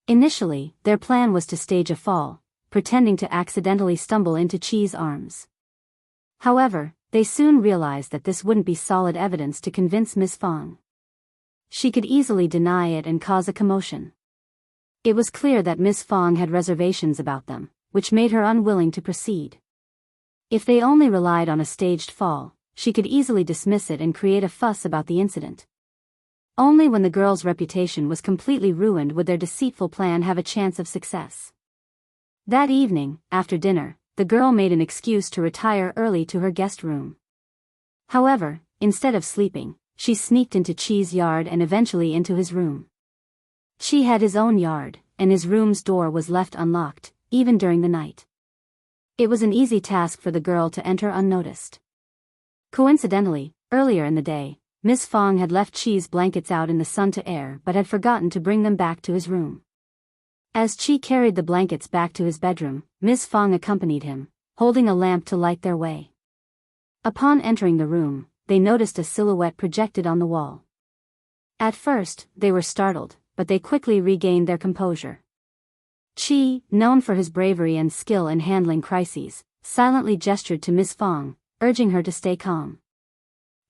Initially, their plan was to stage a fall, pretending to accidentally stumble into Qi's arms. However, they soon realized that this wouldn't be solid evidence to convince Miss Fang. She could easily deny it and cause a commotion. It was clear that Miss Fang had reservations about them, which made her unwilling to proceed. If they only relied on a staged fall, she could easily dismiss it and create a fuss about the incident. Only when the girl's reputation was completely ruined would their deceitful plan have a chance of success. That evening, after dinner, the girl made an excuse to retire early to her guest room. However, instead of sleeping, she sneaked into Qi's yard and eventually into his room. Qi had his own yard, and his room's door was left unlocked, even during the night. It was an easy task for the girl to enter unnoticed. Coincidentally, earlier in the day, Miss Fong had left Chi's blankets out in the sun to air but had forgotten to bring them back to his room. As Chi carried the blankets back to his bedroom, Miss Fong accompanied him, holding a lamp to light their way. Upon entering the room, they noticed a silhouette projected on the wall. At first, they were startled, but they quickly regained their composure. Chi, known for his bravery and skill in handling crises, silently gestured to Miss Fong, urging her to stay calm.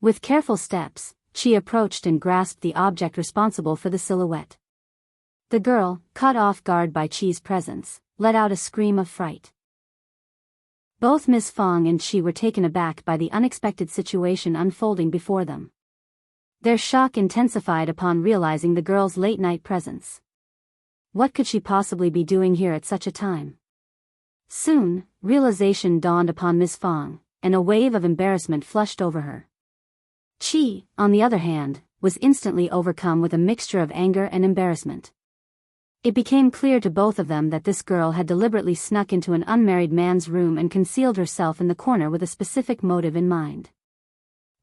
With careful steps, Chi approached and grasped the object responsible for the silhouette. The girl, caught off guard by Chi's presence, let out a scream of fright. Both Miss Fong and Chi were taken aback by the unexpected situation unfolding before them. Their shock intensified upon realizing the girl's late-night presence. What could she possibly be doing here at such a time? Soon, realization dawned upon Miss Fong, and a wave of embarrassment flushed over her. Chi, on the other hand, was instantly overcome with a mixture of anger and embarrassment. It became clear to both of them that this girl had deliberately snuck into an unmarried man's room and concealed herself in the corner with a specific motive in mind.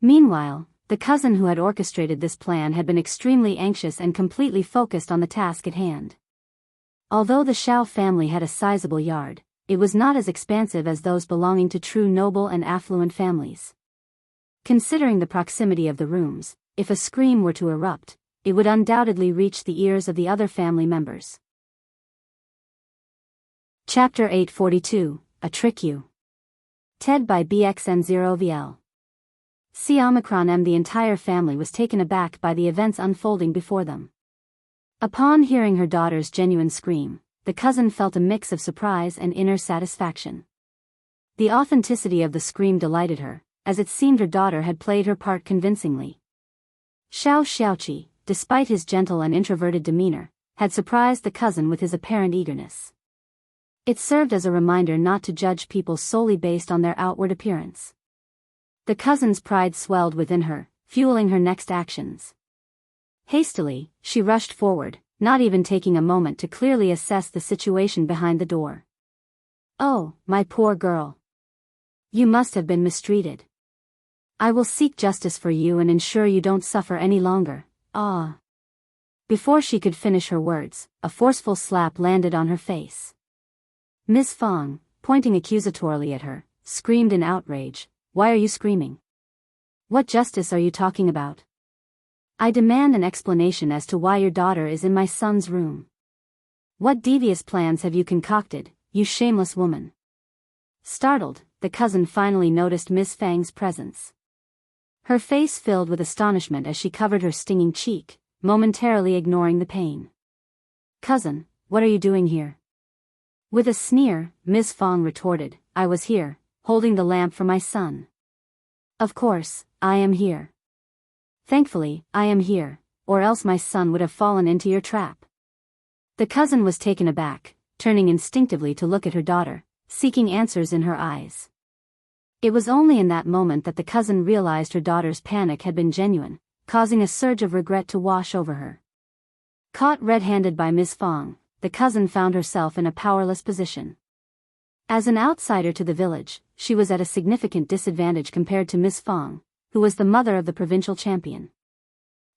Meanwhile, the cousin who had orchestrated this plan had been extremely anxious and completely focused on the task at hand. Although the Xiao family had a sizable yard, it was not as expansive as those belonging to true noble and affluent families. Considering the proximity of the rooms, if a scream were to erupt, it would undoubtedly reach the ears of the other family members. Chapter 842, A Trick You. TED by BXN0VL. C-M. The entire family was taken aback by the events unfolding before them. Upon hearing her daughter's genuine scream, the cousin felt a mix of surprise and inner satisfaction. The authenticity of the scream delighted her, as it seemed her daughter had played her part convincingly. Xiao Xiaoqi, despite his gentle and introverted demeanor, had surprised the cousin with his apparent eagerness. It served as a reminder not to judge people solely based on their outward appearance. The cousin's pride swelled within her, fueling her next actions. Hastily, she rushed forward, not even taking a moment to clearly assess the situation behind the door. "Oh, my poor girl. You must have been mistreated. I will seek justice for you and ensure you don't suffer any longer." Ah. Before she could finish her words, a forceful slap landed on her face. Miss Fong, pointing accusatorily at her, screamed in outrage, "Why are you screaming? What justice are you talking about? I demand an explanation as to why your daughter is in my son's room. What devious plans have you concocted, you shameless woman?" Startled, the cousin finally noticed Miss Fang's presence. Her face filled with astonishment as she covered her stinging cheek, momentarily ignoring the pain. "Cousin, what are you doing here?" With a sneer, Miss Fong retorted, "I was here, holding the lamp for my son. Of course, I am here. Thankfully, I am here, or else my son would have fallen into your trap." The cousin was taken aback, turning instinctively to look at her daughter, seeking answers in her eyes. It was only in that moment that the cousin realized her daughter's panic had been genuine, causing a surge of regret to wash over her. Caught red-handed by Miss Fong, the cousin found herself in a powerless position. As an outsider to the village, she was at a significant disadvantage compared to Miss Fong, who was the mother of the provincial champion.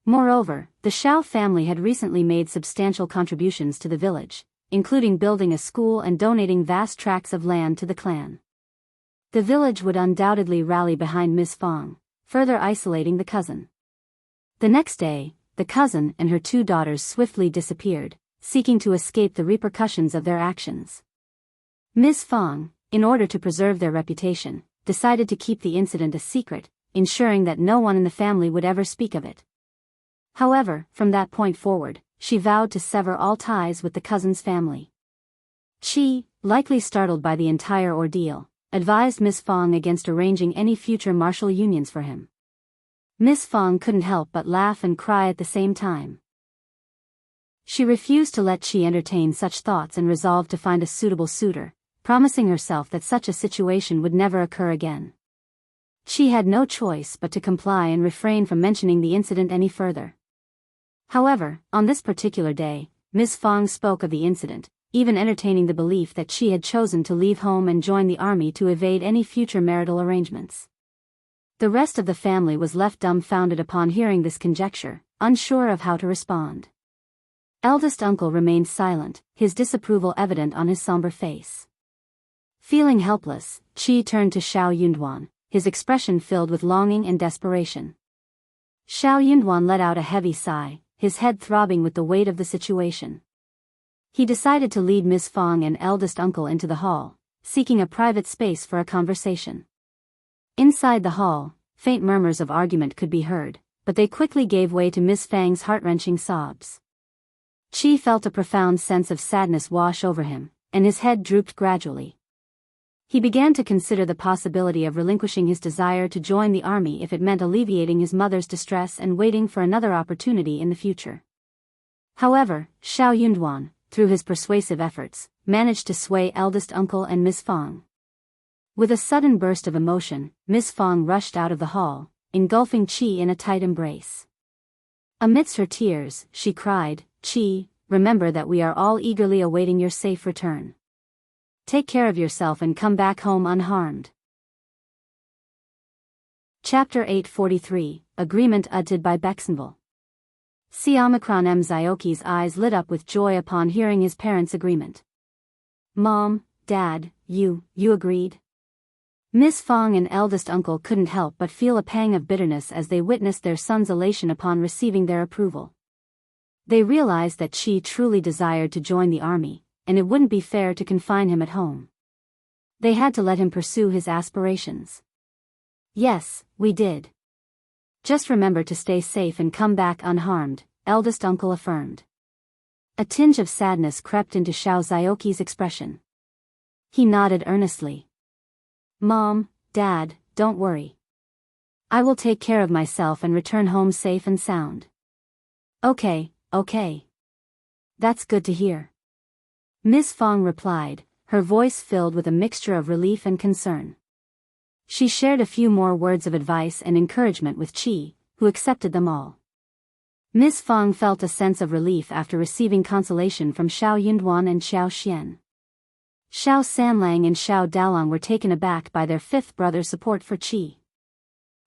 Moreover, the Xiao family had recently made substantial contributions to the village, including building a school and donating vast tracts of land to the clan. The village would undoubtedly rally behind Miss Fong, further isolating the cousin. The next day, the cousin and her two daughters swiftly disappeared, seeking to escape the repercussions of their actions. Miss Fong, in order to preserve their reputation, decided to keep the incident a secret, ensuring that no one in the family would ever speak of it. However, from that point forward, she vowed to sever all ties with the cousin's family. Chi, likely startled by the entire ordeal, advised Miss Fong against arranging any future martial unions for him. Miss Fong couldn't help but laugh and cry at the same time. She refused to let Chi entertain such thoughts and resolved to find a suitable suitor, promising herself that such a situation would never occur again. She had no choice but to comply and refrain from mentioning the incident any further. However, on this particular day, Ms. Fang spoke of the incident, even entertaining the belief that she had chosen to leave home and join the army to evade any future marital arrangements. The rest of the family was left dumbfounded upon hearing this conjecture, unsure of how to respond. Eldest uncle remained silent, his disapproval evident on his somber face. Feeling helpless, Qi turned to Xiao Yunduan, his expression filled with longing and desperation. Xiao Yunduan let out a heavy sigh, his head throbbing with the weight of the situation. He decided to lead Ms. Fang and eldest uncle into the hall, seeking a private space for a conversation. Inside the hall, faint murmurs of argument could be heard, but they quickly gave way to Ms. Fang's heart-wrenching sobs. Qi felt a profound sense of sadness wash over him, and his head drooped gradually. He began to consider the possibility of relinquishing his desire to join the army if it meant alleviating his mother's distress and waiting for another opportunity in the future. However, Xiao Yunduan, through his persuasive efforts, managed to sway eldest uncle and Ms. Fang. With a sudden burst of emotion, Ms. Fang rushed out of the hall, engulfing Qi in a tight embrace. Amidst her tears, she cried, "Qi, remember that we are all eagerly awaiting your safe return. Take care of yourself and come back home unharmed." Chapter 843, Agreement Utted by Bexenville. Xiaomicron Mzioki's eyes lit up with joy upon hearing his parents' agreement. "Mom, Dad, you agreed?" Ms. Fang and eldest uncle couldn't help but feel a pang of bitterness as they witnessed their son's elation upon receiving their approval. They realized that Qi truly desired to join the army, and it wouldn't be fair to confine him at home. They had to let him pursue his aspirations. "Yes, we did. Just remember to stay safe and come back unharmed," eldest uncle affirmed. A tinge of sadness crept into Xiao Zioki's expression. He nodded earnestly. "Mom, Dad, don't worry. I will take care of myself and return home safe and sound." Okay. That's good to hear." Ms. Fang replied, her voice filled with a mixture of relief and concern. She shared a few more words of advice and encouragement with Qi, who accepted them all. Ms. Fang felt a sense of relief after receiving consolation from Xiao Yunduan and Xiao Xian. Xiao Sanlang and Xiao Dalong were taken aback by their fifth brother's support for Qi.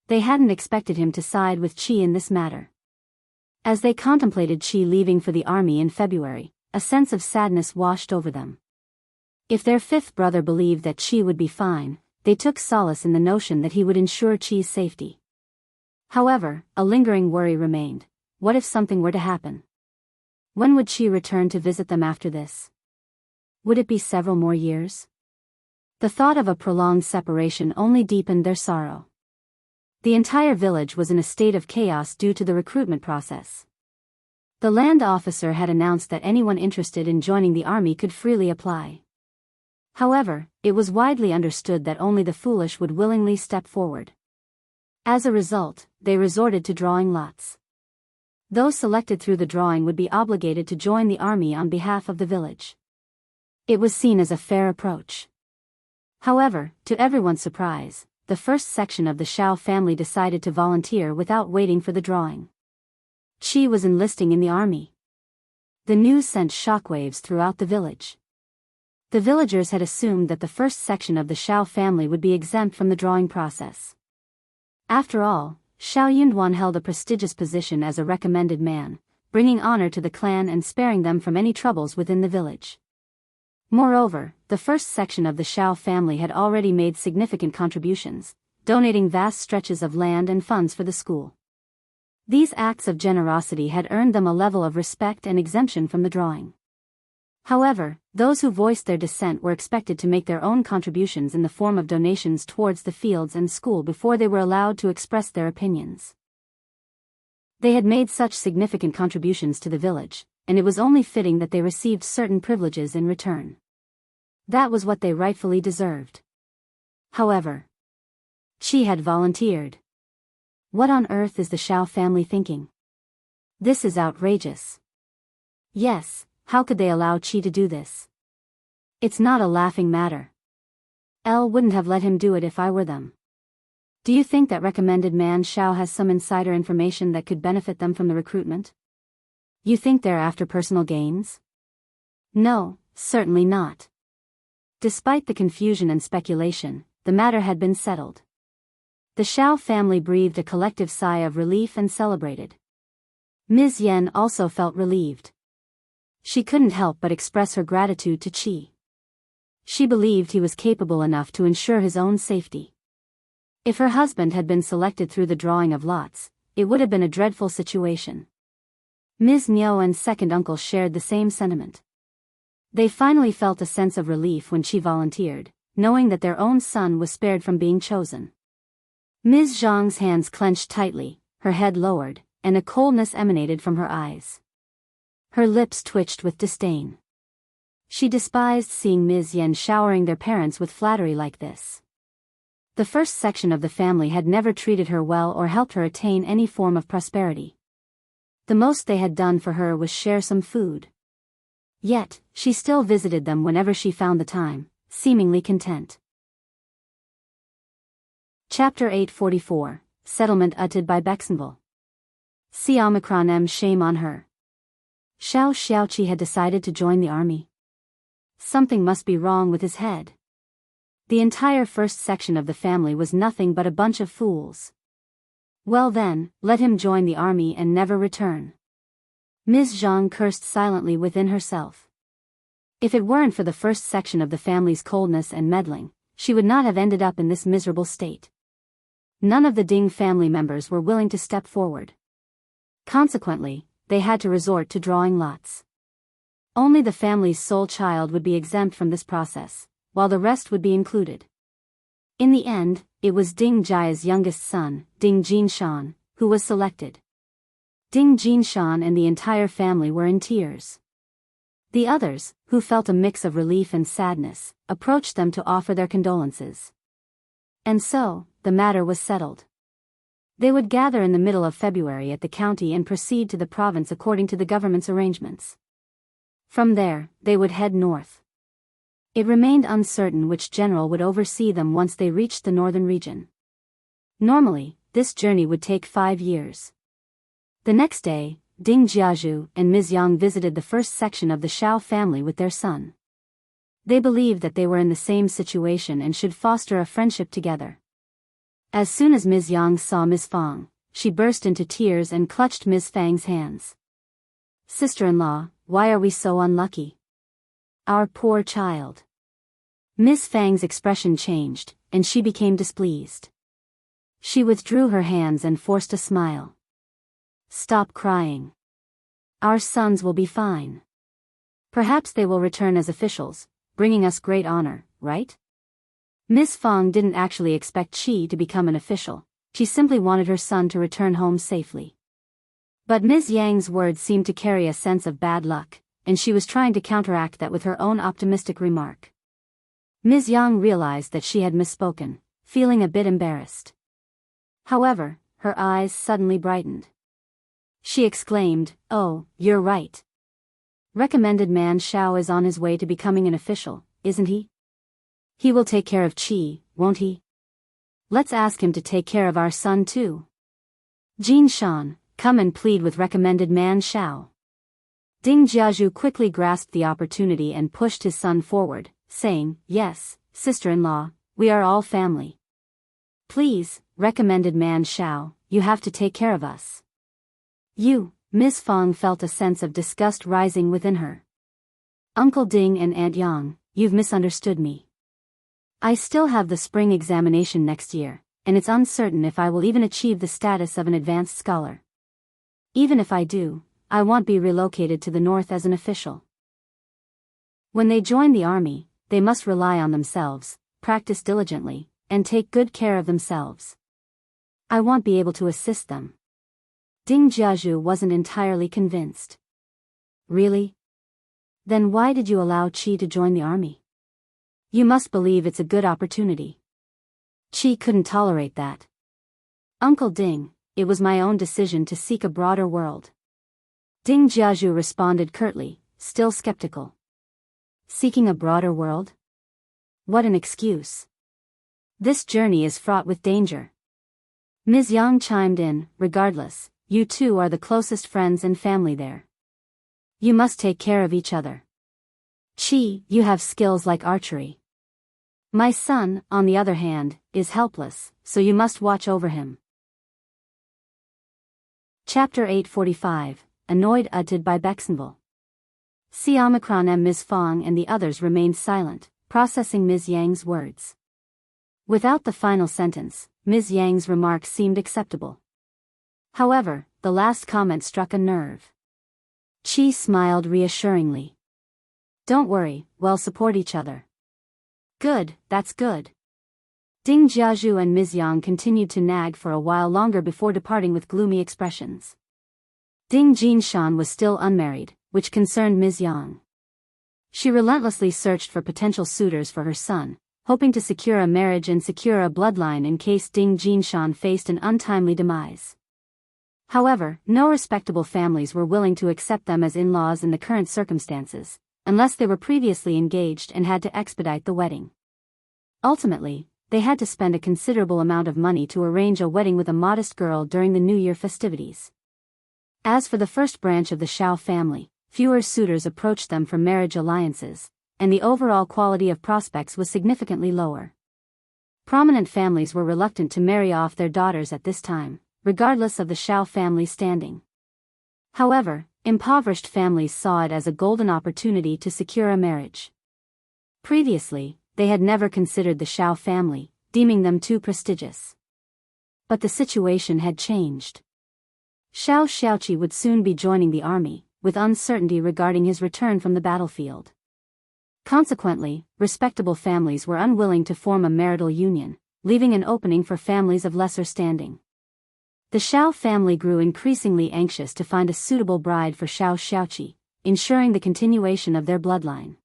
They hadn't expected him to side with Qi in this matter. As they contemplated Qi leaving for the army in February, a sense of sadness washed over them. If their fifth brother believed that Qi would be fine, they took solace in the notion that he would ensure Qi's safety. However, a lingering worry remained. What if something were to happen? When would Qi return to visit them after this? Would it be several more years? The thought of a prolonged separation only deepened their sorrow. The entire village was in a state of chaos due to the recruitment process. The land officer had announced that anyone interested in joining the army could freely apply. However, it was widely understood that only the foolish would willingly step forward. As a result, they resorted to drawing lots. Those selected through the drawing would be obligated to join the army on behalf of the village. It was seen as a fair approach. However, to everyone's surprise, the first section of the Xiao family decided to volunteer without waiting for the drawing. Qi was enlisting in the army. The news sent shockwaves throughout the village. The villagers had assumed that the first section of the Xiao family would be exempt from the drawing process. After all, Xiao Yunduan held a prestigious position as a recommended man, bringing honor to the clan and sparing them from any troubles within the village. Moreover, the first section of the Xiao family had already made significant contributions, donating vast stretches of land and funds for the school. These acts of generosity had earned them a level of respect and exemption from the drawing. However, those who voiced their dissent were expected to make their own contributions in the form of donations towards the fields and school before they were allowed to express their opinions. They had made such significant contributions to the village, and it was only fitting that they received certain privileges in return. That was what they rightfully deserved. However, Qi had volunteered. What on earth is the Xiao family thinking? This is outrageous. Yes, how could they allow Qi to do this? It's not a laughing matter. Wouldn't have let him do it if I were them. Do you think that recommended man Xiao has some insider information that could benefit them from the recruitment? You think they're after personal gains? No, certainly not. Despite the confusion and speculation, the matter had been settled. The Xiao family breathed a collective sigh of relief and celebrated. Ms. Yen also felt relieved. She couldn't help but express her gratitude to Qi. She believed he was capable enough to ensure his own safety. If her husband had been selected through the drawing of lots, it would have been a dreadful situation. Ms.Mi and second uncle shared the same sentiment. They finally felt a sense of relief when Qi volunteered, knowing that their own son was spared from being chosen. Ms. Zhang's hands clenched tightly, her head lowered, and a coldness emanated from her eyes. Her lips twitched with disdain. She despised seeing Ms. Yen showering their parents with flattery like this. The first section of the family had never treated her well or helped her attain any form of prosperity. The most they had done for her was share some food. Yet, she still visited them whenever she found the time, seemingly content. Chapter 844, Settlement uttered by Bexenville. Xiomicron shame on her. Xiaoqi had decided to join the army. Something must be wrong with his head. The entire first section of the family was nothing but a bunch of fools. Well then, let him join the army and never return. Ms.Zhang cursed silently within herself. If it weren't for the first section of the family's coldness and meddling, she would not have ended up in this miserable state. None of the Ting family members were willing to step forward. Consequently, they had to resort to drawing lots. Only the family's sole child would be exempt from this process, while the rest would be included. In the end, it was Ding Jia's youngest son, Ding Jinshan, who was selected. Ding Jinshan and the entire family were in tears. The others, who felt a mix of relief and sadness, approached them to offer their condolences. And so, the matter was settled. They would gather in the middle of February at the county and proceed to the province according to the government's arrangements. From there, they would head north. It remained uncertain which general would oversee them once they reached the northern region. Normally, this journey would take 5 years. The next day, Ding Jiazhu and Ms.Zhang visited the first section of the Xiao family with their son. They believed that they were in the same situation and should foster a friendship together. As soon as Ms. Yang saw Ms. Fang, she burst into tears and clutched Ms. Fang's hands. "Sister-in-law, why are we so unlucky? Our poor child." Ms. Fang's expression changed, and she became displeased. She withdrew her hands and forced a smile. "Stop crying. Our sons will be fine. Perhaps they will return as officials, bringing us great honor, right?" Ms. Fang didn't actually expect Qi to become an official, she simply wanted her son to return home safely. But Ms. Yang's words seemed to carry a sense of bad luck, and she was trying to counteract that with her own optimistic remark. Ms. Yang realized that she had misspoken, feeling a bit embarrassed. However, her eyes suddenly brightened. She exclaimed, "Oh, you're right. Recommended man Xiao is on his way to becoming an official, isn't he? He will take care of Qi, won't he? Let's ask him to take care of our son too. Jinshan, come and plead with recommended man Xiao." Ding Jiazhu quickly grasped the opportunity and pushed his son forward, saying, "Yes, sister-in-law, we are all family. Please, recommended man Xiao, you have to take care of us." Ms. Fang felt a sense of disgust rising within her. "Uncle Ding and Aunt Yang, you've misunderstood me. I still have the spring examination next year, and it's uncertain if I will even achieve the status of an advanced scholar. Even if I do, I won't be relocated to the north as an official. When they join the army, they must rely on themselves, practice diligently, and take good care of themselves. I won't be able to assist them." Ding Jiazhu wasn't entirely convinced. "Really? Then why did you allow Qi to join the army? You must believe it's a good opportunity." "Qi couldn't tolerate that. Uncle Ding, it was my own decision to seek a broader world." Ding Jiazhu responded curtly, still skeptical. "Seeking a broader world? What an excuse. This journey is fraught with danger." Ms. Yang chimed in, "Regardless, you two are the closest friends and family there. You must take care of each other. Qi, you have skills like archery. My son, on the other hand, is helpless, so you must watch over him. Chapter 845, Annoyed uttered by Bexenville. Xianxia, Ms. Fang and the others remained silent, processing Ms. Yang's words. Without the final sentence, Ms. Yang's remark seemed acceptable. However, the last comment struck a nerve. Qi smiled reassuringly. Don't worry, we'll support each other. Good, that's good. Ding Jianghu and Ms.Zhang continued to nag for a while longer before departing with gloomy expressions. Ding Jinshan was still unmarried, which concerned Ms.Zhang. She relentlessly searched for potential suitors for her son, hoping to secure a marriage and secure a bloodline in case Ding Jinshan faced an untimely demise. However, no respectable families were willing to accept them as in-laws in the current circumstances, unless they were previously engaged and had to expedite the wedding. Ultimately, they had to spend a considerable amount of money to arrange a wedding with a modest girl during the New Year festivities. As for the first branch of the Xiao family, fewer suitors approached them for marriage alliances, and the overall quality of prospects was significantly lower. Prominent families were reluctant to marry off their daughters at this time, regardless of the Xiao family's standing. However, impoverished families saw it as a golden opportunity to secure a marriage. Previously, they had never considered the Xiao family, deeming them too prestigious. But the situation had changed. Xiao Xiaoqi would soon be joining the army, with uncertainty regarding his return from the battlefield. Consequently, respectable families were unwilling to form a marital union, leaving an opening for families of lesser standing. The Xiao family grew increasingly anxious to find a suitable bride for Xiao Xiaoqi, ensuring the continuation of their bloodline.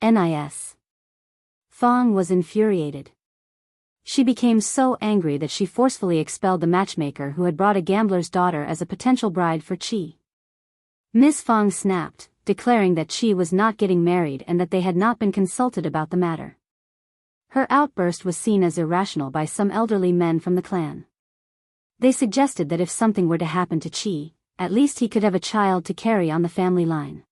Nis. Fang was infuriated. She became so angry that she forcefully expelled the matchmaker who had brought a gambler's daughter as a potential bride for Qi. Ms. Fang snapped, declaring that Qi was not getting married and that they had not been consulted about the matter. Her outburst was seen as irrational by some elderly men from the clan. They suggested that if something were to happen to Qi, at least he could have a child to carry on the family line.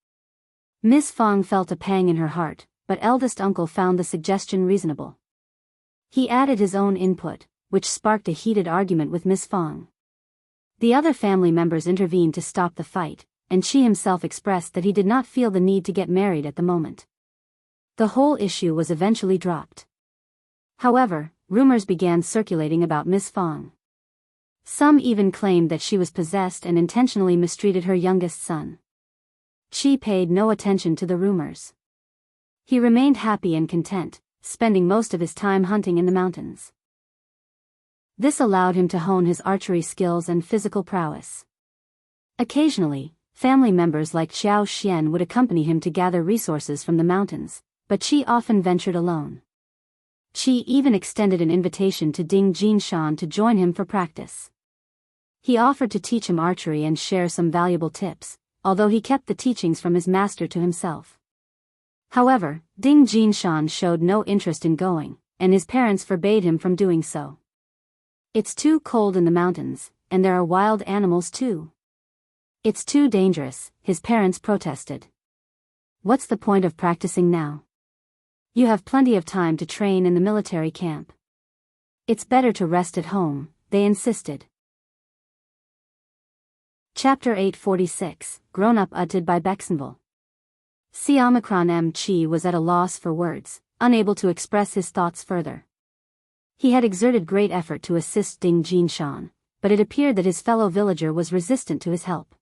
Ms. Fang felt a pang in her heart, but eldest uncle found the suggestion reasonable. He added his own input, which sparked a heated argument with Ms. Fang. The other family members intervened to stop the fight, and Qi himself expressed that he did not feel the need to get married at the moment. The whole issue was eventually dropped. However, rumors began circulating about Ms. Fang. Some even claimed that she was possessed and intentionally mistreated her youngest son. Qi paid no attention to the rumors. He remained happy and content, spending most of his time hunting in the mountains. This allowed him to hone his archery skills and physical prowess. Occasionally, family members like Xiao Xian would accompany him to gather resources from the mountains, but Qi often ventured alone. Qi even extended an invitation to Ding Jinshan to join him for practice. He offered to teach him archery and share some valuable tips, although he kept the teachings from his master to himself. However, Ding Jinshan showed no interest in going, and his parents forbade him from doing so. It's too cold in the mountains, and there are wild animals too. It's too dangerous, his parents protested. What's the point of practicing now? You have plenty of time to train in the military camp. It's better to rest at home, they insisted. Chapter 846, Grownup uttered by Bexenville. Xianxia was at a loss for words, unable to express his thoughts further. He had exerted great effort to assist Ding Jinshan, but it appeared that his fellow villager was resistant to his help.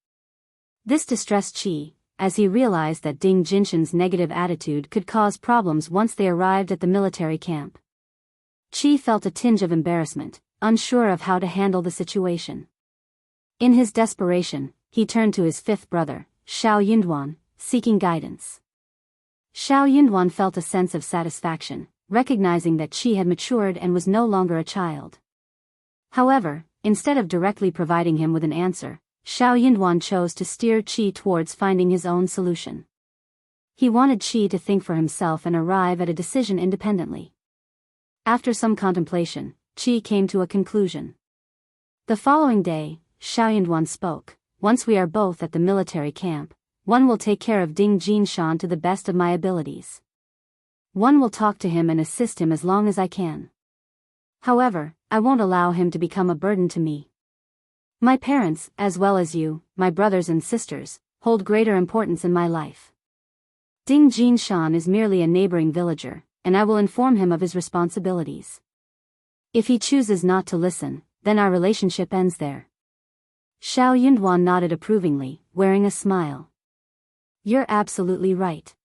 This distressed Qi, as he realized that Ding Jinshan's negative attitude could cause problems once they arrived at the military camp. Qi felt a tinge of embarrassment, unsure of how to handle the situation. In his desperation, he turned to his fifth brother, Xiao Yunduan, seeking guidance. Xiao Yunduan felt a sense of satisfaction, recognizing that Qi had matured and was no longer a child. However, instead of directly providing him with an answer, Xiao Yunduan chose to steer Qi towards finding his own solution. He wanted Qi to think for himself and arrive at a decision independently. After some contemplation, Qi came to a conclusion. The following day, Xiao Yunduan spoke, "Once we are both at the military camp, One will take care of Ding Jinshan to the best of my abilities. One will talk to him and assist him as long as I can. However, I won't allow him to become a burden to me. My parents, as well as you, my brothers and sisters, hold greater importance in my life. Ding Jinshan is merely a neighboring villager, and I will inform him of his responsibilities. If he chooses not to listen, then our relationship ends there. Xiao Yunduan nodded approvingly, wearing a smile. You're absolutely right.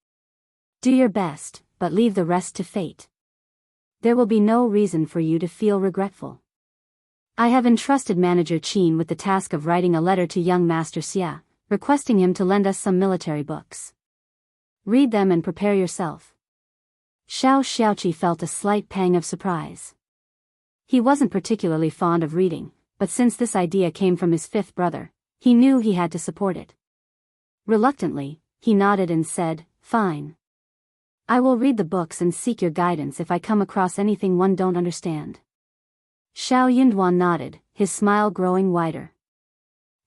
Do your best, but leave the rest to fate. There will be no reason for you to feel regretful. I have entrusted Manager Qin with the task of writing a letter to young Master Xia, requesting him to lend us some military books. Read them and prepare yourself. Xiao Xiaoqi felt a slight pang of surprise. He wasn't particularly fond of reading, but since this idea came from his fifth brother, he knew he had to support it. Reluctantly, he nodded and said, "Fine. I will read the books and seek your guidance if I come across anything one don't understand." Xiao Yunduan nodded, his smile growing wider.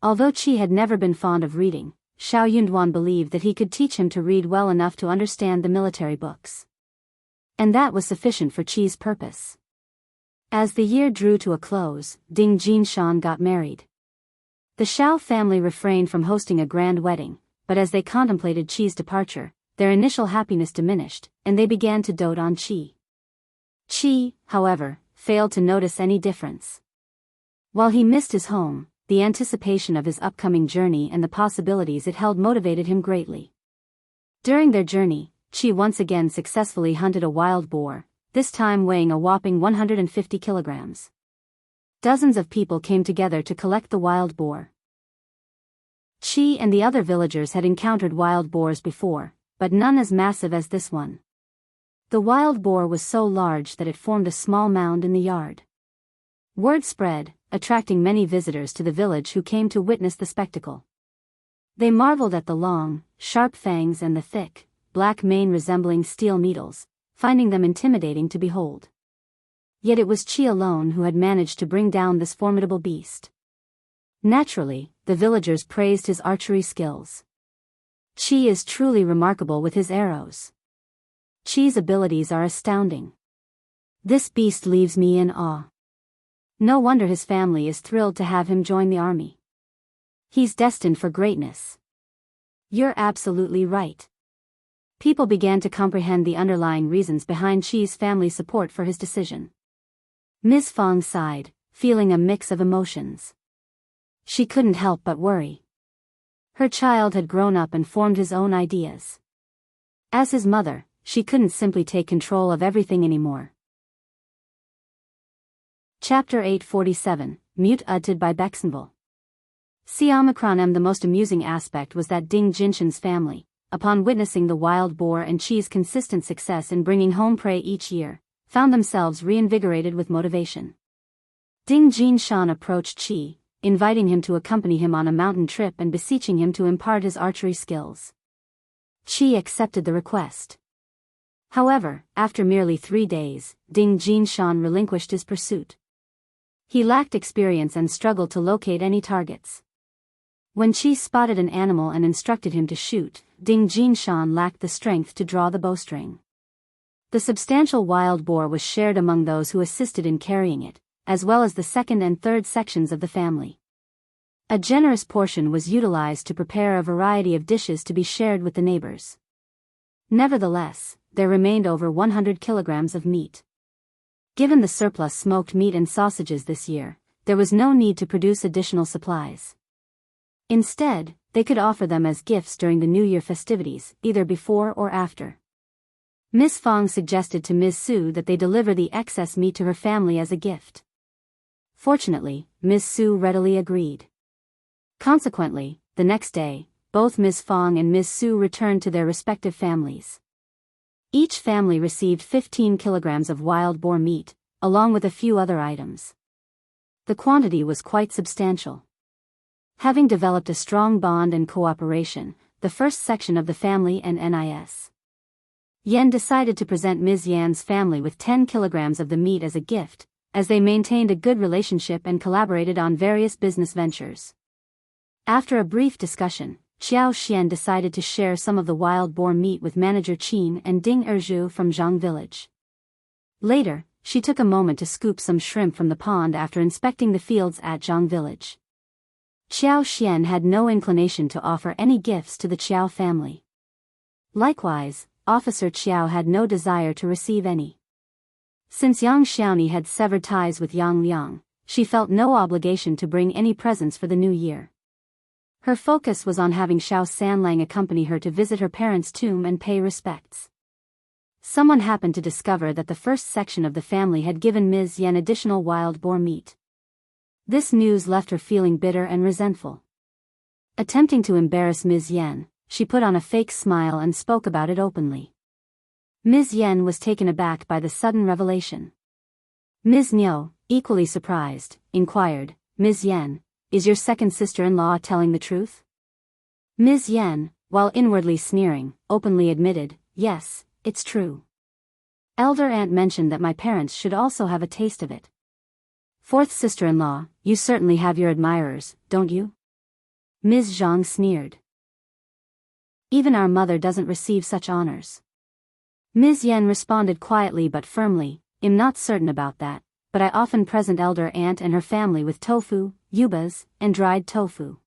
Although Qi had never been fond of reading, Xiao Yunduan believed that he could teach him to read well enough to understand the military books. And that was sufficient for Qi's purpose. As the year drew to a close, Ding Jinshan got married. The Xiao family refrained from hosting a grand wedding, but as they contemplated Qi's departure, their initial happiness diminished, and they began to dote on Qi. Qi, however, failed to notice any difference. While he missed his home, the anticipation of his upcoming journey and the possibilities it held motivated him greatly. During their journey, Qi once again successfully hunted a wild boar, this time weighing a whopping 150 kilograms. Dozens of people came together to collect the wild boar. Qi and the other villagers had encountered wild boars before, but none as massive as this one. The wild boar was so large that it formed a small mound in the yard. Word spread, attracting many visitors to the village who came to witness the spectacle. They marveled at the long, sharp fangs and the thick, black mane resembling steel needles, finding them intimidating to behold. Yet it was Qi alone who had managed to bring down this formidable beast. Naturally, the villagers praised his archery skills. Qi is truly remarkable with his arrows. Qi's abilities are astounding. This beast leaves me in awe. No wonder his family is thrilled to have him join the army. He's destined for greatness. You're absolutely right. People began to comprehend the underlying reasons behind Qi's family support for his decision. Ms. Fang sighed, feeling a mix of emotions. She couldn't help but worry. Her child had grown up and formed his own ideas. As his mother, she couldn't simply take control of everything anymore. Chapter 847, Mute Utted by Bexenville. Xiamacron. The most amusing aspect was that Ding Jinshan's family, upon witnessing the wild boar and Qi's consistent success in bringing home prey each year, found themselves reinvigorated with motivation. Ding Jinshan approached Qi, inviting him to accompany him on a mountain trip and beseeching him to impart his archery skills. Qi accepted the request. However, after merely 3 days, Ding Jinshan relinquished his pursuit. He lacked experience and struggled to locate any targets. When Qi spotted an animal and instructed him to shoot, Ding Jinshan lacked the strength to draw the bowstring. The substantial wild boar was shared among those who assisted in carrying it, as well as the second and third sections of the family. A generous portion was utilized to prepare a variety of dishes to be shared with the neighbors. Nevertheless, there remained over 100 kilograms of meat. Given the surplus smoked meat and sausages this year, there was no need to produce additional supplies. Instead, they could offer them as gifts during the New Year festivities, either before or after. Ms. Fang suggested to Ms. Su that they deliver the excess meat to her family as a gift. Fortunately, Ms. Su readily agreed. Consequently, the next day, both Ms. Fang and Ms. Su returned to their respective families. Each family received 15 kilograms of wild boar meat, along with a few other items. The quantity was quite substantial. Having developed a strong bond and cooperation, the first section of the family and Nis. Yen decided to present Ms. Yan's family with 10 kilograms of the meat as a gift, as they maintained a good relationship and collaborated on various business ventures. After a brief discussion, Xiao Xian decided to share some of the wild boar meat with manager Qin and Ding Erzhu from Zhang village. Later, she took a moment to scoop some shrimp from the pond after inspecting the fields at Zhang village. Xiao Xian had no inclination to offer any gifts to the Qiao family. Likewise, Officer Qiao had no desire to receive any. Since Yang Xiaoni had severed ties with Yang Liang, she felt no obligation to bring any presents for the new year. Her focus was on having Xiao Sanlang accompany her to visit her parents' tomb and pay respects. Someone happened to discover that the first section of the family had given Ms. Yan additional wild boar meat. This news left her feeling bitter and resentful. Attempting to embarrass Ms. Yan, she put on a fake smile and spoke about it openly. Ms. Yan was taken aback by the sudden revelation. Ms. Niu, equally surprised, inquired, "Ms. Yan, is your second sister-in-law telling the truth?" Ms. Yan, while inwardly sneering, openly admitted, "Yes, it's true. Elder aunt mentioned that my parents should also have a taste of it." "Fourth sister-in-law, you certainly have your admirers, don't you?" Ms. Zhang sneered. "Even our mother doesn't receive such honors." Ms. Yan responded quietly but firmly, "I'm not certain about that, but I often present elder aunt and her family with tofu, yubas, and dried tofu.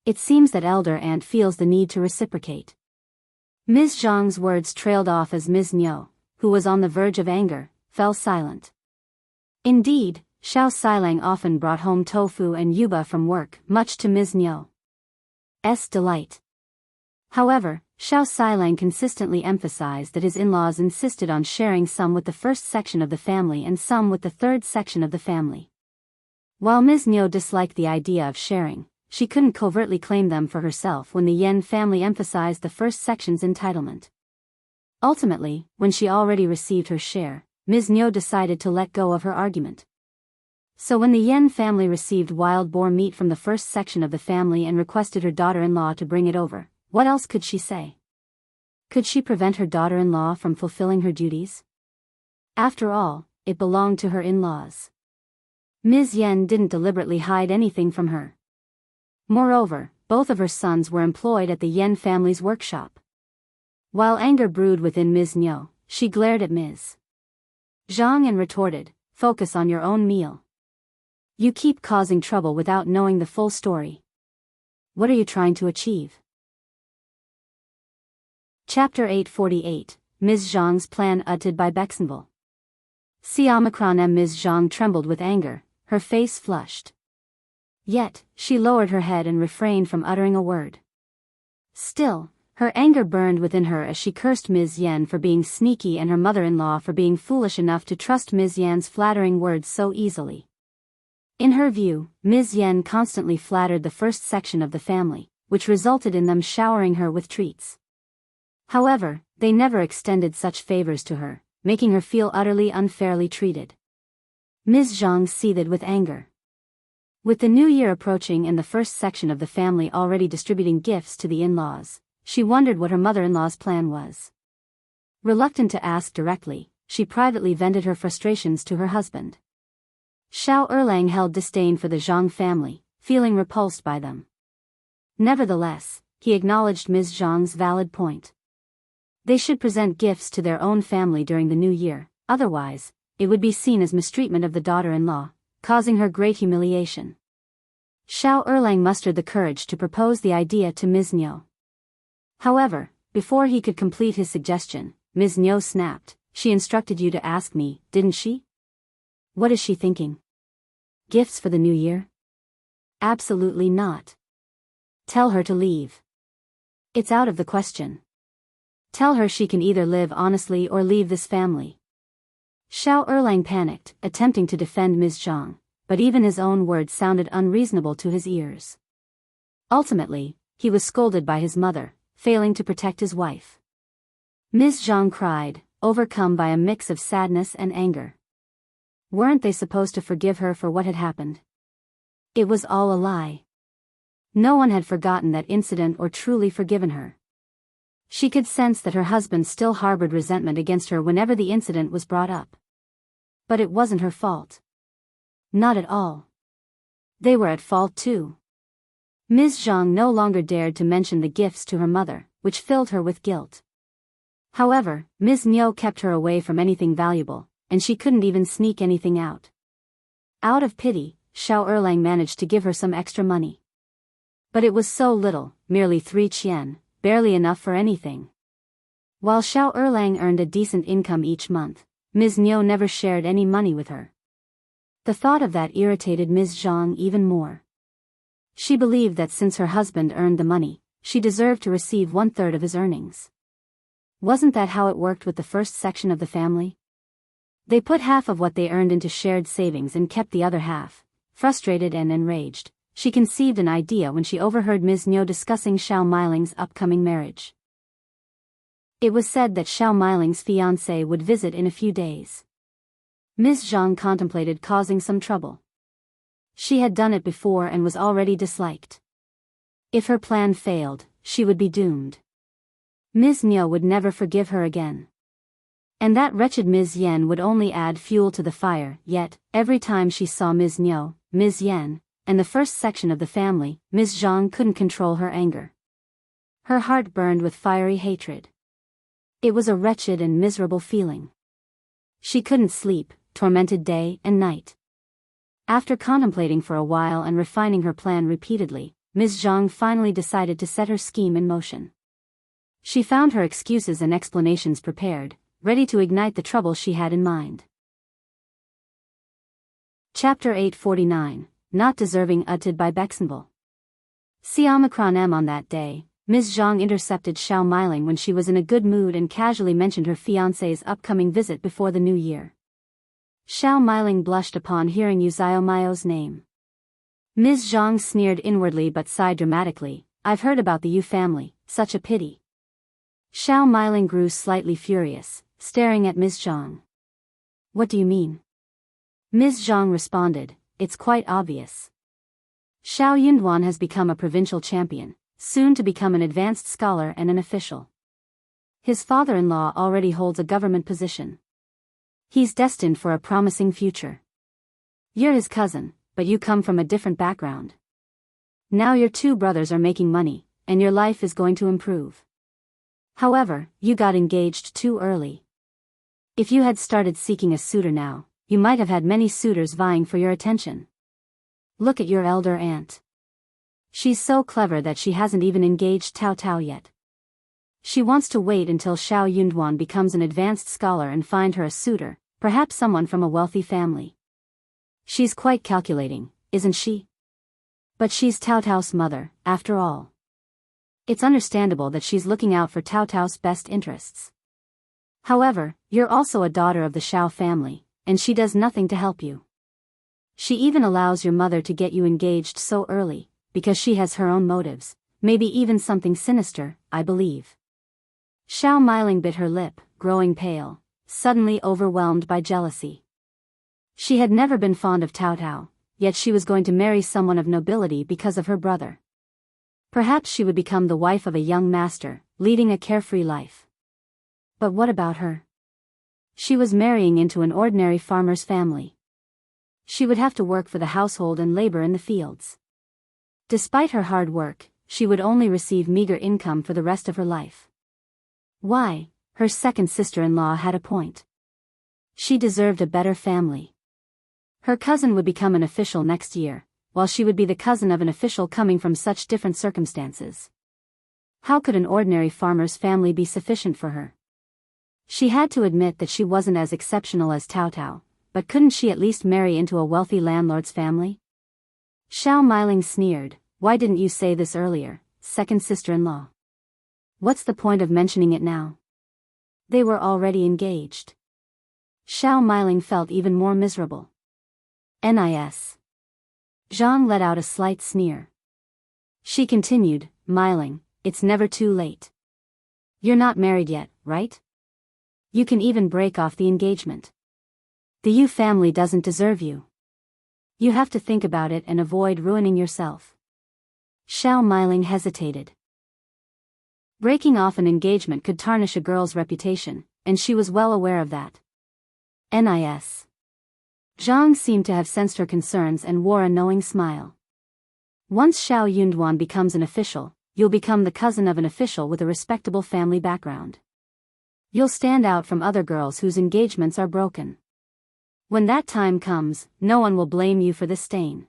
It seems that elder aunt feels the need to reciprocate." Ms. Zhang's words trailed off as Ms. Niu, who was on the verge of anger, fell silent. Indeed, Xiao Sailang often brought home tofu and yuba from work, much to Ms. Niu's delight. However, Xiao Sailang consistently emphasized that his in-laws insisted on sharing some with the first section of the family and some with the third section of the family. While Ms. Niu disliked the idea of sharing, she couldn't covertly claim them for herself when the Yan family emphasized the first section's entitlement. Ultimately, when she already received her share, Ms. Niu decided to let go of her argument. So when the Yan family received wild boar meat from the first section of the family and requested her daughter-in-law to bring it over, what else could she say? Could she prevent her daughter-in-law from fulfilling her duties? After all, it belonged to her in-laws. Ms. Yan didn't deliberately hide anything from her. Moreover, both of her sons were employed at the Yan family's workshop. While anger brewed within Ms. Niu, she glared at Ms. Zhang and retorted, "Focus on your own meal. You keep causing trouble without knowing the full story. What are you trying to achieve?" Chapter 848, Ms. Zhang's plan uttered by Bexenville. Ms. Zhang trembled with anger, her face flushed. Yet, she lowered her head and refrained from uttering a word. Still, her anger burned within her as she cursed Ms. Yan for being sneaky and her mother-in-law for being foolish enough to trust Ms. Yan's flattering words so easily. In her view, Ms. Yan constantly flattered the first section of the family, which resulted in them showering her with treats. However, they never extended such favors to her, making her feel utterly unfairly treated. Ms. Zhang seethed with anger. With the new year approaching and the first section of the family already distributing gifts to the in-laws, she wondered what her mother-in-law's plan was. Reluctant to ask directly, she privately vented her frustrations to her husband. Xiao Erlang held disdain for the Zhang family, feeling repulsed by them. Nevertheless, he acknowledged Ms. Zhang's valid point. They should present gifts to their own family during the new year, otherwise, it would be seen as mistreatment of the daughter-in-law, causing her great humiliation. Xiao Erlang mustered the courage to propose the idea to Ms. Niu. However, before he could complete his suggestion, Ms. Niu snapped, "She instructed you to ask me, didn't she? What is she thinking? Gifts for the new year? Absolutely not. Tell her to leave. It's out of the question. Tell her she can either live honestly or leave this family." Xiao Erlang panicked, attempting to defend Ms. Zhang, but even his own words sounded unreasonable to his ears. Ultimately, he was scolded by his mother, failing to protect his wife. Ms. Zhang cried, overcome by a mix of sadness and anger. Weren't they supposed to forgive her for what had happened? It was all a lie. No one had forgotten that incident or truly forgiven her. She could sense that her husband still harbored resentment against her whenever the incident was brought up. But it wasn't her fault. Not at all. They were at fault too. Ms. Zhang no longer dared to mention the gifts to her mother, which filled her with guilt. However, Ms.Mi kept her away from anything valuable, and she couldn't even sneak anything out. Out of pity, Xiao Erlang managed to give her some extra money. But it was so little, merely 3 qian, barely enough for anything. While Xiao Erlang earned a decent income each month, Ms.Mi never shared any money with her. The thought of that irritated Ms. Zhang even more. She believed that since her husband earned the money, she deserved to receive 1/3 of his earnings. Wasn't that how it worked with the first section of the family? They put half of what they earned into shared savings and kept the other half. Frustrated and enraged, she conceived an idea when she overheard Ms.Mi discussing Xiao Miling's upcoming marriage. It was said that Xiao Miling's fiancé would visit in a few days. Ms. Zhang contemplated causing some trouble. She had done it before and was already disliked. If her plan failed, she would be doomed. Ms.Mi would never forgive her again. And that wretched Ms. Yan would only add fuel to the fire, yet, every time she saw Ms.Mi, Ms. Yan, and the first section of the family, Ms. Zhang couldn't control her anger. Her heart burned with fiery hatred. It was a wretched and miserable feeling. She couldn't sleep, tormented day and night. After contemplating for a while and refining her plan repeatedly, Ms. Zhang finally decided to set her scheme in motion. She found her excuses and explanations prepared, ready to ignite the trouble she had in mind. Chapter 849, Not Deserving Utted by Bexenville. Xiamacron on that day, Ms. Zhang intercepted Xiao Miling when she was in a good mood and casually mentioned her fiancé's upcoming visit before the new year. Xiao Miling blushed upon hearing Yuezheng's name. Ms. Zhang sneered inwardly but sighed dramatically, "I've heard about the Yu family, such a pity." Xiao Miling grew slightly furious, staring at Ms. Zhang. "What do you mean?" Ms. Zhang responded, "It's quite obvious. Xiao Yunduan has become a provincial champion, soon to become an advanced scholar and an official. His father-in-law already holds a government position. He's destined for a promising future. You're his cousin, but you come from a different background. Now your 2 brothers are making money, and your life is going to improve. However, you got engaged too early. If you had started seeking a suitor now, you might have had many suitors vying for your attention. Look at your elder aunt. She's so clever that she hasn't even engaged Tao Tao yet. She wants to wait until Xiao Yunduan becomes an advanced scholar and find her a suitor, perhaps someone from a wealthy family. She's quite calculating, isn't she? But she's Tao Tao's mother, after all. It's understandable that she's looking out for Tao Tao's best interests. However, you're also a daughter of the Xiao family, and she does nothing to help you. She even allows your mother to get you engaged so early, because she has her own motives, maybe even something sinister, I believe." Xiao Miling bit her lip, growing pale, suddenly overwhelmed by jealousy. She had never been fond of Tao Tao, yet she was going to marry someone of nobility because of her brother. Perhaps she would become the wife of a young master, leading a carefree life. But what about her? She was marrying into an ordinary farmer's family. She would have to work for the household and labor in the fields. Despite her hard work, she would only receive meager income for the rest of her life. Why, her second sister-in-law had a point. She deserved a better family. Her cousin would become an official next year, while she would be the cousin of an official coming from such different circumstances. How could an ordinary farmer's family be sufficient for her? She had to admit that she wasn't as exceptional as Tao Tao, but couldn't she at least marry into a wealthy landlord's family? Xiao Miling sneered, "Why didn't you say this earlier, second sister-in-law? What's the point of mentioning it now?" They were already engaged. Xiao Miling felt even more miserable. Nis. Zhang let out a slight sneer. She continued, "Miling, it's never too late. You're not married yet, right? You can even break off the engagement. The Yu family doesn't deserve you. You have to think about it and avoid ruining yourself." Xiao Miling hesitated. Breaking off an engagement could tarnish a girl's reputation, and she was well aware of that. Nis. Zhang seemed to have sensed her concerns and wore a knowing smile. Once Xiao Yunduan becomes an official, you'll become the cousin of an official with a respectable family background. You'll stand out from other girls whose engagements are broken. When that time comes, no one will blame you for this stain.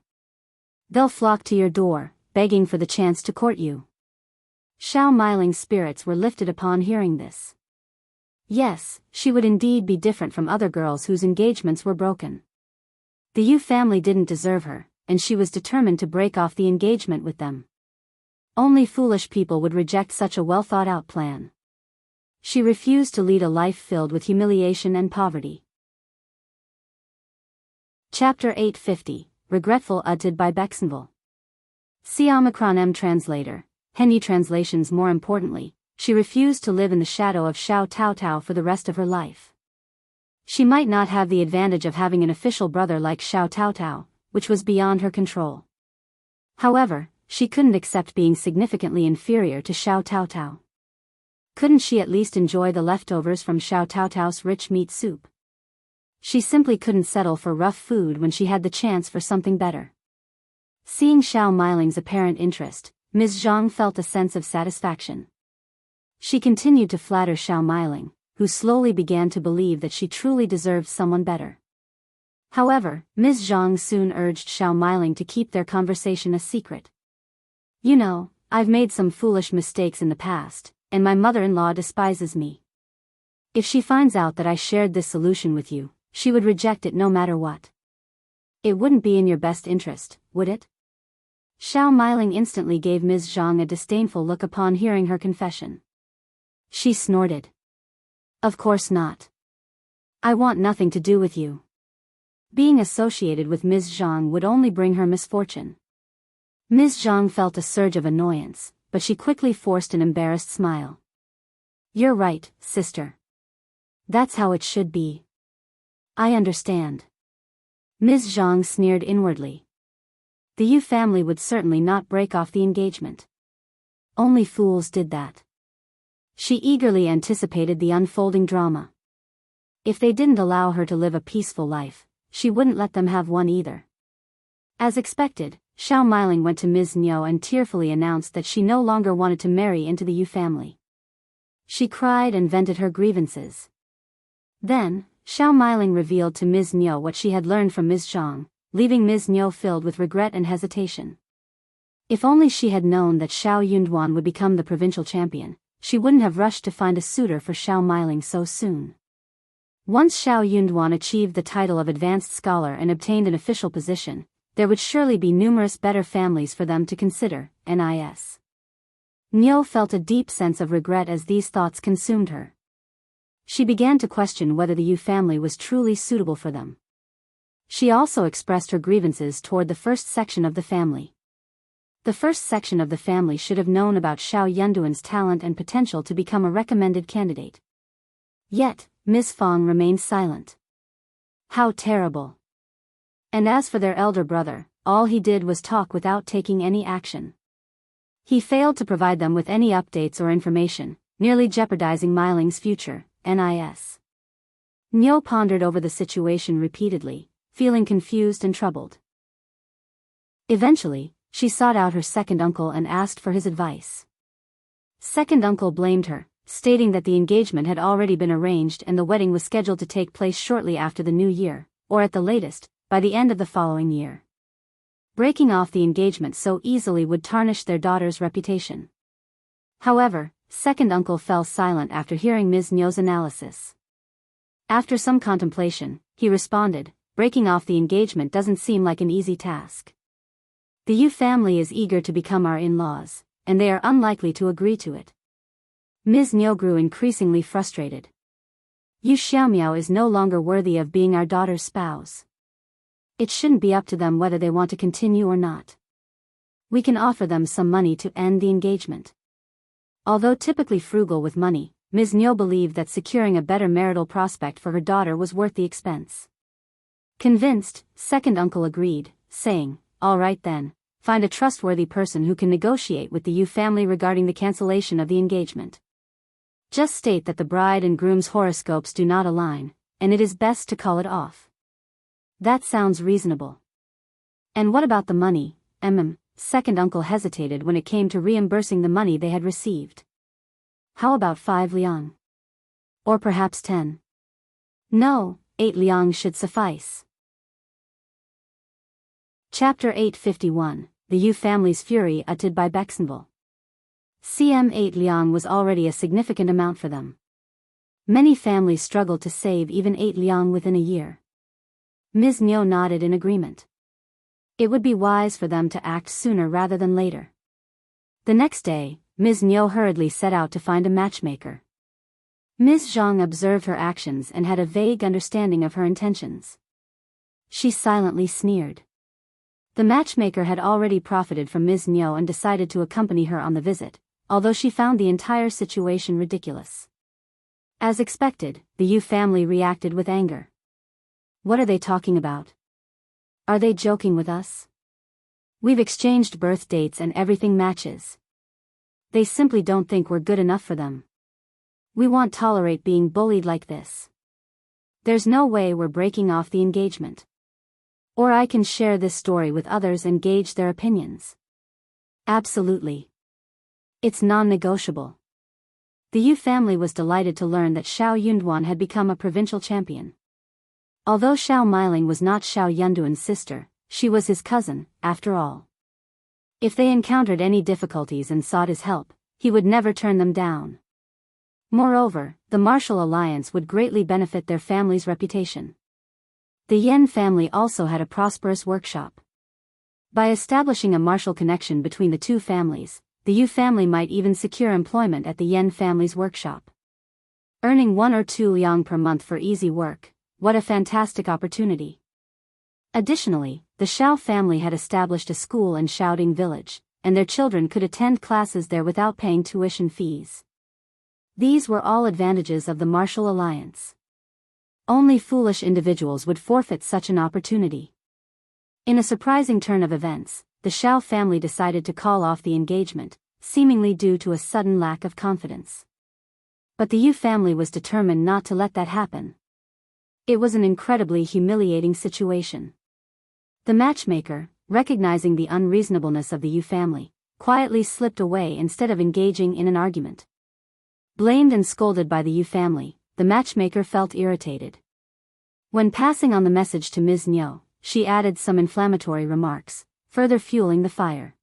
They'll flock to your door, begging for the chance to court you. Xiao Miling's spirits were lifted upon hearing this. Yes, she would indeed be different from other girls whose engagements were broken. The Yu family didn't deserve her, and she was determined to break off the engagement with them. Only foolish people would reject such a well-thought-out plan. She refused to lead a life filled with humiliation and poverty. Chapter 850, Regretful, edited by Bexenville. C-M Translator, Henyu translations. More importantly, she refused to live in the shadow of Xiao Taotao for the rest of her life. She might not have the advantage of having an official brother like Xiao Taotao, which was beyond her control. However, she couldn't accept being significantly inferior to Xiao Taotao. Couldn't she at least enjoy the leftovers from Xiao Taotao's rich meat soup? She simply couldn't settle for rough food when she had the chance for something better. Seeing Xiao Miling's apparent interest, Ms.Zhang felt a sense of satisfaction. She continued to flatter Xiao Miling, who slowly began to believe that she truly deserved someone better. However, Ms.Zhang soon urged Xiao Miling to keep their conversation a secret. You know, I've made some foolish mistakes in the past, and my mother-in-law despises me. If she finds out that I shared this solution with you, she would reject it no matter what. It wouldn't be in your best interest, would it? Xiao Miling instantly gave Ms. Zhang a disdainful look upon hearing her confession. She snorted. Of course not. I want nothing to do with you. Being associated with Ms. Zhang would only bring her misfortune. Ms. Zhang felt a surge of annoyance, but she quickly forced an embarrassed smile. You're right, sister. That's how it should be. I understand. Ms. Zhang sneered inwardly. The Yu family would certainly not break off the engagement. Only fools did that. She eagerly anticipated the unfolding drama. If they didn't allow her to live a peaceful life, she wouldn't let them have one either. As expected, Xiao Miling went to Ms.Mi and tearfully announced that she no longer wanted to marry into the Yu family. She cried and vented her grievances. Then, Xiao Miling revealed to Ms.Mi what she had learned from Ms. Zhang, leaving Ms.Mi filled with regret and hesitation. If only she had known that Xiao Yunduan would become the provincial champion, she wouldn't have rushed to find a suitor for Xiao Miling so soon. Once Xiao Yunduan achieved the title of advanced scholar and obtained an official position, there would surely be numerous better families for them to consider, Nis. Nyo felt a deep sense of regret as these thoughts consumed her. She began to question whether the Yu family was truly suitable for them. She also expressed her grievances toward the first section of the family. The first section of the family should have known about Xiao Yunduan's talent and potential to become a recommended candidate. Yet, Ms. Fang remained silent. How terrible. And as for their elder brother, all he did was talk without taking any action. He failed to provide them with any updates or information, nearly jeopardizing Miling's future, Nis. Nyo pondered over the situation repeatedly, feeling confused and troubled. Eventually, she sought out her second uncle and asked for his advice. Second uncle blamed her, stating that the engagement had already been arranged and the wedding was scheduled to take place shortly after the new year, or at the latest, by the end of the following year. Breaking off the engagement so easily would tarnish their daughter's reputation. However, second uncle fell silent after hearing Ms. Nyo's analysis. After some contemplation, he responded, breaking off the engagement doesn't seem like an easy task. The Yu family is eager to become our in-laws, and they are unlikely to agree to it. Ms. Nyo grew increasingly frustrated. Yu Xiaomiao is no longer worthy of being our daughter's spouse. It shouldn't be up to them whether they want to continue or not. We can offer them some money to end the engagement. Although typically frugal with money, Ms. Nyo believed that securing a better marital prospect for her daughter was worth the expense. Convinced, second uncle agreed, saying, all right then, find a trustworthy person who can negotiate with the Yu family regarding the cancellation of the engagement. Just state that the bride and groom's horoscopes do not align, and it is best to call it off. That sounds reasonable. And what about the money, second uncle hesitated when it came to reimbursing the money they had received. How about 5 liang? Or perhaps 10? No, 8 liang should suffice. Chapter 851, The Yu family's fury uttered by Baxenville. CM 8 liang was already a significant amount for them. Many families struggled to save even 8 liang within a year. Ms.Mi nodded in agreement. It would be wise for them to act sooner rather than later. The next day, Ms.Mi hurriedly set out to find a matchmaker. Ms.Zhang observed her actions and had a vague understanding of her intentions. She silently sneered. The matchmaker had already profited from Ms.Mi and decided to accompany her on the visit, although she found the entire situation ridiculous. As expected, the Yu family reacted with anger. What are they talking about? Are they joking with us? We've exchanged birth dates and everything matches. They simply don't think we're good enough for them. We won't tolerate being bullied like this. There's no way we're breaking off the engagement. Or I can share this story with others and gauge their opinions. Absolutely. It's non-negotiable. The Yu family was delighted to learn that Xiao Yunduan had become a provincial champion. Although Xiao Miling was not Xiao Yunduan's sister, she was his cousin, after all. If they encountered any difficulties and sought his help, he would never turn them down. Moreover, the martial alliance would greatly benefit their family's reputation. The Yan family also had a prosperous workshop. By establishing a martial connection between the two families, the Yu family might even secure employment at the Yan family's workshop. Earning 1 or 2 liang per month for easy work, what a fantastic opportunity. Additionally, the Xiao family had established a school in Xiaoding village, and their children could attend classes there without paying tuition fees. These were all advantages of the martial alliance. Only foolish individuals would forfeit such an opportunity. In a surprising turn of events, the Xiao family decided to call off the engagement, seemingly due to a sudden lack of confidence. But the Yu family was determined not to let that happen. It was an incredibly humiliating situation. The matchmaker, recognizing the unreasonableness of the Yu family, quietly slipped away instead of engaging in an argument. Blamed and scolded by the Yu family, the matchmaker felt irritated. When passing on the message to Ms.Mi, she added some inflammatory remarks, further fueling the fire.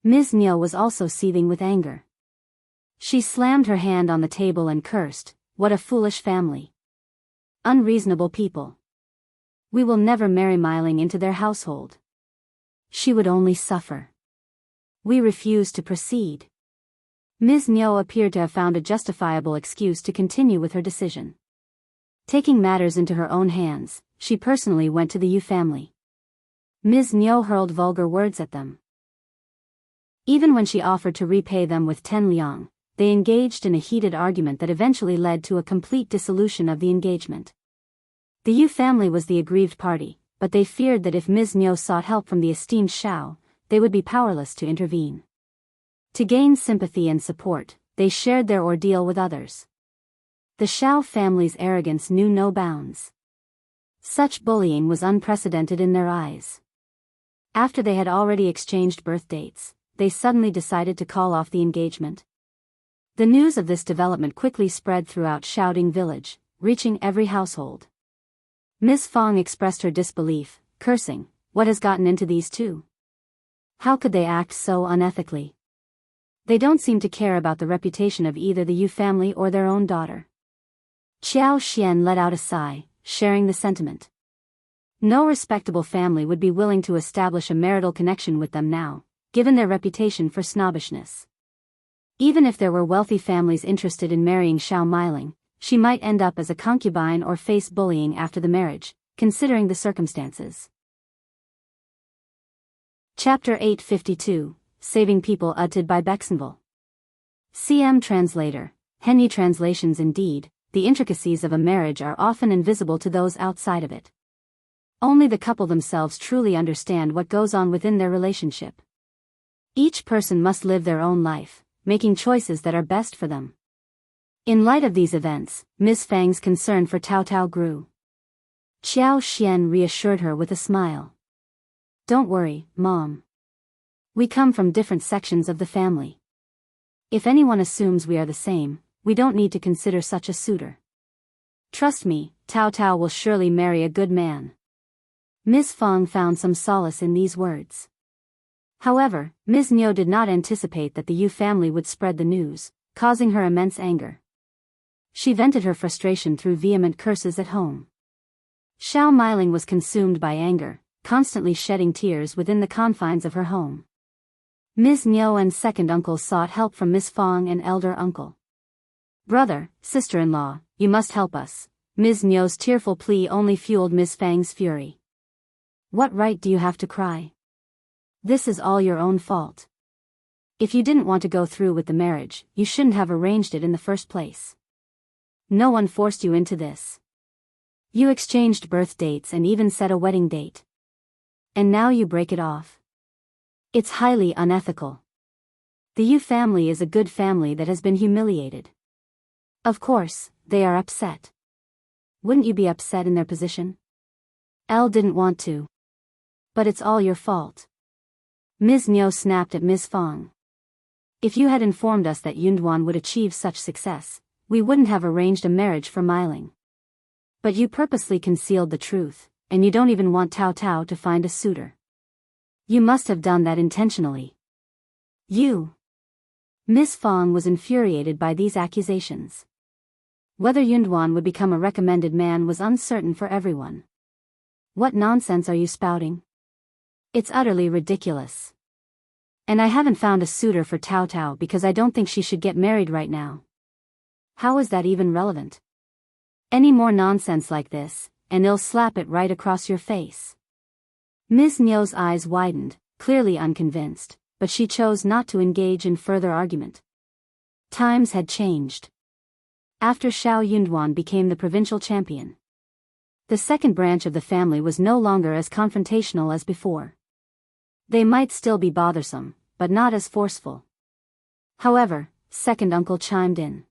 Ms.Mi was also seething with anger. She slammed her hand on the table and cursed, "What a foolish family. Unreasonable people. We will never marry Miling into their household. She would only suffer. We refuse to proceed." Ms.Mi appeared to have found a justifiable excuse to continue with her decision. Taking matters into her own hands, she personally went to the Yu family. Ms.Mi hurled vulgar words at them. Even when she offered to repay them with 10 liang, they engaged in a heated argument that eventually led to a complete dissolution of the engagement. The Yu family was the aggrieved party, but they feared that if Ms.Mi sought help from the esteemed Xiao, they would be powerless to intervene. To gain sympathy and support, they shared their ordeal with others. The Xiao family's arrogance knew no bounds. Such bullying was unprecedented in their eyes. After they had already exchanged birth dates, they suddenly decided to call off the engagement. The news of this development quickly spread throughout Xiaoding village, reaching every household. Miss Fang expressed her disbelief, cursing, "What has gotten into these two? How could they act so unethically? They don't seem to care about the reputation of either the Yu family or their own daughter." Qiao Xian let out a sigh, sharing the sentiment. No respectable family would be willing to establish a marital connection with them now, given their reputation for snobbishness. Even if there were wealthy families interested in marrying Xiao Miling, she might end up as a concubine or face bullying after the marriage, considering the circumstances. Chapter 852, Saving People uttered by Baxenville. CM Translator, Henyi translations. Indeed, the intricacies of a marriage are often invisible to those outside of it. Only the couple themselves truly understand what goes on within their relationship. Each person must live their own life, making choices that are best for them. In light of these events, Ms. Fang's concern for Tao Tao grew. Qiao Xian reassured her with a smile. "Don't worry, Mom. We come from different sections of the family. If anyone assumes we are the same, we don't need to consider such a suitor. Trust me, Tao Tao will surely marry a good man. Ms. Fang found some solace in these words. However, Ms. Niu did not anticipate that the Yu family would spread the news, causing her immense anger. She vented her frustration through vehement curses at home. Xiao Miling was consumed by anger, constantly shedding tears within the confines of her home. Ms. Niu and second uncle sought help from Ms. Fang and elder uncle. Brother, sister-in-law, you must help us. Ms. Niu's tearful plea only fueled Ms. Fang's fury. What right do you have to cry? This is all your own fault. If you didn't want to go through with the marriage, you shouldn't have arranged it in the first place. No one forced you into this. You exchanged birth dates and even set a wedding date. And now you break it off. It's highly unethical. The Yu family is a good family that has been humiliated. Of course, they are upset. Wouldn't you be upset in their position? Elle didn't want to. But it's all your fault. Ms. Niu snapped at Ms. Fang. If you had informed us that Yunduan would achieve such success, we wouldn't have arranged a marriage for Miling. But you purposely concealed the truth, and you don't even want Tao Tao to find a suitor. You must have done that intentionally. You. Ms. Fang was infuriated by these accusations. Whether Yunduan would become a recommended man was uncertain for everyone. What nonsense are you spouting? It's utterly ridiculous. And I haven't found a suitor for Tao Tao because I don't think she should get married right now. How is that even relevant? Any more nonsense like this, and they'll slap it right across your face. Ms. Niu's eyes widened, clearly unconvinced, but she chose not to engage in further argument. Times had changed. After Xiao Yunduan became the provincial champion, the second branch of the family was no longer as confrontational as before. They might still be bothersome, but not as forceful. However, second uncle chimed in.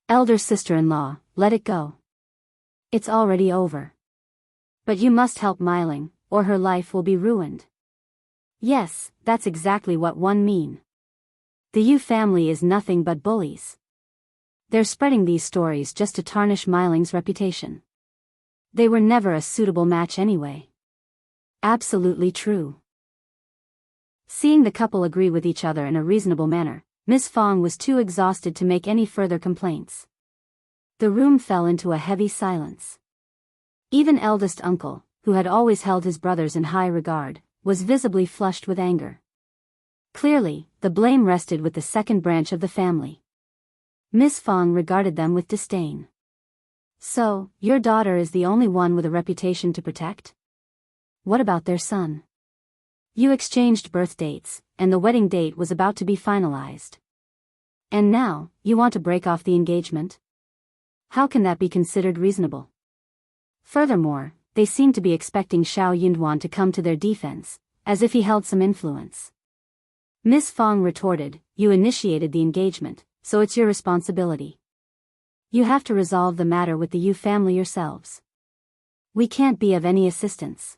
Elder sister-in-law, let it go. It's already over. But you must help Miling, or her life will be ruined. Yes, that's exactly what one mean. The Yu family is nothing but bullies. They're spreading these stories just to tarnish Miling's reputation. They were never a suitable match anyway. Absolutely true. Seeing the couple agree with each other in a reasonable manner, Ms. Fang was too exhausted to make any further complaints. The room fell into a heavy silence. Even eldest uncle, who had always held his brothers in high regard, was visibly flushed with anger. Clearly, the blame rested with the second branch of the family. Ms. Fang regarded them with disdain. So, your daughter is the only one with a reputation to protect? What about their son? You exchanged birth dates, and the wedding date was about to be finalized. And now, you want to break off the engagement? How can that be considered reasonable? Furthermore, they seem to be expecting Xiao Yunduan to come to their defense, as if he held some influence. Ms. Fang retorted, you initiated the engagement, so it's your responsibility. You have to resolve the matter with the Yu family yourselves. We can't be of any assistance.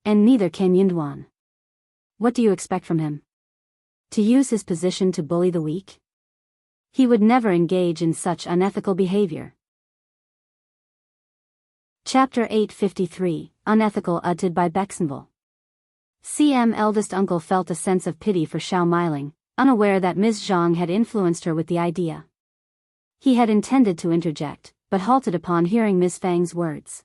And neither can Yunduan. What do you expect from him? To use his position to bully the weak? He would never engage in such unethical behavior. Chapter 853, Unethical, uttered by Bexenville. CM eldest uncle felt a sense of pity for Xiao Miling, unaware that Ms.Zhang had influenced her with the idea. He had intended to interject, but halted upon hearing Ms. Fang's words.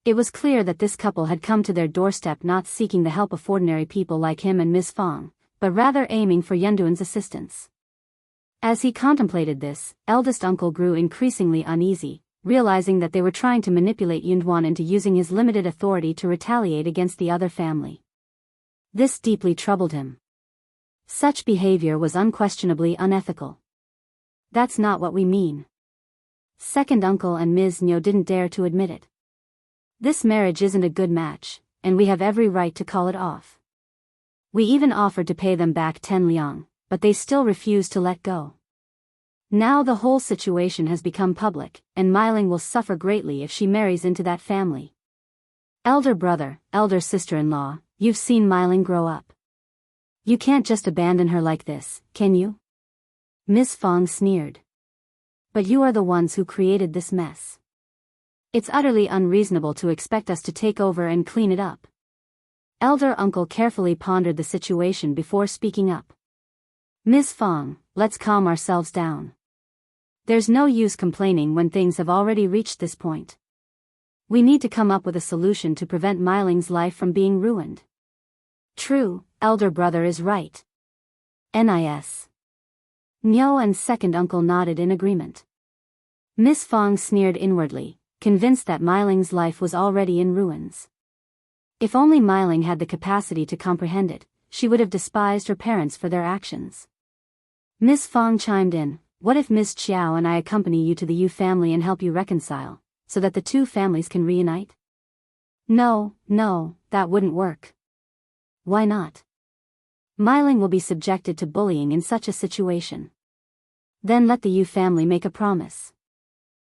It was clear that this couple had come to their doorstep not seeking the help of ordinary people like him and Ms. Fang, but rather aiming for Yunduan's assistance. As he contemplated this, eldest uncle grew increasingly uneasy, realizing that they were trying to manipulate Yunduan into using his limited authority to retaliate against the other family. This deeply troubled him. Such behavior was unquestionably unethical. That's not what we mean. Second uncle and Ms. Niu didn't dare to admit it. This marriage isn't a good match, and we have every right to call it off. We even offered to pay them back 10 liang, but they still refused to let go. Now the whole situation has become public, and Miling will suffer greatly if she marries into that family. Elder brother, elder sister-in-law, you've seen Miling grow up. You can't just abandon her like this, can you? Miss Fang sneered. But you are the ones who created this mess. It's utterly unreasonable to expect us to take over and clean it up. Elder uncle carefully pondered the situation before speaking up. Miss Fang, let's calm ourselves down. There's no use complaining when things have already reached this point. We need to come up with a solution to prevent Miling's life from being ruined. True, elder brother is right. Nis. Nyo and second uncle nodded in agreement. Miss Fang sneered inwardly, convinced that Miling's life was already in ruins. If only Miling had the capacity to comprehend it, she would have despised her parents for their actions. Miss Fang chimed in, what if Ms. Qiao and I accompany you to the Yu family and help you reconcile, so that the two families can reunite? No, that wouldn't work. Why not? Miling will be subjected to bullying in such a situation. Then let the Yu family make a promise.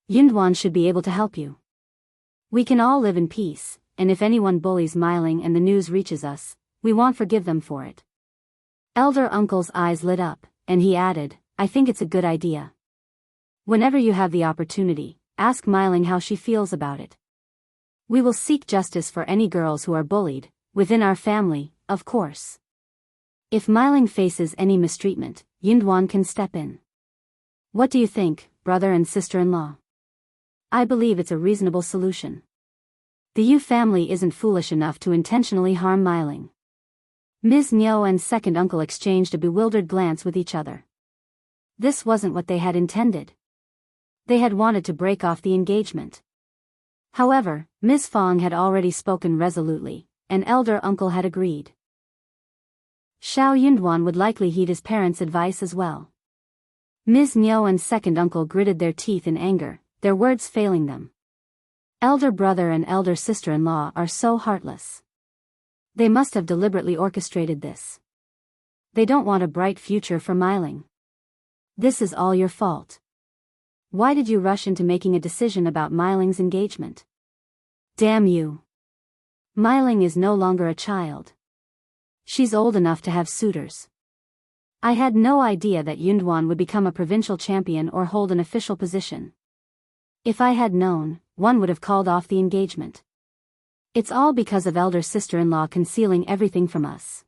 Yunduan should be able to help you. We can all live in peace, and if anyone bullies Miling and the news reaches us, we won't forgive them for it. Elder uncle's eyes lit up, and he added, I think it's a good idea. Whenever you have the opportunity, ask Miling how she feels about it. We will seek justice for any girls who are bullied, within our family, of course. If Miling faces any mistreatment, Yunduan can step in. What do you think, brother and sister-in-law? I believe it's a reasonable solution. The Yu family isn't foolish enough to intentionally harm Miling. Ms. Nyo and second uncle exchanged a bewildered glance with each other. This wasn't what they had intended. They had wanted to break off the engagement. However, Ms. Fang had already spoken resolutely, and elder uncle had agreed. Xiao Yunduan would likely heed his parents' advice as well. Ms. Nyo and second uncle gritted their teeth in anger, their words failing them. Elder brother and elder sister-in-law are so heartless. They must have deliberately orchestrated this. They don't want a bright future for Miling. This is all your fault. Why did you rush into making a decision about Miling's engagement? Damn you. Miling is no longer a child. She's old enough to have suitors. I had no idea that Yunduan would become a provincial champion or hold an official position. If I had known, one would have called off the engagement. It's all because of elder sister-in-law concealing everything from us.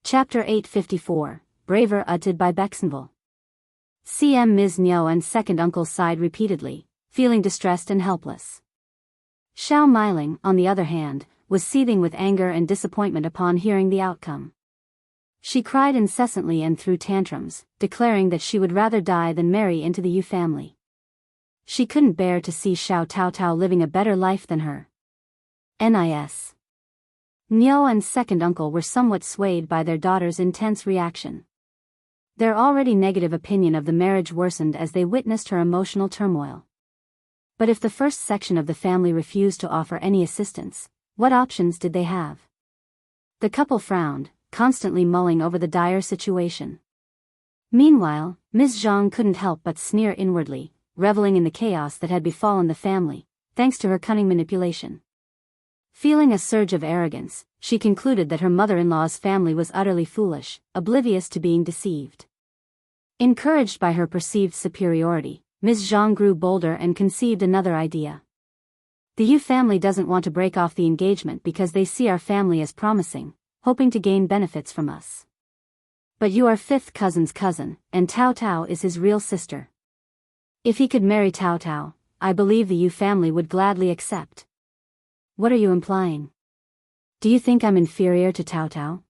Chapter 854, Braver Utted by Bexenville. CM Ms. Nyo and second uncle sighed repeatedly, feeling distressed and helpless. Xiao Miling, on the other hand, was seething with anger and disappointment upon hearing the outcome. She cried incessantly and threw tantrums, declaring that she would rather die than marry into the Yu family. She couldn't bear to see Xiao Taotao living a better life than her. Nis. Nyo and second uncle were somewhat swayed by their daughter's intense reaction. Their already negative opinion of the marriage worsened as they witnessed her emotional turmoil. But if the first section of the family refused to offer any assistance, what options did they have? The couple frowned, constantly mulling over the dire situation. Meanwhile, Ms.Zhang couldn't help but sneer inwardly, reveling in the chaos that had befallen the family, thanks to her cunning manipulation. Feeling a surge of arrogance, she concluded that her mother-in-law's family was utterly foolish, oblivious to being deceived. Encouraged by her perceived superiority, Ms. Zhang grew bolder and conceived another idea. The Yu family doesn't want to break off the engagement because they see our family as promising, hoping to gain benefits from us. But you are fifth cousin's cousin, and Tao Tao is his real sister. If he could marry Tao Tao, I believe the Yu family would gladly accept. What are you implying? Do you think I'm inferior to Tao Tao?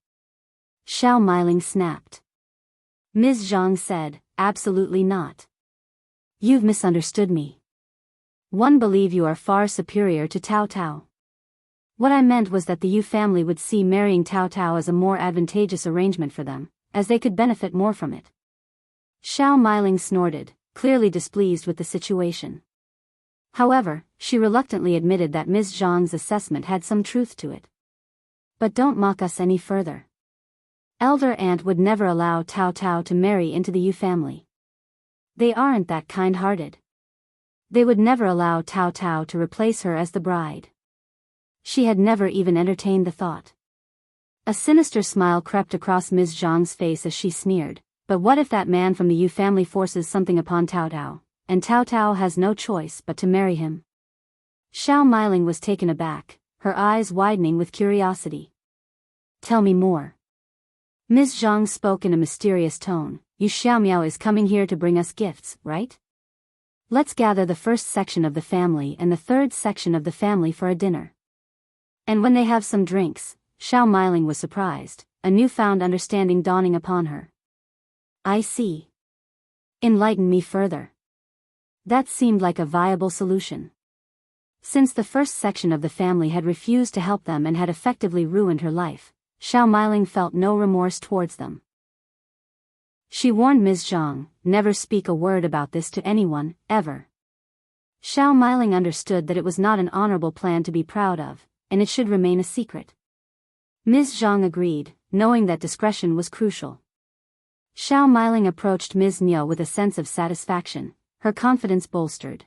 Xiao Miling snapped. Ms. Zhang said, absolutely not. You've misunderstood me. One believe you are far superior to Tao Tao. What I meant was that the Yu family would see marrying Tao Tao as a more advantageous arrangement for them, as they could benefit more from it. Xiao Miling snorted, clearly displeased with the situation. However, she reluctantly admitted that Ms. Zhang's assessment had some truth to it. But don't mock us any further. Elder aunt would never allow Tao Tao to marry into the Yu family. They aren't that kind-hearted. They would never allow Tao Tao to replace her as the bride. She had never even entertained the thought. A sinister smile crept across Ms. Zhang's face as she sneered, but what if that man from the Yu family forces something upon Tao Tao, and Tao Tao has no choice but to marry him? Xiao Meiling was taken aback, her eyes widening with curiosity. Tell me more. Ms. Zhang spoke in a mysterious tone. Yu Xiaomiao is coming here to bring us gifts, right? Let's gather the first section of the family and the third section of the family for a dinner. And when they have some drinks, Xiao Meiling was surprised, a newfound understanding dawning upon her. I see. Enlighten me further. That seemed like a viable solution. Since the first section of the family had refused to help them and had effectively ruined her life, Xiao Meiling felt no remorse towards them. She warned Ms. Zhang, never speak a word about this to anyone, ever. Xiao Meiling understood that it was not an honorable plan to be proud of, and it should remain a secret. Ms. Zhang agreed, knowing that discretion was crucial. Xiao Meiling approached Ms.Mi with a sense of satisfaction, her confidence bolstered.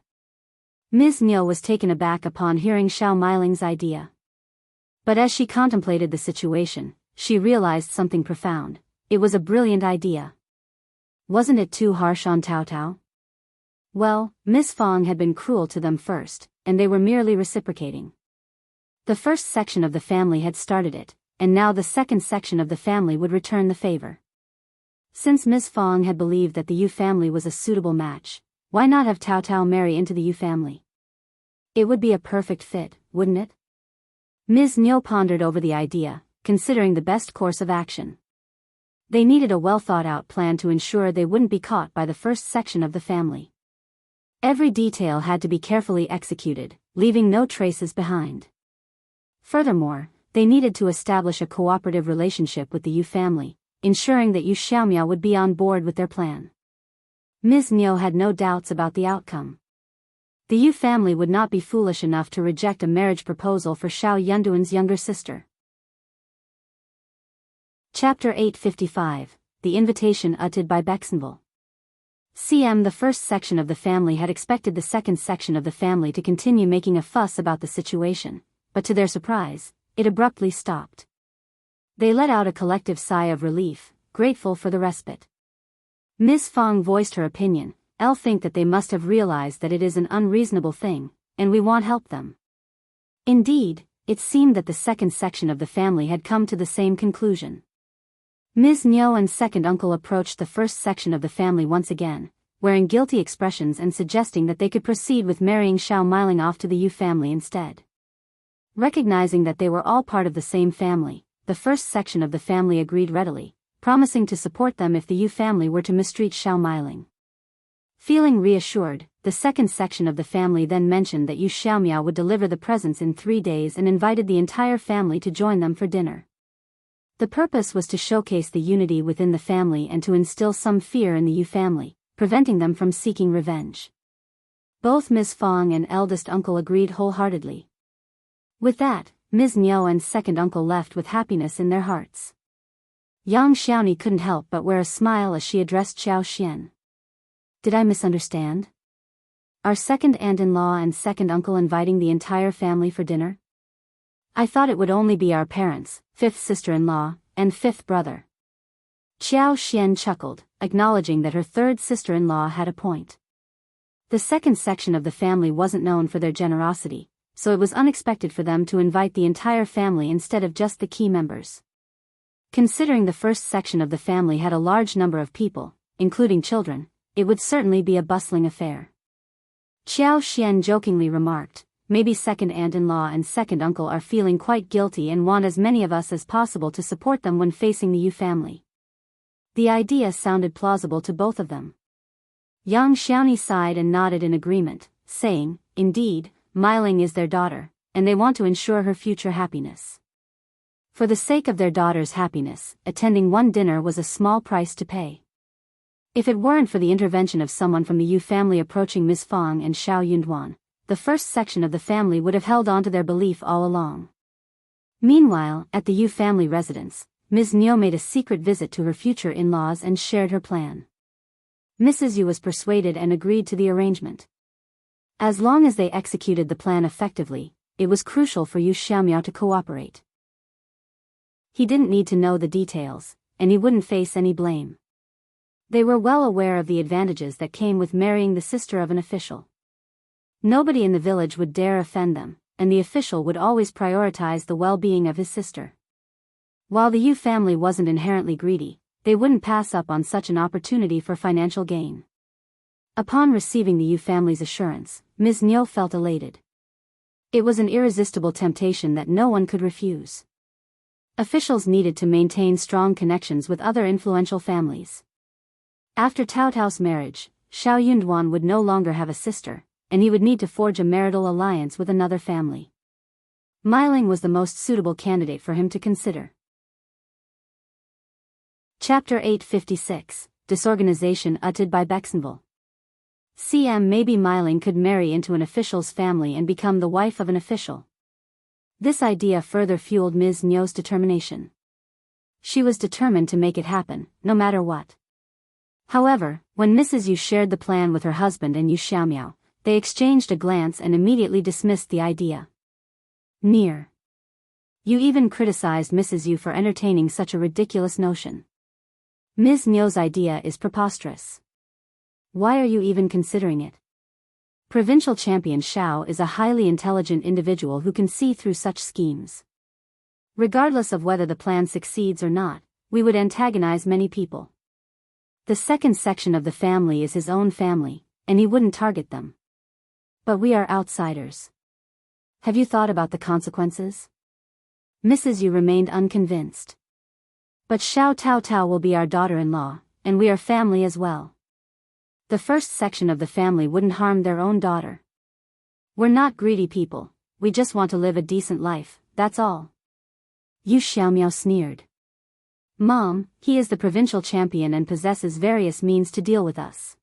Ms.Mi was taken aback upon hearing Xiao Meiling's idea. But as she contemplated the situation, she realized something profound. It was a brilliant idea. Wasn't it too harsh on Tao Tao? Well, Miss Fong had been cruel to them first, and they were merely reciprocating. The first section of the family had started it, and now the second section of the family would return the favor. Since Miss Fong had believed that the Yu family was a suitable match, why not have Tao Tao marry into the Yu family? It would be a perfect fit, wouldn't it? Ms. Nyo pondered over the idea, considering the best course of action. They needed a well-thought-out plan to ensure they wouldn't be caught by the first section of the family. Every detail had to be carefully executed, leaving no traces behind. Furthermore, they needed to establish a cooperative relationship with the Yu family, ensuring that Yu Xiaomiao would be on board with their plan. Ms. Nyo had no doubts about the outcome. The Yu family would not be foolish enough to reject a marriage proposal for Xiao Yunduan's younger sister. Chapter 855, The Invitation Uttered by Bexenville. The first section of the family had expected the second section of the family to continue making a fuss about the situation, but to their surprise, it abruptly stopped. They let out a collective sigh of relief, grateful for the respite. Miss Fong voiced her opinion. I'll think that they must have realized that it is an unreasonable thing, and we won't help them. Indeed, it seemed that the second section of the family had come to the same conclusion. Ms. Nyo and second uncle approached the first section of the family once again, wearing guilty expressions and suggesting that they could proceed with marrying Xiao Meiling off to the Yu family instead. Recognizing that they were all part of the same family, the first section of the family agreed readily, promising to support them if the Yu family were to mistreat Xiao Meiling. Feeling reassured, the second section of the family then mentioned that Yu Xiaomiao would deliver the presents in 3 days and invited the entire family to join them for dinner. The purpose was to showcase the unity within the family and to instill some fear in the Yu family, preventing them from seeking revenge. Both Ms. Fong and eldest uncle agreed wholeheartedly. With that, Ms. Nyo and second uncle left with happiness in their hearts. Yang Xiaoni couldn't help but wear a smile as she addressed Xiao Xian. Did I misunderstand? Are second aunt-in-law and second uncle inviting the entire family for dinner? I thought it would only be our parents, fifth sister-in-law, and fifth brother. Xiao Xian chuckled, acknowledging that her third sister-in-law had a point. The second section of the family wasn't known for their generosity, so it was unexpected for them to invite the entire family instead of just the key members. Considering the first section of the family had a large number of people, including children, it would certainly be a bustling affair. Xiao Xian jokingly remarked, maybe second aunt-in-law and second uncle are feeling quite guilty and want as many of us as possible to support them when facing the Yu family. The idea sounded plausible to both of them. Yang Xiaoni sighed and nodded in agreement, saying, indeed, Meiling is their daughter, and they want to ensure her future happiness. For the sake of their daughter's happiness, attending one dinner was a small price to pay. If it weren't for the intervention of someone from the Yu family approaching Ms. Fong and Xiao Yunduan, the first section of the family would have held on to their belief all along. Meanwhile, at the Yu family residence, Ms. Nyo made a secret visit to her future in-laws and shared her plan. Mrs. Yu was persuaded and agreed to the arrangement. As long as they executed the plan effectively, it was crucial for Yu Xiaomiao to cooperate. He didn't need to know the details, and he wouldn't face any blame. They were well aware of the advantages that came with marrying the sister of an official. Nobody in the village would dare offend them, and the official would always prioritize the well-being of his sister. While the Yu family wasn't inherently greedy, they wouldn't pass up on such an opportunity for financial gain. Upon receiving the Yu family's assurance, Ms.Mi felt elated. It was an irresistible temptation that no one could refuse. Officials needed to maintain strong connections with other influential families. After Tao Tao's marriage, Xiao Yunduan would no longer have a sister, and he would need to forge a marital alliance with another family. Mi-Ling was the most suitable candidate for him to consider. Chapter 856, Disorganization uttered by Bexenville. Maybe Mi-Ling could marry into an official's family and become the wife of an official. This idea further fueled Ms.Mi's determination. She was determined to make it happen, no matter what. However, when Mrs. Yu shared the plan with her husband and Yu Xiaomiao, they exchanged a glance and immediately dismissed the idea. You even criticized Mrs. Yu for entertaining such a ridiculous notion. Ms.Mi's idea is preposterous. Why are you even considering it? Provincial Champion Xiao is a highly intelligent individual who can see through such schemes. Regardless of whether the plan succeeds or not, we would antagonize many people. The second section of the family is his own family, and he wouldn't target them. But we are outsiders. Have you thought about the consequences? Mrs. Yu remained unconvinced. But Xiao Tao will be our daughter-in-law, and we are family as well. The first section of the family wouldn't harm their own daughter. We're not greedy people, we just want to live a decent life, that's all. Yu Xiaomiao sneered. Mom, he is the provincial champion and possesses various means to deal with us.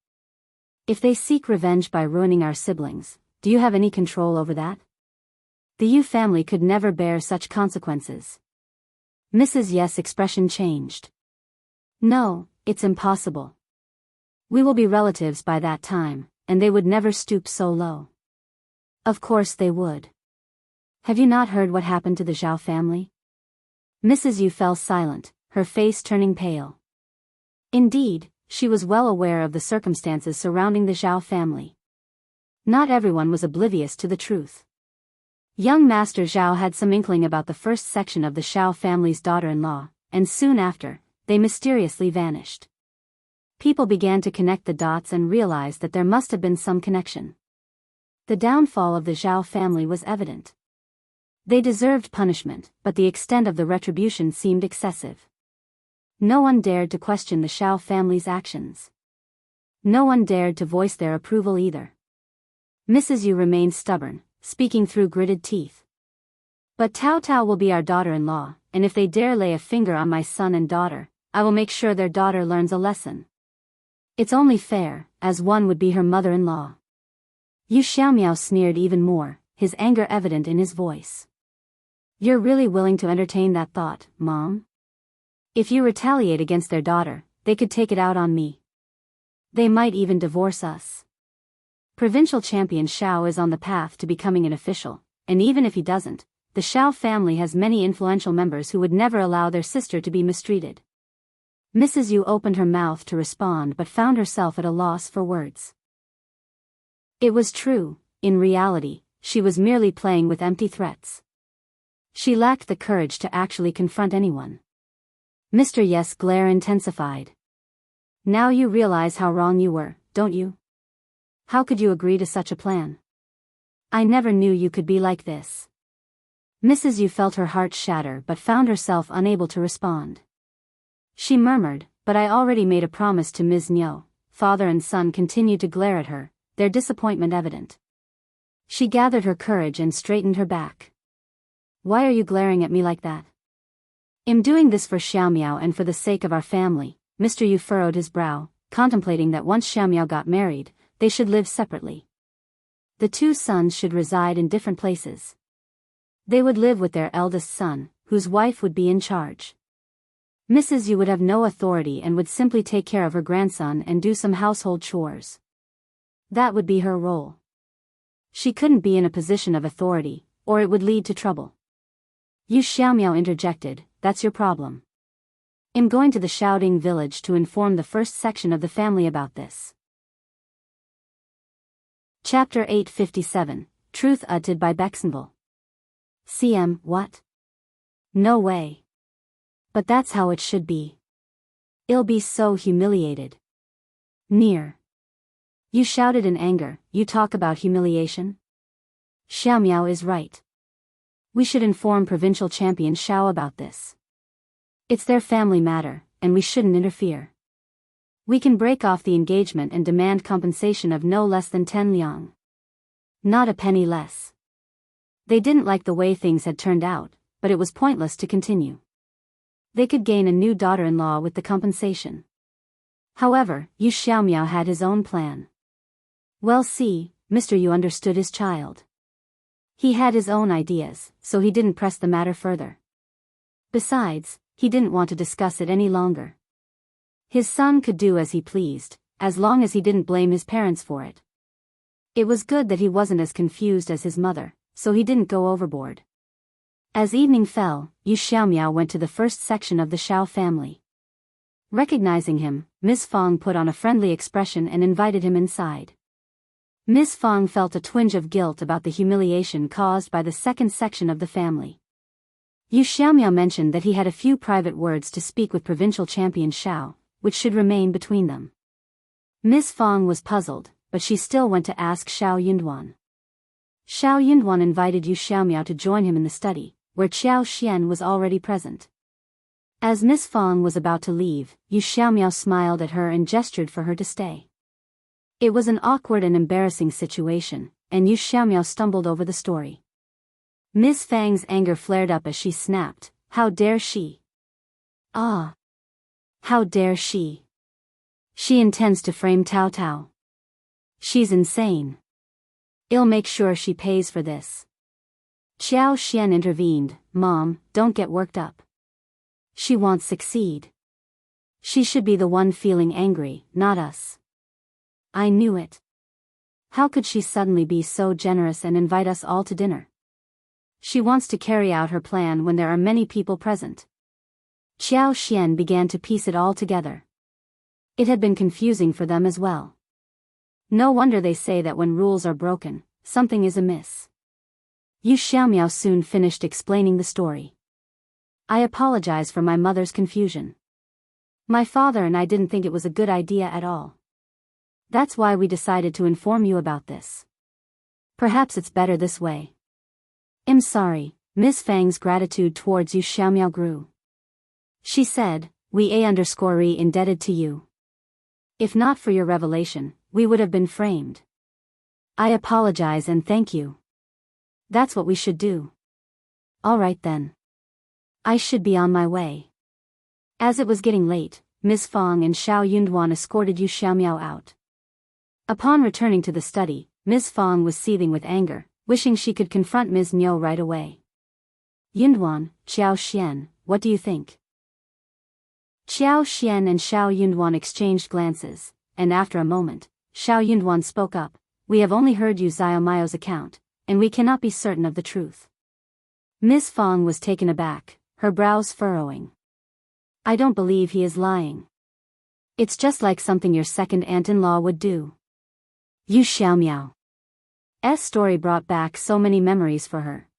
If they seek revenge by ruining our siblings, do you have any control over that? The Yu family could never bear such consequences. Mrs. Yes' expression changed. No, it's impossible. We will be relatives by that time, and they would never stoop so low. Of course they would. Have you not heard what happened to the Zhao family? Mrs. Yu fell silent, her face turning pale. Indeed, she was well aware of the circumstances surrounding the Zhao family. Not everyone was oblivious to the truth. Young Master Zhao had some inkling about the first section of the Xiao family's daughter-in-law, and soon after, they mysteriously vanished. People began to connect the dots and realize that there must have been some connection. The downfall of the Zhao family was evident. They deserved punishment, but the extent of the retribution seemed excessive. No one dared to question the Xiao family's actions. No one dared to voice their approval either. Mrs. Yu remained stubborn, speaking through gritted teeth. But Tao will be our daughter-in-law, and if they dare lay a finger on my son and daughter, I will make sure their daughter learns a lesson. It's only fair, as one would be her mother-in-law. Yu Xiaomiao sneered even more, his anger evident in his voice. You're really willing to entertain that thought, Mom? If you retaliate against their daughter, they could take it out on me. They might even divorce us. Provincial Champion Xiao is on the path to becoming an official, and even if he doesn't, the Xiao family has many influential members who would never allow their sister to be mistreated. Mrs. Yu opened her mouth to respond but found herself at a loss for words. It was true, in reality, she was merely playing with empty threats. She lacked the courage to actually confront anyone. Mr. Yes' glare intensified. Now you realize how wrong you were, don't you? How could you agree to such a plan? I never knew you could be like this. Mrs. Yu felt her heart shatter but found herself unable to respond. She murmured, but I already made a promise to Ms.Mi. Father and son continued to glare at her, their disappointment evident. She gathered her courage and straightened her back. Why are you glaring at me like that? I'm doing this for Xiaomiao and for the sake of our family. Mr. Yu furrowed his brow, contemplating that once Xiaomiao got married, they should live separately. The two sons should reside in different places. They would live with their eldest son, whose wife would be in charge. Mrs. Yu would have no authority and would simply take care of her grandson and do some household chores. That would be her role. She couldn't be in a position of authority, or it would lead to trouble. Yu Xiaomiao interjected, that's your problem. I'm going to the shouting village to inform the first section of the family about this. Chapter 857, Truth Uttered by Bexenville. CM, what? No way. But that's how it should be. I'll be so humiliated. Near. You shouted in anger, you talk about humiliation? Xiaomiao is right. We should inform Provincial Champion Xiao about this. It's their family matter, and we shouldn't interfere. We can break off the engagement and demand compensation of no less than 10 liang. Not a penny less. They didn't like the way things had turned out, but it was pointless to continue. They could gain a new daughter-in-law with the compensation. However, Yu Xiaomiao had his own plan. Well, see, Mr. Yu understood his child. He had his own ideas, so he didn't press the matter further. Besides, he didn't want to discuss it any longer. His son could do as he pleased, as long as he didn't blame his parents for it. It was good that he wasn't as confused as his mother, so he didn't go overboard. As evening fell, Yu Xiaomiao went to the first section of the Xiao family. Recognizing him, Ms. Fang put on a friendly expression and invited him inside. Ms. Fang felt a twinge of guilt about the humiliation caused by the second section of the family. Yu Xiaomiao mentioned that he had a few private words to speak with Provincial Champion Xiao, which should remain between them. Ms. Fang was puzzled, but she still went to ask Xiao Yunduan. Xiao Yunduan invited Yu Xiaomiao to join him in the study, where Qiao Xian was already present. As Ms. Fang was about to leave, Yu Xiaomiao smiled at her and gestured for her to stay. It was an awkward and embarrassing situation, and Yu Xiaomiao stumbled over the story. Ms. Fang's anger flared up as she snapped, "How dare she? Ah! How dare she? She intends to frame Tao Tao. She's insane. I'll make sure she pays for this." Qiao Xian intervened, "Mom, don't get worked up. She won't succeed. She should be the one feeling angry, not us." I knew it. How could she suddenly be so generous and invite us all to dinner? She wants to carry out her plan when there are many people present. Qiao Xian began to piece it all together. It had been confusing for them as well. No wonder they say that when rules are broken, something is amiss. Yu Xiaomiao soon finished explaining the story. I apologize for my mother's confusion. My father and I didn't think it was a good idea at all. That's why we decided to inform you about this. Perhaps it's better this way. I'm sorry. Ms. Fang's gratitude towards Yu Xiaomiao grew. She said, "We are indebted to you. If not for your revelation, we would have been framed. I apologize and thank you. That's what we should do." All right then. I should be on my way. As it was getting late, Ms. Fang and Xiao Yunduan escorted Yu Xiaomiao out. Upon returning to the study, Ms. Fang was seething with anger, wishing she could confront Ms.Mi right away. "Yunduan, Qiao Xian, what do you think?" Qiao Xian and Xiao Yunduan exchanged glances, and after a moment, Xiao Yunduan spoke up, "We have only heard Yu Xiaomiao's account, and we cannot be certain of the truth." Ms. Fang was taken aback, her brows furrowing. "I don't believe he is lying. It's just like something your second aunt-in-law would do." Yu Xiaomiao's story brought back so many memories for her.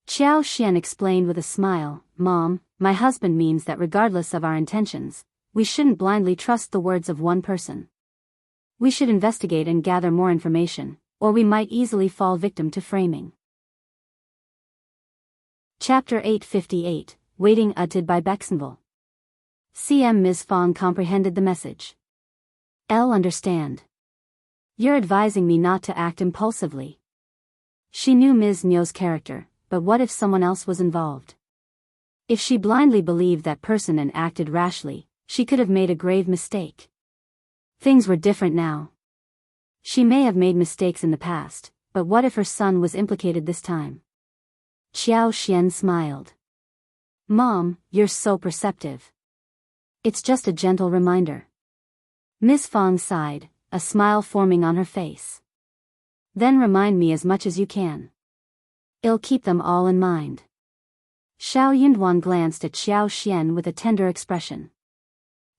Qiao Xian explained with a smile, "Mom, my husband means that regardless of our intentions, we shouldn't blindly trust the words of one person. We should investigate and gather more information, or we might easily fall victim to framing." Chapter 858, Waiting Uttered by Bexenville. CM Ms. Fang comprehended the message. "I'll understand. You're advising me not to act impulsively." She knew Ms. Mi's character, but what if someone else was involved? If she blindly believed that person and acted rashly, she could have made a grave mistake. Things were different now. She may have made mistakes in the past, but what if her son was implicated this time? Qiao Xian smiled. "Mom, you're so perceptive. It's just a gentle reminder." Ms. Fang sighed, a smile forming on her face. "Then remind me as much as you can. I'll keep them all in mind." Xiao Yunduan glanced at Xiao Xian with a tender expression.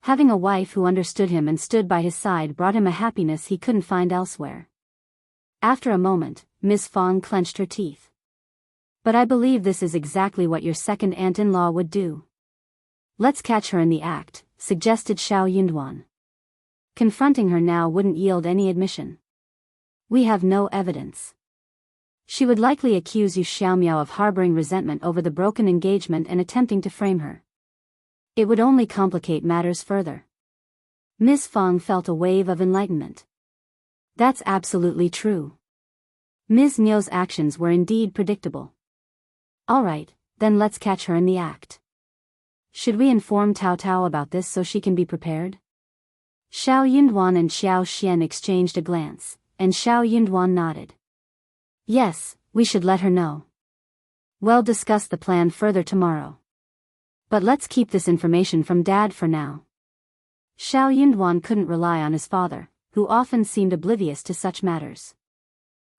Having a wife who understood him and stood by his side brought him a happiness he couldn't find elsewhere. After a moment, Ms. Fang clenched her teeth. But I believe this is exactly what your second aunt-in-law would do. Let's catch her in the act, suggested Xiao Yunduan. Confronting her now wouldn't yield any admission. We have no evidence. She would likely accuse Yu Xiaomiao of harboring resentment over the broken engagement and attempting to frame her. It would only complicate matters further. Ms. Fang felt a wave of enlightenment. That's absolutely true. Ms. Niu's actions were indeed predictable. All right, then let's catch her in the act. Should we inform Tao Tao about this so she can be prepared? Xiao Yunduan and Xiao Xian exchanged a glance, and Xiao Yunduan nodded. Yes, we should let her know. We'll discuss the plan further tomorrow. But let's keep this information from Dad for now. Xiao Yunduan couldn't rely on his father, who often seemed oblivious to such matters.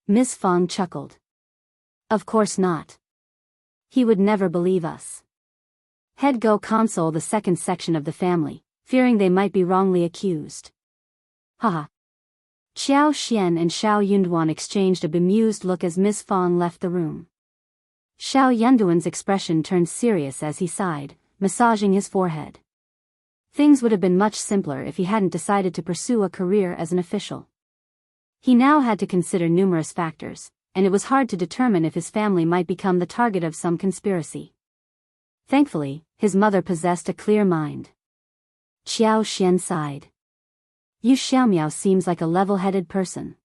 Ms. Fang chuckled. Of course not. He would never believe us. Head go console the second section of the family, fearing they might be wrongly accused. Haha. Xiao Xian and Xiao Yunduan exchanged a bemused look as Ms. Fang left the room. Xiao Yunduan's expression turned serious as he sighed, massaging his forehead. Things would have been much simpler if he hadn't decided to pursue a career as an official. He now had to consider numerous factors, and it was hard to determine if his family might become the target of some conspiracy. Thankfully, his mother possessed a clear mind. Xiao Xian sighed. Yu Xiaomiao seems like a level-headed person.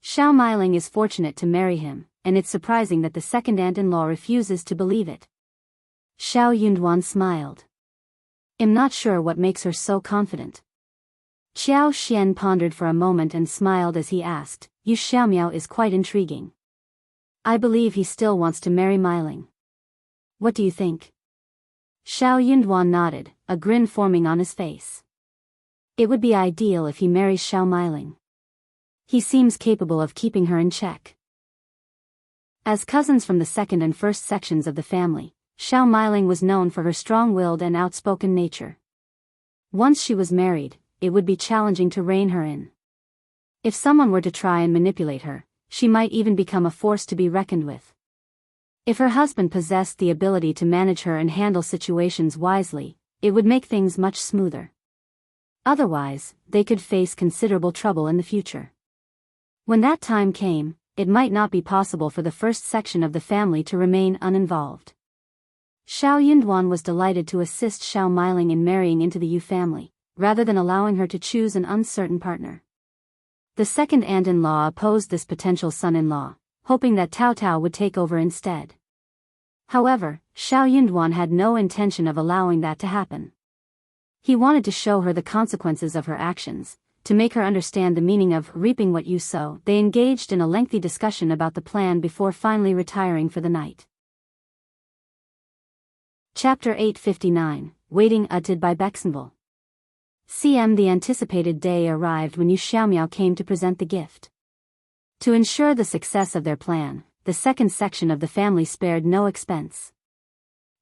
Xiao Meiling is fortunate to marry him, and it's surprising that the second aunt-in-law refuses to believe it. Xiao Yunduan smiled. I'm not sure what makes her so confident. Xiao Xian pondered for a moment and smiled as he asked, Yu Xiaomiao is quite intriguing. I believe he still wants to marry Meiling. What do you think? Xiao Yunduan nodded, a grin forming on his face. It would be ideal if he marries Xiao Meiling. He seems capable of keeping her in check. As cousins from the second and first sections of the family, Xiao Meiling was known for her strong-willed and outspoken nature. Once she was married, it would be challenging to rein her in. If someone were to try and manipulate her, she might even become a force to be reckoned with. If her husband possessed the ability to manage her and handle situations wisely, it would make things much smoother. Otherwise, they could face considerable trouble in the future. When that time came, it might not be possible for the first section of the family to remain uninvolved. Xiao Yunduan was delighted to assist Xiao Meiling in marrying into the Yu family, rather than allowing her to choose an uncertain partner. The second aunt-in-law opposed this potential son-in-law, hoping that Tao Tao would take over instead. However, Xiao Yunduan had no intention of allowing that to happen. He wanted to show her the consequences of her actions, to make her understand the meaning of reaping what you sow. They engaged in a lengthy discussion about the plan before finally retiring for the night. Chapter 859, Waiting Utted by Bexenville. The anticipated day arrived when Yu Xiaomiao came to present the gift. To ensure the success of their plan, the second section of the family spared no expense.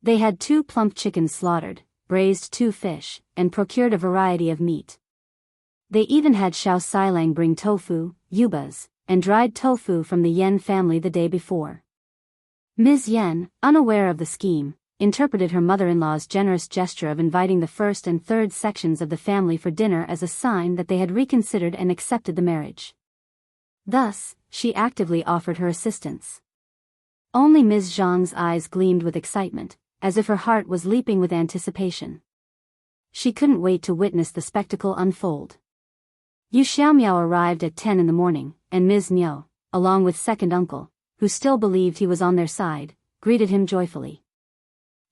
They had 2 plump chickens slaughtered, braised 2 fish, and procured a variety of meat. They even had Xiao Sailang bring tofu, yubas, and dried tofu from the Yan family the day before. Ms. Yan, unaware of the scheme, interpreted her mother-in-law's generous gesture of inviting the first and third sections of the family for dinner as a sign that they had reconsidered and accepted the marriage. Thus, she actively offered her assistance. Only Ms. Zhang's eyes gleamed with excitement, as if her heart was leaping with anticipation. She couldn't wait to witness the spectacle unfold. Yu Xiaomiao arrived at 10 in the morning, and Ms.Mi, along with second uncle, who still believed he was on their side, greeted him joyfully.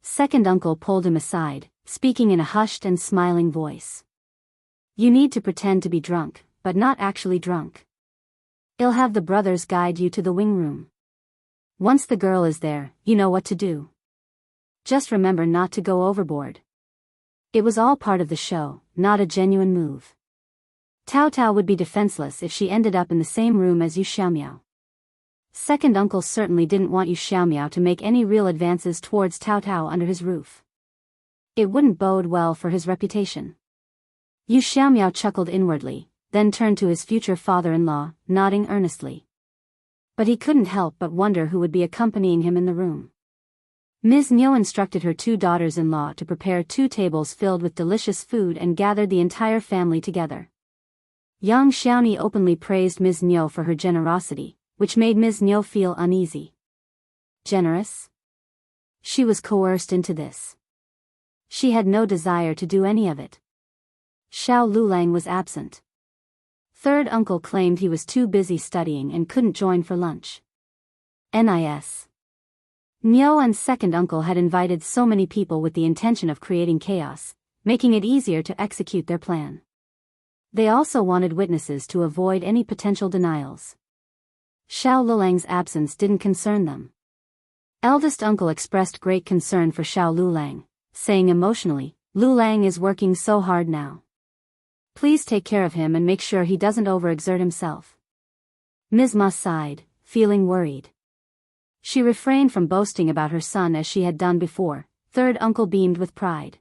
Second uncle pulled him aside, speaking in a hushed and smiling voice. You need to pretend to be drunk, but not actually drunk. I'll have the brothers guide you to the wing room. Once the girl is there, you know what to do. Just remember not to go overboard. It was all part of the show, not a genuine move. Tao Tao would be defenseless if she ended up in the same room as Yu Xiaomiao. Second uncle certainly didn't want Yu Xiaomiao to make any real advances towards Tao Tao under his roof. It wouldn't bode well for his reputation. Yu Xiaomiao chuckled inwardly, then turned to his future father-in-law, nodding earnestly. But he couldn't help but wonder who would be accompanying him in the room. Ms.Mi instructed her 2 daughters-in-law to prepare 2 tables filled with delicious food and gathered the entire family together. Yang Xiaoni openly praised Ms.Mi for her generosity, which made Ms.Mi feel uneasy. Generous? She was coerced into this. She had no desire to do any of it. Xiao Lulang was absent. Third uncle claimed he was too busy studying and couldn't join for lunch. NIS. Mio and second uncle had invited so many people with the intention of creating chaos, making it easier to execute their plan. They also wanted witnesses to avoid any potential denials. Xiao Lulang's absence didn't concern them. Eldest uncle expressed great concern for Xiao Lulang, saying emotionally, "Lulang is working so hard now. Please take care of him and make sure he doesn't overexert himself." Ms.Mi sighed, feeling worried. She refrained from boasting about her son as she had done before. Third uncle beamed with pride.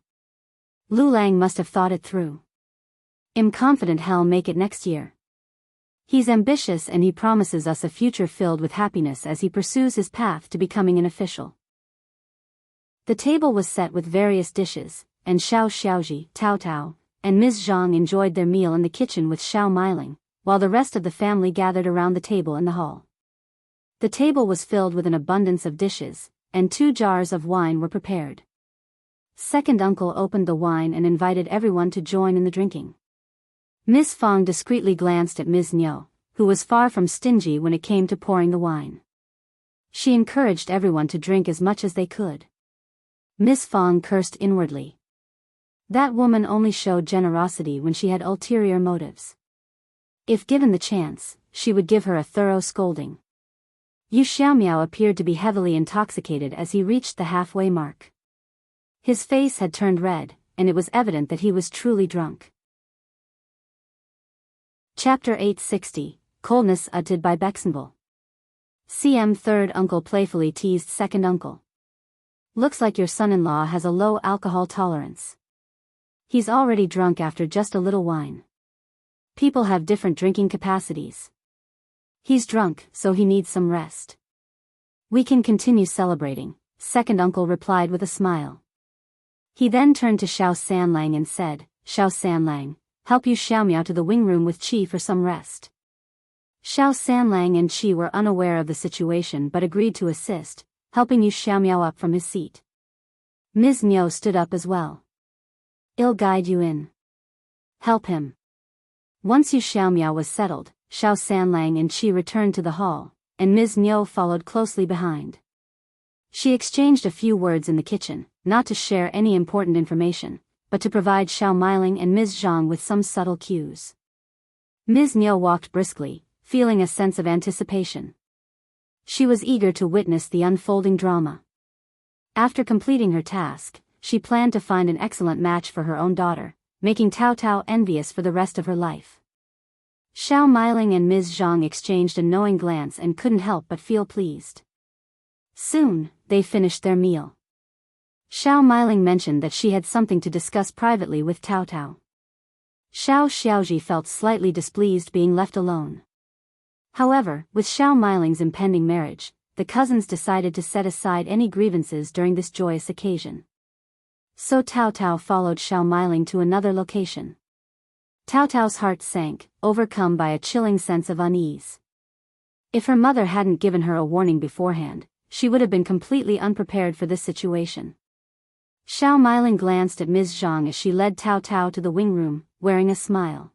Lulang must have thought it through. I'm confident he'll make it next year. He's ambitious and he promises us a future filled with happiness as he pursues his path to becoming an official. The table was set with various dishes, and Xiao Xiaoji, Tao Tao, and Ms.Zhang enjoyed their meal in the kitchen with Xiao Miling, while the rest of the family gathered around the table in the hall. The table was filled with an abundance of dishes, and 2 jars of wine were prepared. Second uncle opened the wine and invited everyone to join in the drinking. Miss Fang discreetly glanced at Ms.Mi, who was far from stingy when it came to pouring the wine. She encouraged everyone to drink as much as they could. Miss Fang cursed inwardly. That woman only showed generosity when she had ulterior motives. If given the chance, she would give her a thorough scolding. Yu Xiaomiao appeared to be heavily intoxicated as he reached the halfway mark. His face had turned red, and it was evident that he was truly drunk. Chapter 860, Coldness uttered by Bexenville. CM third uncle playfully teased second uncle. Looks like your son-in-law has a low alcohol tolerance. He's already drunk after just a little wine. People have different drinking capacities. He's drunk, so he needs some rest. We can continue celebrating, second uncle replied with a smile. He then turned to Xiao Sanlang and said, Xiao Sanlang, help Yu Xiaomiao to the wing room with Qi for some rest. Xiao Sanlang and Qi were unaware of the situation but agreed to assist, helping Yu Xiaomiao up from his seat. Ms.Mi stood up as well. I'll guide you in. Help him. Once Yu Xiaomiao was settled, Xiao Sanlang and Qi returned to the hall, and Ms.Mi followed closely behind. She exchanged a few words in the kitchen, not to share any important information, but to provide Xiao Miling and Ms.Zhang with some subtle cues. Ms.Mi walked briskly, feeling a sense of anticipation. She was eager to witness the unfolding drama. After completing her task, she planned to find an excellent match for her own daughter, making Tao Tao envious for the rest of her life. Xiao Miling and Ms.Zhang exchanged a knowing glance and couldn't help but feel pleased. Soon, they finished their meal. Xiao Miling mentioned that she had something to discuss privately with Tao Tao. Xiao Xiaoji felt slightly displeased being left alone. However, with Xiao Miling's impending marriage, the cousins decided to set aside any grievances during this joyous occasion. So Tao Tao followed Xiao Miling to another location. Tao Tao's heart sank, overcome by a chilling sense of unease. If her mother hadn't given her a warning beforehand, she would have been completely unprepared for this situation. Xiao Miling glanced at Ms. Zhang as she led Tao Tao to the wing room, wearing a smile.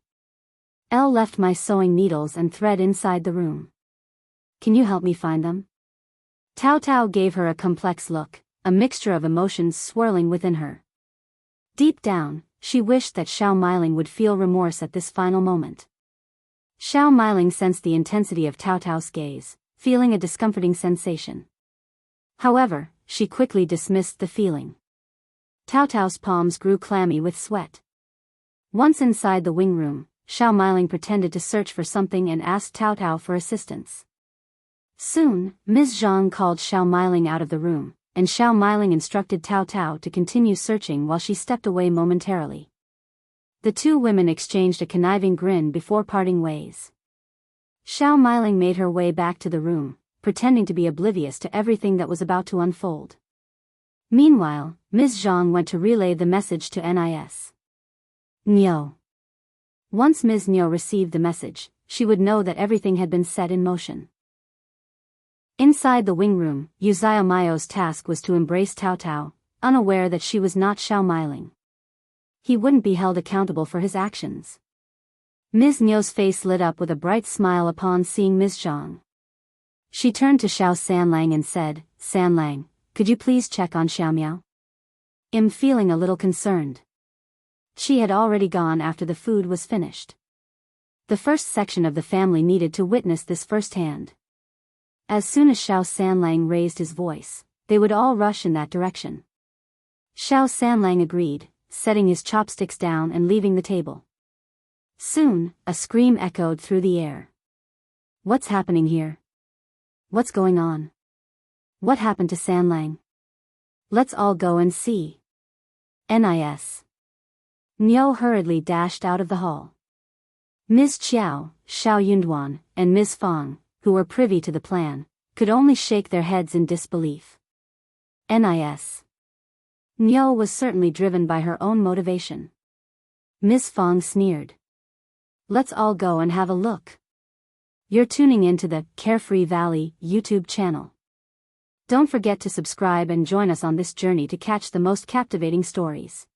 Elle left my sewing needles and thread inside the room. Can you help me find them? Tao Tao gave her a complex look, a mixture of emotions swirling within her. Deep down, she wished that Xiao Miling would feel remorse at this final moment. Xiao Miling sensed the intensity of Tao Tao's gaze, feeling a discomforting sensation. However, she quickly dismissed the feeling. Tao Tao's palms grew clammy with sweat. Once inside the wing room, Xiao Miling pretended to search for something and asked Tao Tao for assistance. Soon, Ms. Zhang called Xiaomiling out of the room, and Xiaomiling instructed Tao Tao to continue searching while she stepped away momentarily. The two women exchanged a conniving grin before parting ways. Xiaomiling made her way back to the room, pretending to be oblivious to everything that was about to unfold. Meanwhile, Ms. Zhang went to relay the message to Ms.Mi. Once Ms.Mi received the message, she would know that everything had been set in motion. Inside the wing room, Yuezheng's task was to embrace Tao Tao, unaware that she was not Xiaomiling. He wouldn't be held accountable for his actions. Ms.Mi's face lit up with a bright smile upon seeing Ms. Zhang. She turned to Xiao Sanlang and said, "Sanlang, could you please check on Xiaomiao? I'm feeling a little concerned." She had already gone after the food was finished. The first section of the family needed to witness this firsthand. As soon as Xiao Sanlang raised his voice, they would all rush in that direction. Xiao Sanlang agreed, setting his chopsticks down and leaving the table. Soon, a scream echoed through the air. "What's happening here? What's going on? What happened to Sanlang? Let's all go and see." Ms.Mi hurriedly dashed out of the hall. Ms. Qiao, Xiao Yunduan, and Ms. Fang, who were privy to the plan, could only shake their heads in disbelief. Ms.Mi was certainly driven by her own motivation. Ms. Fang sneered. "Let's all go and have a look." You're tuning into the Carefree Valley YouTube channel. Don't forget to subscribe and join us on this journey to catch the most captivating stories.